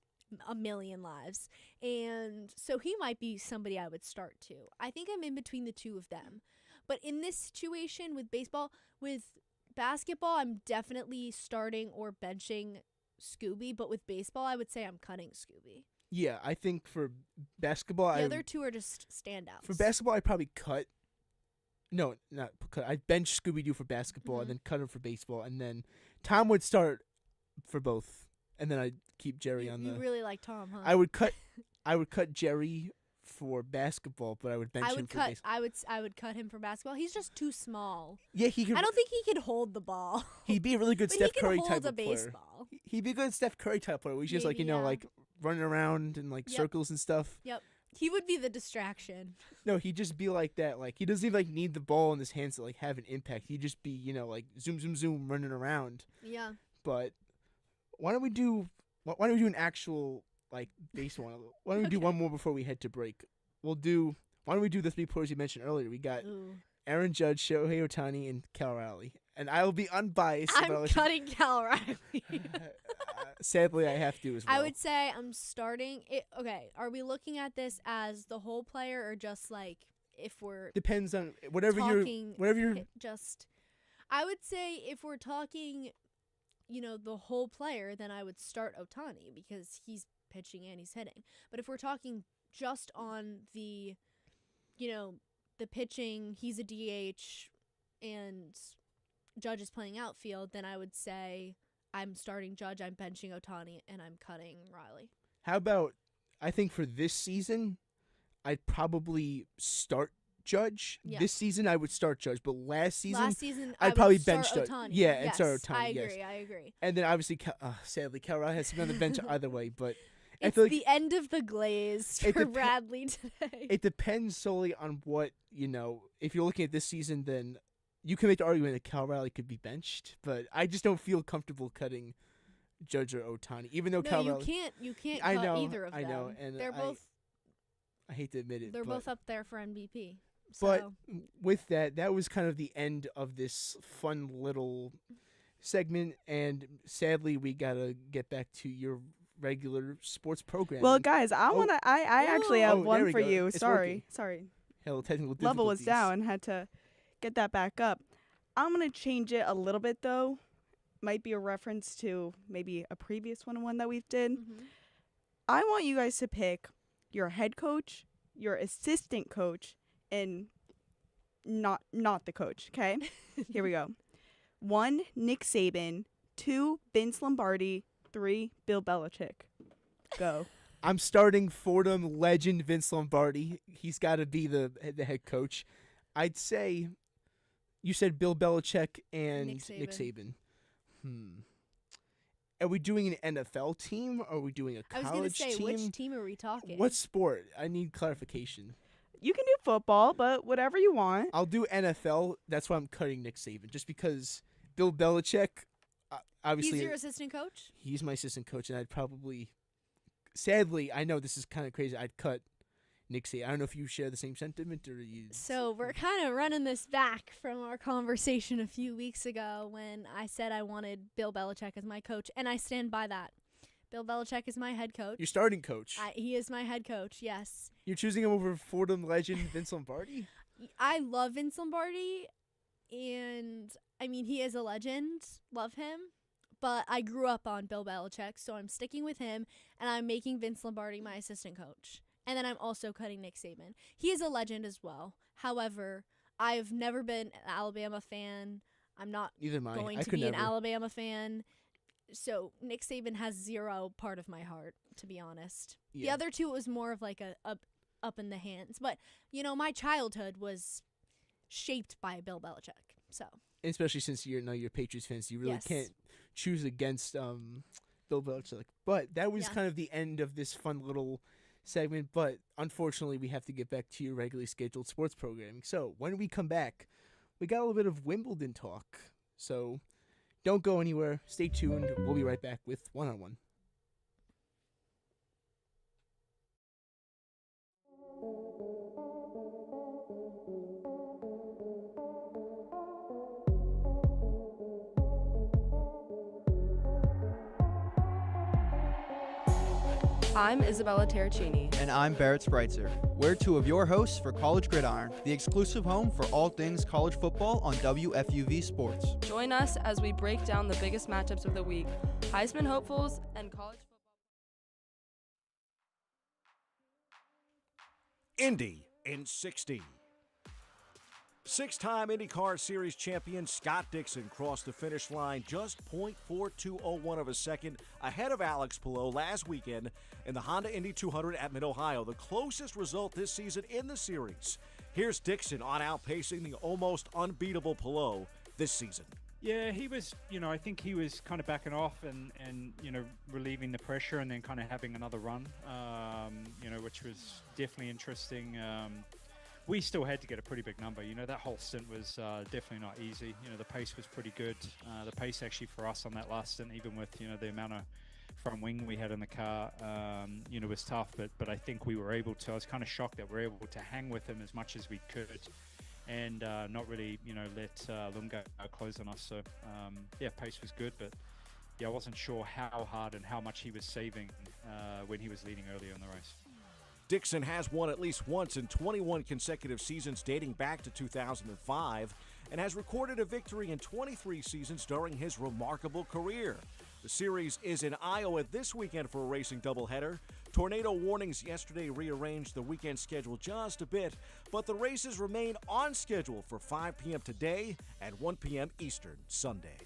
a million lives. And so he might be somebody I would start too. I think I'm in between the two of them. But in this situation with baseball, with basketball, I'm definitely starting or benching Scooby. But with baseball, I would say I'm cutting Scooby. Yeah, I think for basketball, the other two are just standouts. For basketball, I'd probably cut. No, not cut. I'd bench Scooby-Doo for basketball and then cut him for baseball. And then Tom would start for both. And then I'd keep Jerry on the... You really like Tom, huh? I would cut Jerry for basketball, but I would bench him for baseball. I would cut him for basketball. He's just too small. Yeah, he could... I don't think he could hold the ball. He'd be a really good Steph Curry type of player. Baseball. He'd be a good Steph Curry type player. He's just running around in circles and stuff. Yep. He would be the distraction. No, he'd just be like that. He doesn't even need the ball in his hands to have an impact. He'd just be, zoom, zoom, zoom, running around. Yeah. But why don't we do an actual base one? Why don't we do one more before we head to break? Why don't we do the 3 players you mentioned earlier? We got Aaron Judge, Shohei Ohtani, and Cal Raleigh. And I will be unbiased. I'm cutting Cal Raleigh. Sadly, I have to as well. I would say I'm starting it. Okay, are we looking at this as the whole player or just if we're depends on whatever you're just. I would say if we're talking, the whole player, then I would start Ohtani because he's pitching and he's hitting. But if we're talking just on the, the pitching, he's a DH, and Judge is playing outfield, then I would say I'm starting Judge, I'm benching Ohtani, and I'm cutting Riley. How about, I think for this season, I'd probably start Judge. Yeah. This season, I would start Judge, but last season I'd probably bench Judge. Ohtani. Yeah, yes, and start Ohtani. I agree. And then obviously, sadly, Cal Raleigh has to be on the bench either way, but it's I feel the end of the glaze for Bradley today. It depends solely on what, if you're looking at this season, then you can make the argument that Cal Raleigh could be benched, but I just don't feel comfortable cutting Judge or Ohtani, even though Cal Raleigh. You can't cut either of them. I know, and they're both. I hate to admit it. They're both up there for MVP. But with that was kind of the end of this fun little segment, and sadly, we gotta get back to your regular sports program. Well, guys, I actually have one for you. It's Sorry. Hello, technical difficulties. Level was down. Had to get that back up. I'm gonna change it a little bit though. Might be a reference to maybe a previous one that we've did. Mm-hmm. I want you guys to pick your head coach, your assistant coach, and not the coach. Okay, here we go. 1, Nick Saban. 2, Vince Lombardi. 3, Bill Belichick. Go. I'm starting Fordham legend Vince Lombardi. He's got to be the head coach. I'd say you said Bill Belichick and Nick Saban. Are we doing an NFL team or are we doing a college team? I was going to say, which team are we talking? What sport? I need clarification. You can do football, but whatever you want. I'll do NFL. That's why I'm cutting Nick Saban, just because Bill Belichick, obviously. He's your assistant coach? He's my assistant coach, and I'd probably, sadly, I know this is kind of crazy, I'd cut Nick Saban. I don't know if you share the same sentiment or you. So we're kind of running this back from our conversation a few weeks ago when I said I wanted Bill Belichick as my coach, and I stand by that. Bill Belichick is my head coach. Your starting coach. He is my head coach, yes. You're choosing him over Fordham legend Vince Lombardi? I love Vince Lombardi, and I mean, he is a legend. Love him. But I grew up on Bill Belichick, so I'm sticking with him, and I'm making Vince Lombardi my assistant coach. And then I'm also cutting Nick Saban. He is a legend as well. However, I've never been an Alabama fan. I'm not going to be an Alabama fan. So Nick Saban has zero part of my heart, to be honest. Yeah. The other two, it was more of like a up in the hands. But, you know, my childhood was shaped by Bill Belichick. So, especially since you're Patriots fans, you really Yes. can't choose against Bill Belichick. But that was kind of the end of this fun little segment. But unfortunately, we have to get back to your regularly scheduled sports programming. So when we come back, we got a little bit of Wimbledon talk. So don't go anywhere. Stay tuned. We'll be right back with One on One. I'm Isabella Terracini. And I'm Barrett Spreitzer. We're two of your hosts for College Gridiron, the exclusive home for all things college football on WFUV Sports. Join us as we break down the biggest matchups of the week, Heisman hopefuls, and college football. Indy in 60. Six-time IndyCar Series champion Scott Dixon crossed the finish line just .4201 of a second ahead of Alex Palou last weekend in the Honda Indy 200 at Mid-Ohio, the closest result this season in the series. Here's Dixon on outpacing the almost unbeatable Palou this season. Yeah, he was, I think he was kind of backing off and relieving the pressure and then kind of having another run, which was definitely interesting. We still had to get a pretty big number. That whole stint was definitely not easy. The pace was pretty good. The pace actually for us on that last stint, even with, the amount of front wing we had in the car, was tough. But I think we were able to. I was kind of shocked that we were able to hang with him as much as we could and not really, let Lunga close on us. So, pace was good. But, I wasn't sure how hard and how much he was saving when he was leading earlier in the race. Dixon has won at least once in 21 consecutive seasons dating back to 2005 and has recorded a victory in 23 seasons during his remarkable career. The series is in Iowa this weekend for a racing doubleheader. Tornado warnings yesterday rearranged the weekend schedule just a bit, but the races remain on schedule for 5 p.m. today and 1 p.m. Eastern Sunday.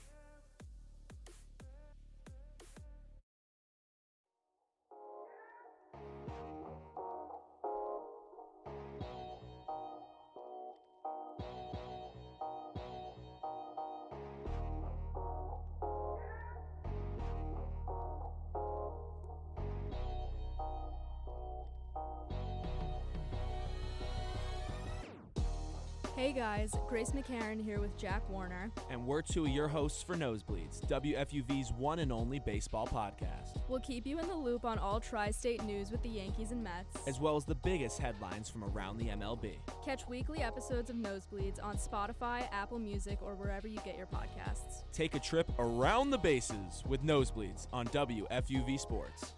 Hey guys, Grace McCarran here with Jack Warner. And we're two of your hosts for Nosebleeds, WFUV's one and only baseball podcast. We'll keep you in the loop on all tri-state news with the Yankees and Mets, as well as the biggest headlines from around the MLB. Catch weekly episodes of Nosebleeds on Spotify, Apple Music, or wherever you get your podcasts. Take a trip around the bases with Nosebleeds on WFUV Sports.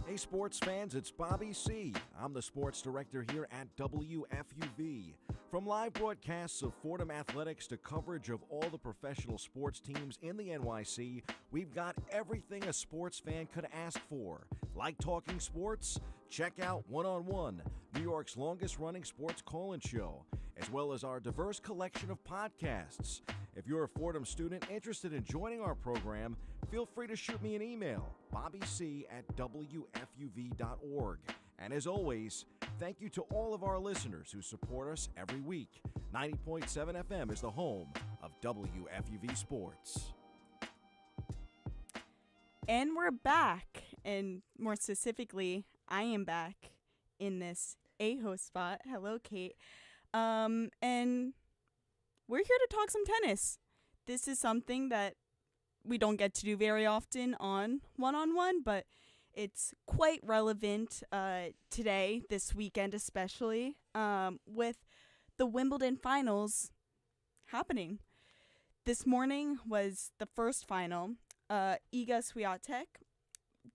Hey sports fans, it's Bobby C. I'm the sports director here at WFUV. From live broadcasts of Fordham Athletics to coverage of all the professional sports teams in the NYC, we've got everything a sports fan could ask for. Like talking sports? Check out One on One, New York's longest running sports call-in show. as well as our diverse collection of podcasts. If you're a Fordham student interested in joining our program, feel free to shoot me an email, bobbyc@wfuv.org. And as always, thank you to all of our listeners who support us every week. 90.7 FM is the home of WFUV Sports. And we're back, and more specifically, I am back in this A-host spot. Hello, Kate. And we're here to talk some tennis. This is something that we don't get to do very often on one-on-one, but it's quite relevant today, this weekend especially, with the Wimbledon finals happening. This morning was the first final. Iga Swiatek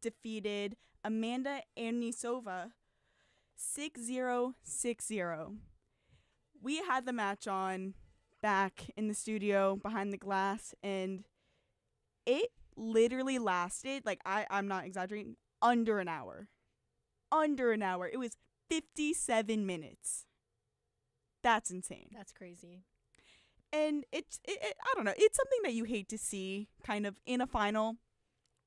defeated Amanda Anisova 6-0, 6-0. We had the match on back in the studio behind the glass, and it literally lasted, like I'm not exaggerating, under an hour. Under an hour. It was 57 minutes. That's insane. That's crazy. And I don't know, it's something that you hate to see kind of in a final.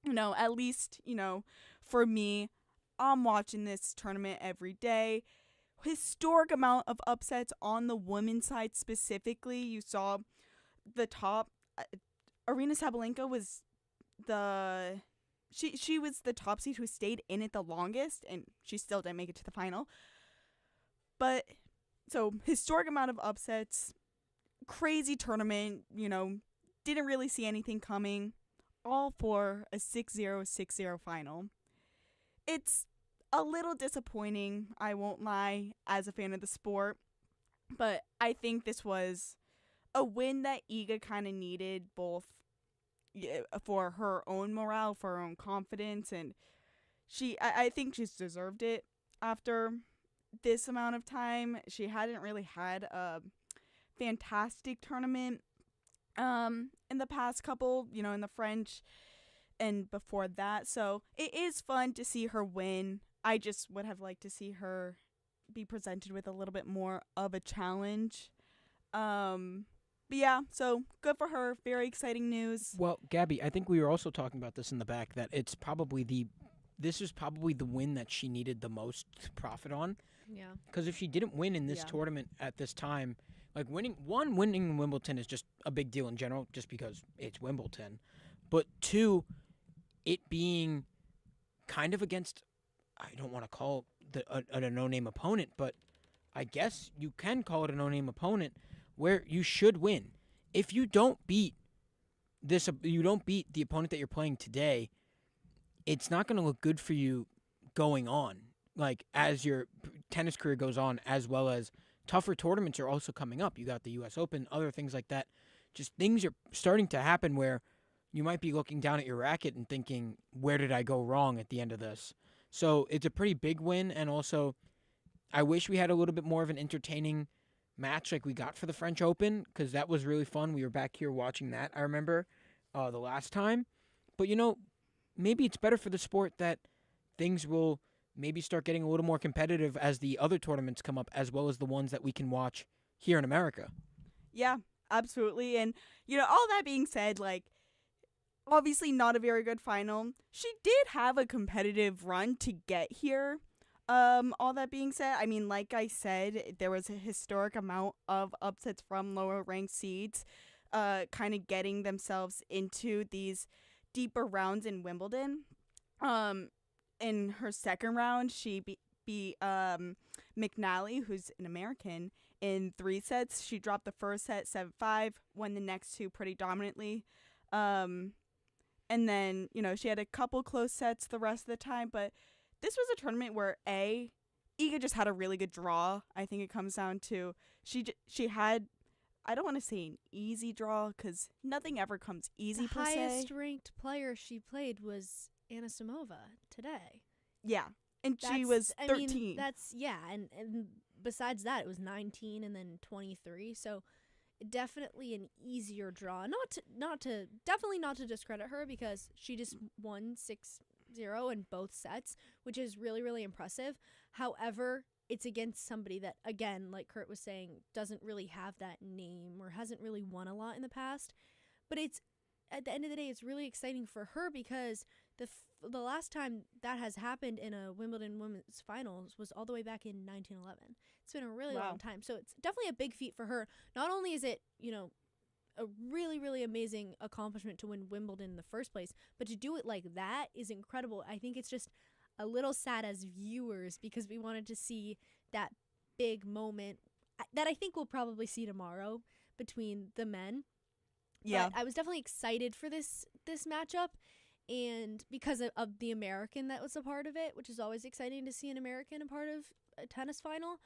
You know, at least, you know, for me, I'm watching this tournament every day. Historic amount of upsets on the women's side specifically. You saw the top. Aryna Sabalenka was she was the top seed who stayed in it the longest, and she still didn't make it to the final. But so historic amount of upsets. Crazy tournament, you know, didn't really see anything coming, all for a 6-0, 6-0 final. It's a little disappointing, I won't lie, as a fan of the sport, but I think this was a win that Iga kind of needed, both for her own morale, for her own confidence, and I think she's deserved it after this amount of time. She hadn't really had a fantastic tournament in the past couple, you know, in the French and before that. So it is fun to see her win. I just would have liked to see her be presented with a little bit more of a challenge. But yeah, so good for her. Very exciting news. Well, Gabby, I think we were also talking about this in the back, that this is probably the win that she needed the most to profit on. Yeah. Because if she didn't win in this tournament at this time, like winning Wimbledon is just a big deal in general, just because it's Wimbledon. But two, it being kind of against, I don't want to call it a no-name opponent, but I guess you can call it a no-name opponent where you should win. If you don't beat the opponent that you're playing today, it's not going to look good for you going on, like as your tennis career goes on, as well as tougher tournaments are also coming up. You got the U.S. Open, other things like that. Just things are starting to happen where you might be looking down at your racket and thinking, where did I go wrong at the end of this? So it's a pretty big win, and also I wish we had a little bit more of an entertaining match like we got for the French Open, because that was really fun. We were back here watching that, I remember, the last time. But, you know, maybe it's better for the sport that things will maybe start getting a little more competitive as the other tournaments come up, as well as the ones that we can watch here in America. Yeah, absolutely. And, you know, all that being said, like, obviously not a very good final. She did have a competitive run to get here. All that being said, I mean, like I said, there was a historic amount of upsets from lower ranked seeds, kind of getting themselves into these deeper rounds in Wimbledon. In her second round, she beat McNally, who's an American, in 3 sets. She dropped the first set 7-5, won the next 2 pretty dominantly. And then, you know, she had a couple close sets the rest of the time, but this was a tournament where Iga just had a really good draw. I think it comes down to she had, I don't want to say an easy draw, because nothing ever comes easy per se. The highest ranked player she played was Anisimova today. Yeah, and she was 13. I mean, that's, yeah, and besides that, it was 19 and then 23, so definitely an easier draw. Definitely not to discredit her, because she just won 6-0 in both sets, which is really, really impressive. However, it's against somebody that, again, like Kurt was saying, doesn't really have that name or hasn't really won a lot in the past. But it's, at the end of the day, it's really exciting for her because the last time that has happened in a Wimbledon women's finals was all the way back in 1911. It's been a really long time. So it's definitely a big feat for her. Not only is it, a really, really amazing accomplishment to win Wimbledon in the first place, but to do it like that is incredible. I think it's just a little sad as viewers because we wanted to see that big moment that I think we'll probably see tomorrow between the men. Yeah. But I was definitely excited for this matchup, and because of the American that was a part of it, which is always exciting to see an American a part of a tennis final,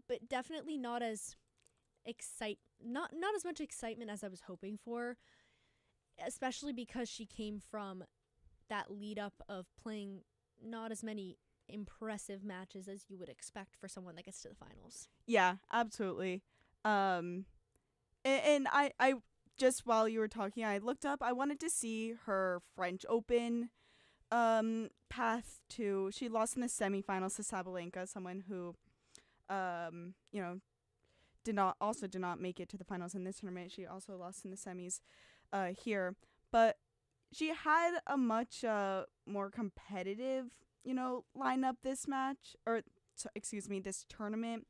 but definitely not as not as much excitement as I was hoping for, especially because she came from that lead up of playing not as many impressive matches as you would expect for someone that gets to the finals. Yeah, absolutely. And I just while you were talking, I looked up. I wanted to see her French Open path to. She lost in the semifinals to Sabalenka, someone who, did not make it to the finals in this tournament. She also lost in the semis here, but she had a much more competitive, lineup this match this tournament.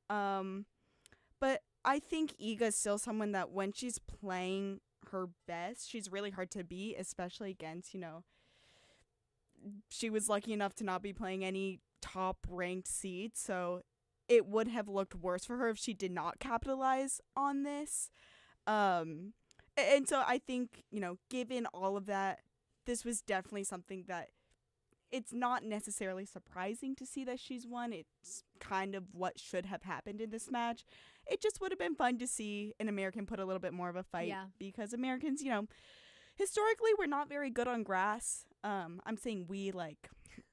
But I think Iga is still someone that when she's playing her best, she's really hard to beat, especially against, she was lucky enough to not be playing any top ranked seeds, so it would have looked worse for her if she did not capitalize on this. And so I think, given all of that, this was definitely something that it's not necessarily surprising to see that she's won. It's kind of what should have happened in this match. It just would have been fun to see an American put a little bit more of a fight because Americans, historically we're not very good on grass. I'm saying we, like,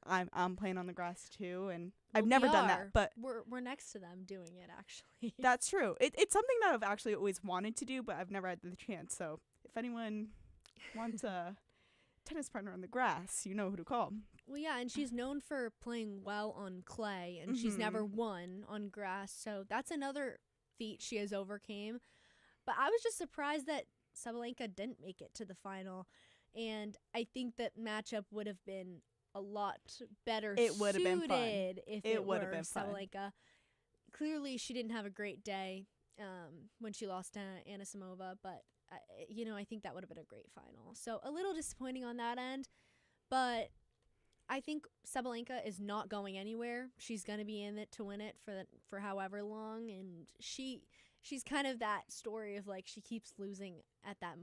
I'm playing on the grass too, and I've never done that, but we're next to them doing it, actually. That's true. It's something that I've actually always wanted to do, but I've never had the chance. So if anyone wants a tennis partner on the grass, you know who to call. Well, yeah, and she's known for playing well on clay, and she's never won on grass, so that's another feat she has overcame. But I was just surprised that Sabalenka didn't make it to the final, and I think that matchup would have been a lot better it would have been fun if it would have been Sabalenka. Clearly, she didn't have a great day when she lost to Anna Samova, but I think that would have been a great final. So a little disappointing on that end, but I think Sabalenka is not going anywhere. She's going to be in it to win it for however long, and she's kind of that story of, like, she keeps losing at that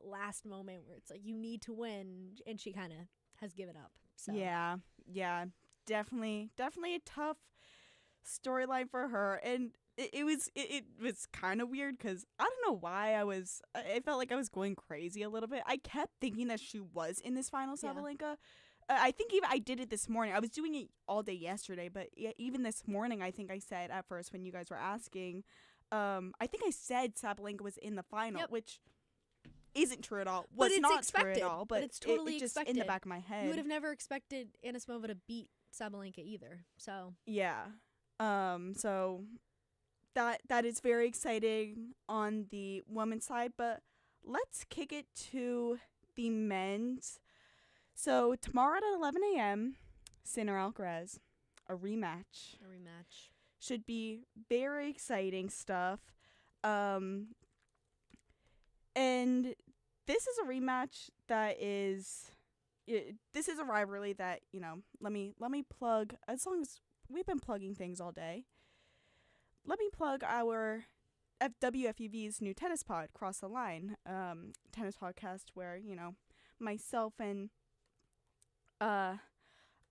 last moment where it's like you need to win, and she kind of has given up. So yeah, definitely a tough storyline for her, and it was kind of weird because I don't know why I felt like I was going crazy a little bit. I kept thinking that she was in this final, Sabalenka. Yeah. I think even I did it this morning. I was doing it all day yesterday, but even this morning, I think I said at first when you guys were asking, I think I said Sabalenka was in the final, which isn't true at all. Was not expected, true at all, but it's totally just expected. in the back of my head. You would have never expected Anna Samova to beat Sabalenka either. So yeah, so that is very exciting on the women's side. But let's kick it to the men's. So tomorrow at 11 a.m., Sinner Alcaraz, a rematch. Should be very exciting stuff. And this is a rematch that is this is a rivalry that, let me plug, as long as we've been plugging things all day. Let me plug our WFUV's new tennis pod, Cross the Line, tennis podcast where, myself and a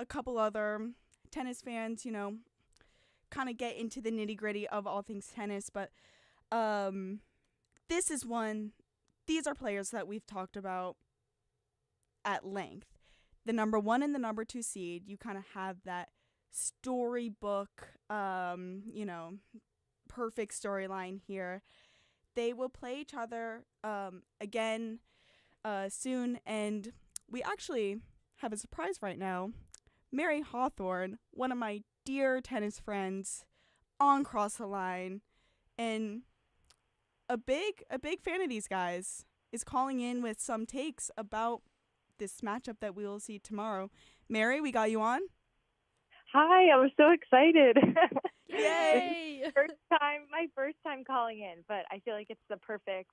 couple other tennis fans, kind of get into the nitty-gritty of all things tennis. But these are players that we've talked about at length. The number 1 and the number 2 seed, you kind of have that storybook, perfect storyline here. They will play each other again soon, and we actually have a surprise right now. Mary Hawthorne, one of my dear tennis friends, on Cross the Line, and a big fan of these guys, is calling in with some takes about this matchup that we will see tomorrow. Mary, we got you on. Hi, I was so excited. Yay! My first time calling in, but I feel like it's the perfect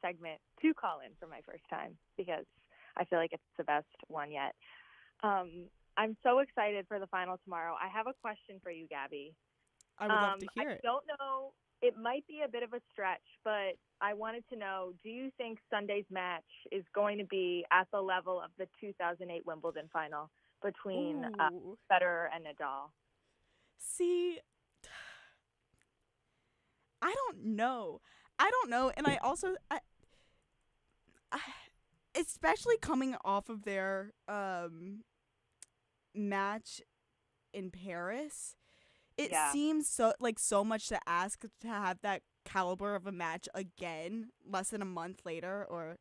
segment to call in for my first time because I feel like it's the best one yet. I'm so excited for the final tomorrow. I have a question for you, Gabby. I would love to hear it. I don't know. It might be a bit of a stretch, but I wanted to know, do you think Sunday's match is going to be at the level of the 2008 Wimbledon final between Federer and Nadal? See, I don't know. And I also, especially coming off of their match in Paris, it seems so much to ask to have that caliber of a match again less than a month later, or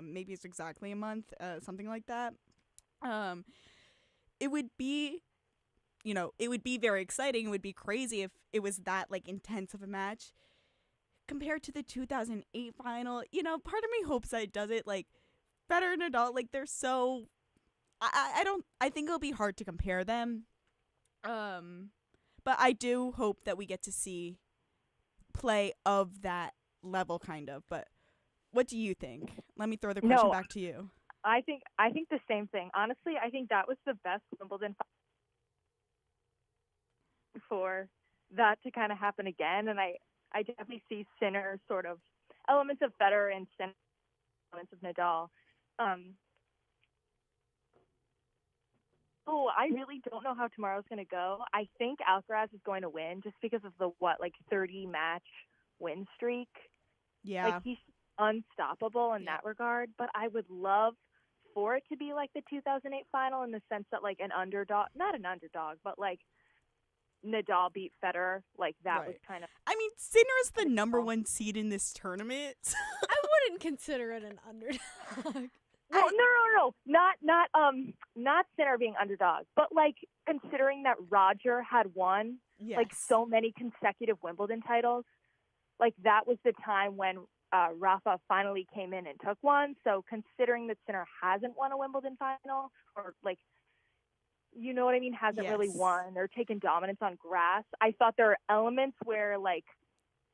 maybe it's exactly a month, something like that. It would be, it would be very exciting. It would be crazy if it was that intense of a match compared to the 2008 final. Part of me hopes that it does it better than Nadal. They're so, I think it'll be hard to compare them. But I do hope that we get to see play of that level, kind of. But what do you think? Let me throw the question back to you. I think the same thing. Honestly, I think that was the best Wimbledon for that to kind of happen again. And I definitely see Sinner sort of elements of Federer and Sinner elements of Nadal. I really don't know how tomorrow's going to go. I think Alcaraz is going to win just because of the 30 match win streak. Yeah. He's unstoppable in that regard, but I would love for it to be like the 2008 final in the sense that an underdog, not an underdog, but Nadal beat Federer. That was kind of. I mean, Sinner's the number one seed in this tournament. I wouldn't consider it an underdog. Well, no, not Sinner being underdog, but considering that Roger had won so many consecutive Wimbledon titles, that was the time when Rafa finally came in and took one. So considering that Sinner hasn't won a Wimbledon final, or you know what I mean, hasn't really won or taken dominance on grass, I thought there are elements where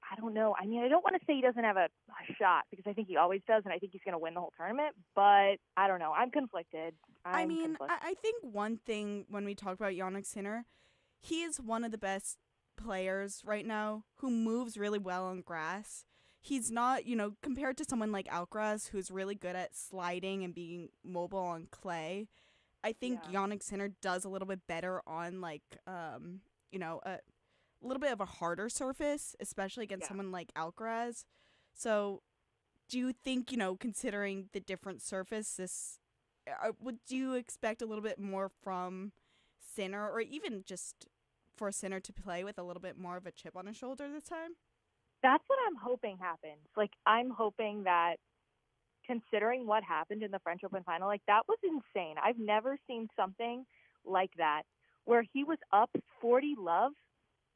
I don't know. I mean, I don't want to say he doesn't have a shot because I think he always does, and I think he's going to win the whole tournament. But I don't know. I'm conflicted. I think one thing when we talk about Jannik Sinner, he is one of the best players right now who moves really well on grass. He's not, compared to someone like Alcaraz, who's really good at sliding and being mobile on clay. I think Jannik Sinner does a little bit better on a little bit of a harder surface, especially against someone like Alcaraz. So do you think, considering the different surface, would you expect a little bit more from Sinner, or even just for Sinner to play with a little bit more of a chip on his shoulder this time? That's what I'm hoping happens. I'm hoping that considering what happened in the French Open final, that was insane. I've never seen something like that where he was up 40-love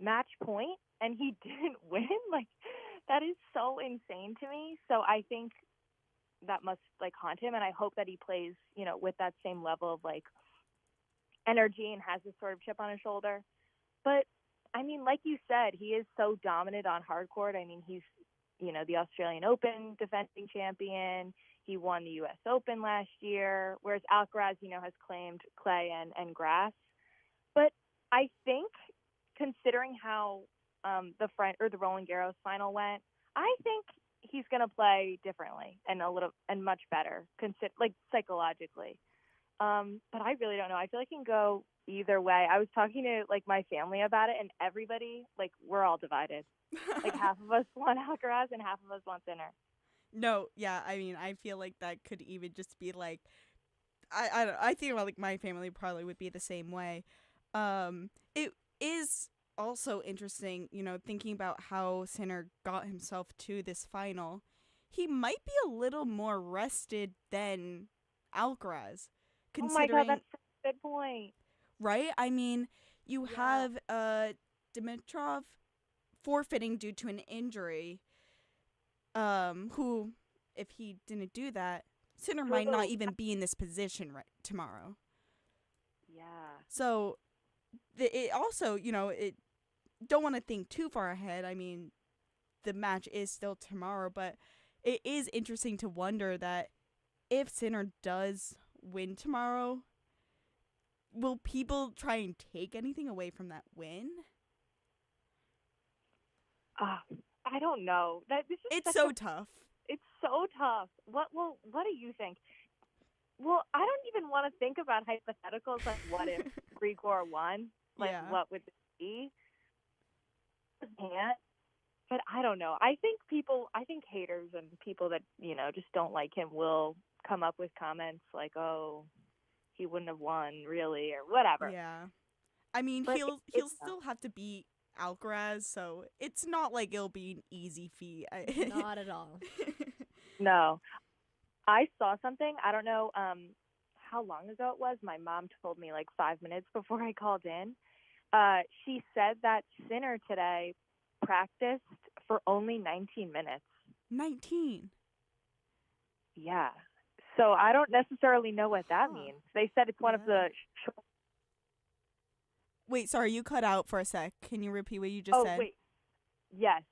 match point and he didn't win. That is so insane to me. So I think that must haunt him, and I hope that he plays with that same level of energy and has this sort of chip on his shoulder. But I mean, like you said, he is so dominant on hard court. I mean, he's the Australian Open defending champion. He won the US Open last year, whereas Alcaraz has claimed clay and grass. But I think, considering how the Roland Garros final went, I think he's going to play differently and much better, psychologically. But I really don't know. I feel like it can go either way. I was talking to my family about it, and everybody we're all divided. Half of us want Alcaraz and half of us want Sinner. No, yeah. I mean, I feel like that could even just be I think my family probably would be the same way. It is also interesting, thinking about how Sinner got himself to this final. He might be a little more rested than Alcaraz, considering Good point. Right? I mean, you have Dimitrov forfeiting due to an injury, who, if he didn't do that, Sinner might not even be in this position tomorrow. Yeah. So, it also, it don't want to think too far ahead. I mean, the match is still tomorrow, but it is interesting to wonder that if Sinner does win tomorrow, will people try and take anything away from that win? I don't know. It's so tough. It's so tough. What do you think? Well, I don't even want to think about hypotheticals like what if Grigor won? Like what would it be? I can't. But I don't know. I think haters and people that, just don't like him will come up with comments like, "Oh, he wouldn't have won, really," or whatever. Yeah. I mean, But he'll still have to beat Alcaraz, so it's not like it'll be an easy feat. Not at all. No. I saw something. I don't know how long ago it was. My mom told me like 5 minutes before I called in. She said that Sinner today practiced for only 19 minutes. 19? Yeah. So I don't necessarily know what that means. They said it's one of the Wait, sorry, you cut out for a sec. Can you repeat what you just said? Oh, wait. Yes.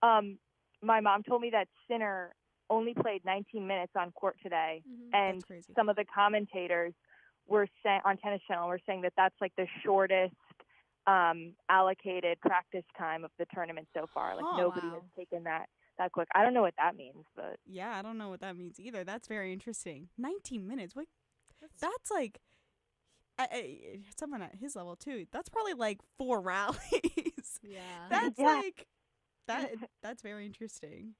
My mom told me that Sinner only played 19 minutes on court today, and some of the commentators were saying on Tennis Channel were saying that that's like the shortest allocated practice time of the tournament so far. Like nobody has taken that quick. I don't know what that means, but yeah, I don't know what that means either. That's very interesting. 19 minutes. What? That's like someone at his level too. That's probably like 4 rallies. Yeah. That's like that's very interesting.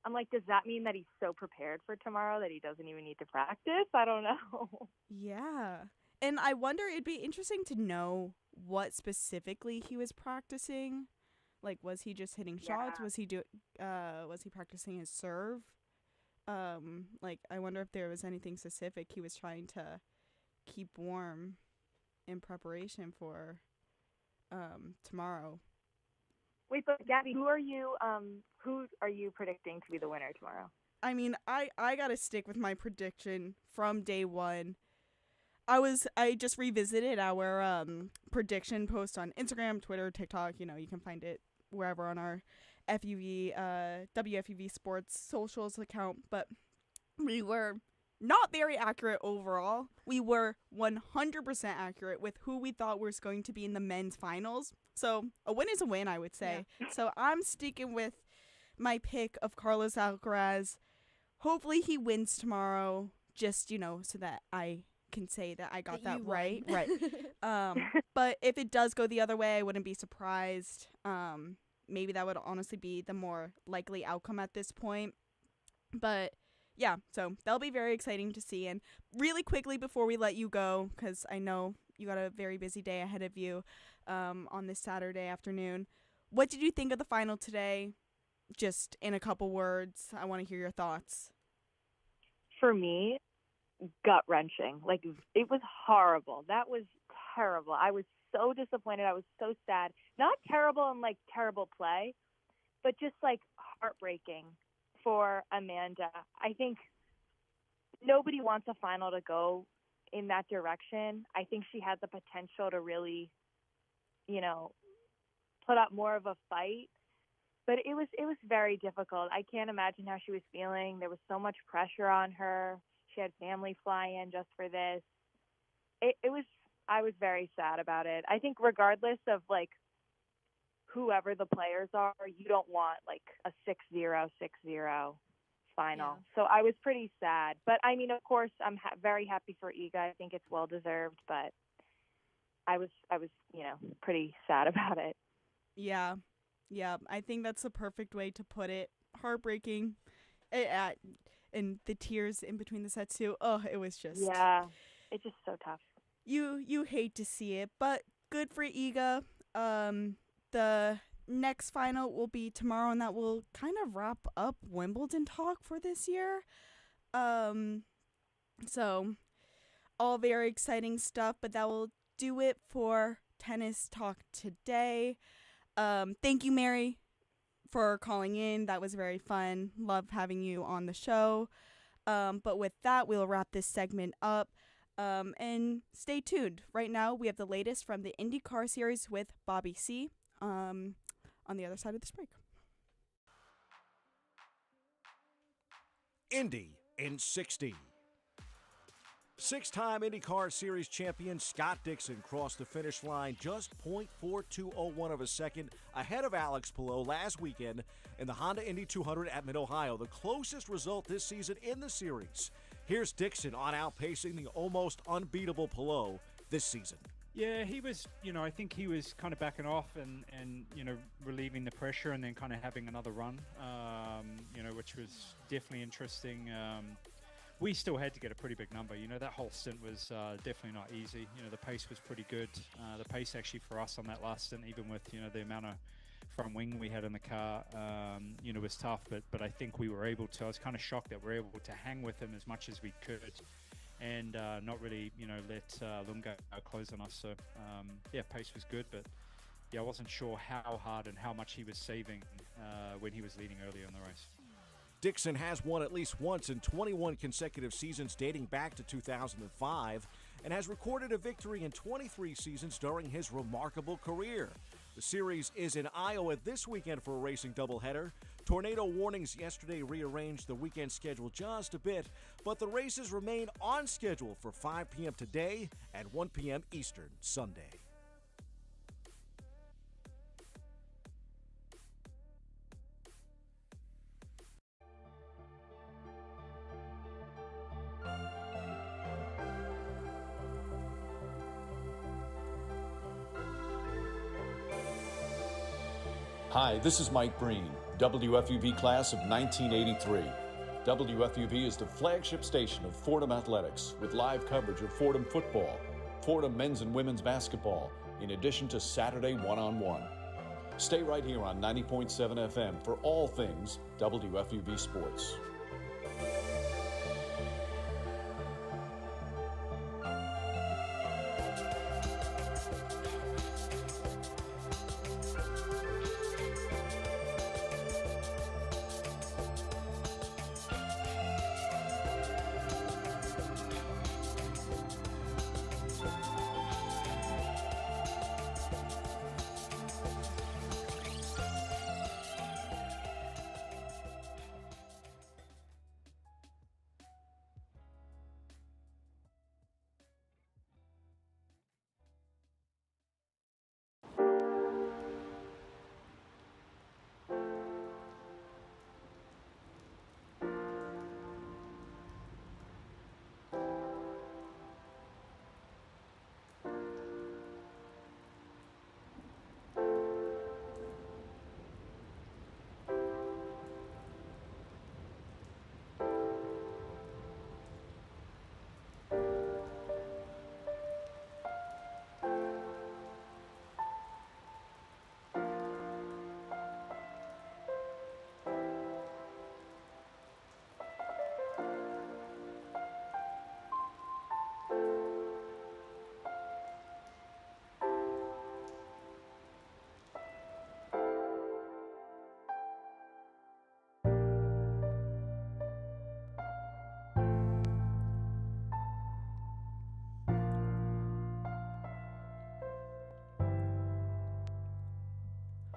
I'm like, does that mean that he's so prepared for tomorrow that he doesn't even need to practice? I don't know. Yeah. And I wonder, it'd be interesting to know what specifically he was practicing. Like, was he just hitting shots? Was he practicing his serve? Like, I wonder if there was anything specific he was trying to keep warm in preparation for tomorrow. Wait, but Gabby, who are you predicting to be the winner tomorrow? I mean, I gotta stick with my prediction from day one. I just revisited our prediction post on Instagram, Twitter, TikTok. You can find it wherever on our WFUV Sports socials account. But we were not very accurate overall. We were 100% accurate with who we thought was going to be in the men's finals. So a win is a win, I would say. Yeah. So I'm sticking with my pick of Carlos Alcaraz. Hopefully he wins tomorrow, just, so that I can say that I got that right. Right. But if it does go the other way, I wouldn't be surprised. Maybe that would honestly be the more likely outcome at this point. But yeah, so that'll be very exciting to see. And really quickly before we let you go, because I know you got a very busy day ahead of you on this Saturday afternoon, what did you think of the final today? Just in a couple words, I want to hear your thoughts. For me, gut-wrenching. Like, it was horrible. That was terrible. I was so disappointed. I was so sad. Not terrible in, like, terrible play, but just, like, heartbreaking for Amanda. I think nobody wants a final to go in that direction. I think she had the potential to really, put up more of a fight. But it was very difficult. I can't imagine how she was feeling. There was so much pressure on her. She had family fly in just for this. I was very sad about it. I think regardless of, like, whoever the players are, you don't want, like, a 6-0, 6-0 final. Yeah. So I was pretty sad. But, I mean, of course, I'm very happy for Iga. I think it's well-deserved. But I was pretty sad about it. Yeah. Yeah, I think that's the perfect way to put it. Heartbreaking. And the tears in between the sets, too. Oh, it was just... Yeah, it's just so tough. You hate to see it, but good for Iga. The next final will be tomorrow, and that will kind of wrap up Wimbledon talk for this year. So all very exciting stuff, but that will do it for tennis talk today. Thank you, Mary, for calling in. That was very fun. Love having you on the show. But with that, we'll wrap this segment up. And stay tuned. Right now, we have the latest from the IndyCar series with Bobby C. On the other side of this break. Indy in 60. Six-time IndyCar Series champion Scott Dixon crossed the finish line just .4201 of a second ahead of Alex Palou last weekend in the Honda Indy 200 at Mid-Ohio, the closest result this season in the series. Here's Dixon on outpacing the almost unbeatable Palou this season. Yeah, he was, I think he was kind of backing off and relieving the pressure and then kind of having another run, which was definitely interesting. We still had to get a pretty big number. That whole stint was definitely not easy. The pace was pretty good. The pace actually for us on that last stint, even with, the amount of front wing we had in the car, was tough. But I think we were able to. I was kind of shocked that we were able to hang with him as much as we could and not really, let Lungo close on us. So, pace was good. But, I wasn't sure how hard and how much he was saving when he was leading earlier in the race. Dixon has won at least once in 21 consecutive seasons dating back to 2005 and has recorded a victory in 23 seasons during his remarkable career. The series is in Iowa this weekend for a racing doubleheader. Tornado warnings yesterday rearranged the weekend schedule just a bit, but the races remain on schedule for 5 p.m. today and 1 p.m. Eastern Sunday. Hi, this is Mike Breen, WFUV class of 1983. WFUV is the flagship station of Fordham Athletics with live coverage of Fordham football, Fordham men's and women's basketball, in addition to Saturday one-on-one. Stay right here on 90.7 FM for all things WFUV sports.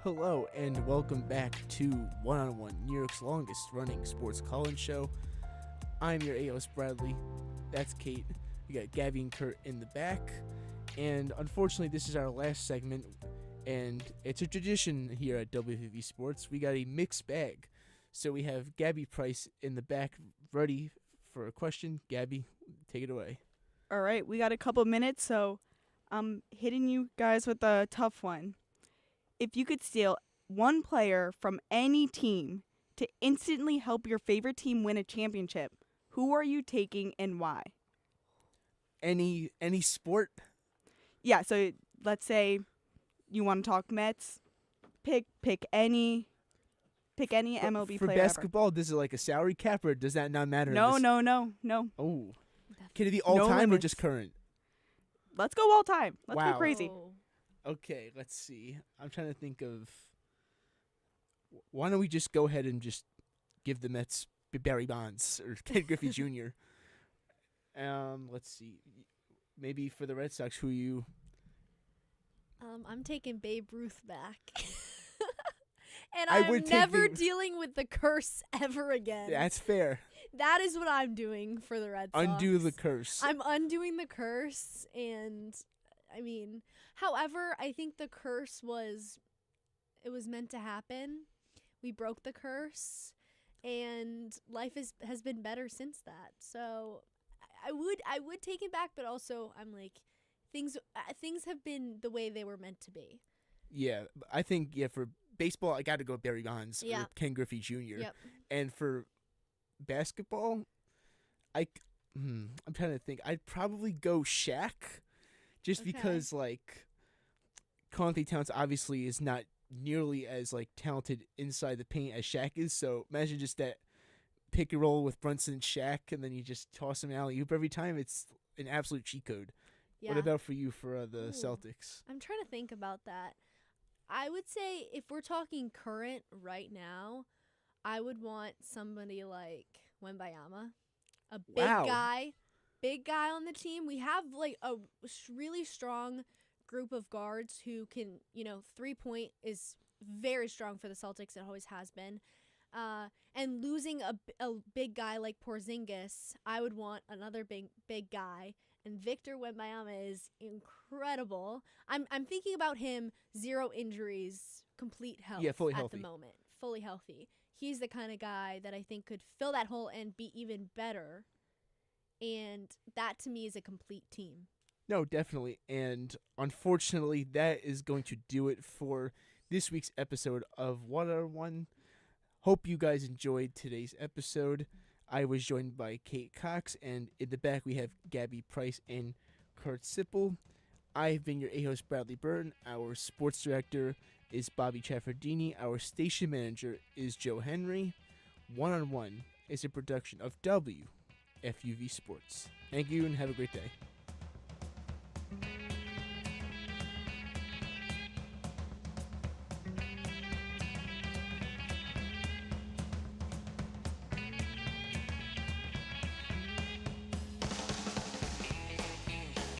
Hello and welcome back to One-on-One, New York's longest running sports call-in show. I'm your AOS Bradley. That's Kate. We got Gabby and Kurt in the back. And unfortunately, this is our last segment. And it's a tradition here at WFUV Sports. We got a mixed bag. So we have Gabby Price in the back ready for a question. Gabby, take it away. All right, we got a couple minutes, so I'm hitting you guys with a tough one. If you could steal one player from any team to instantly help your favorite team win a championship, who are you taking and why? Any sport? Yeah, so let's say you want to talk Mets. Pick any MLB for player basketball, ever. This is like a salary cap, or does that not matter? No. Oh. Can it be all No time or limits. just current? Let's go all time. Let's Wow. go crazy. Okay, let's see. I'm trying to think of. Why don't we just go ahead and just give the Mets Barry Bonds or Ken Griffey Jr. Let's see. Maybe for the Red Sox, who you? I'm taking Babe Ruth back. And I I'm would take never Babe- dealing with the curse ever again. That's fair. That is what I'm doing for the Red Sox. Undo the curse. I'm undoing the curse, and I mean, however, I think the curse was meant to happen. We broke the curse, and life has been better since that. So I would take it back, but also I'm like, things have been the way they were meant to be. Yeah, I think for baseball, I got to go Barry Bonds Yeah. or Ken Griffey Jr. Yep. And for basketball, I'm trying to think. I'd probably go Shaq, just because like Karl Anthony Towns obviously is not nearly as like talented inside the paint as Shaq is. So imagine just that pick and roll with Brunson and Shaq, and then you just toss him alley-oop every time. It's an absolute cheat code. Yeah. What about for you for the Ooh. Celtics? I'm trying to think about that. I would say if we're talking current right now, I would want somebody like Wembayama, a big guy on the team. We have like a really strong group of guards who can, 3-point is very strong for the Celtics. It always has been. And losing a big guy like Porzingis, I would want another big guy. And Victor Wembanyama is incredible. I'm thinking about him, 0 injuries, complete health fully at healthy. the moment. Fully healthy. He's the kind of guy that I think could fill that hole and be even better. And that, to me, is a complete team. No, definitely. And unfortunately, that is going to do it for this week's episode of 101. Hope you guys enjoyed today's episode. I was joined by Kate Cox, and in the back we have Gabby Price and Kurt Sippel. I've been your A-host, Bradley Birne. Our sports director is Bobby Chaffardini. Our station manager is Joe Henry. 101 is a production of WFUV Sports. Thank you and have a great day.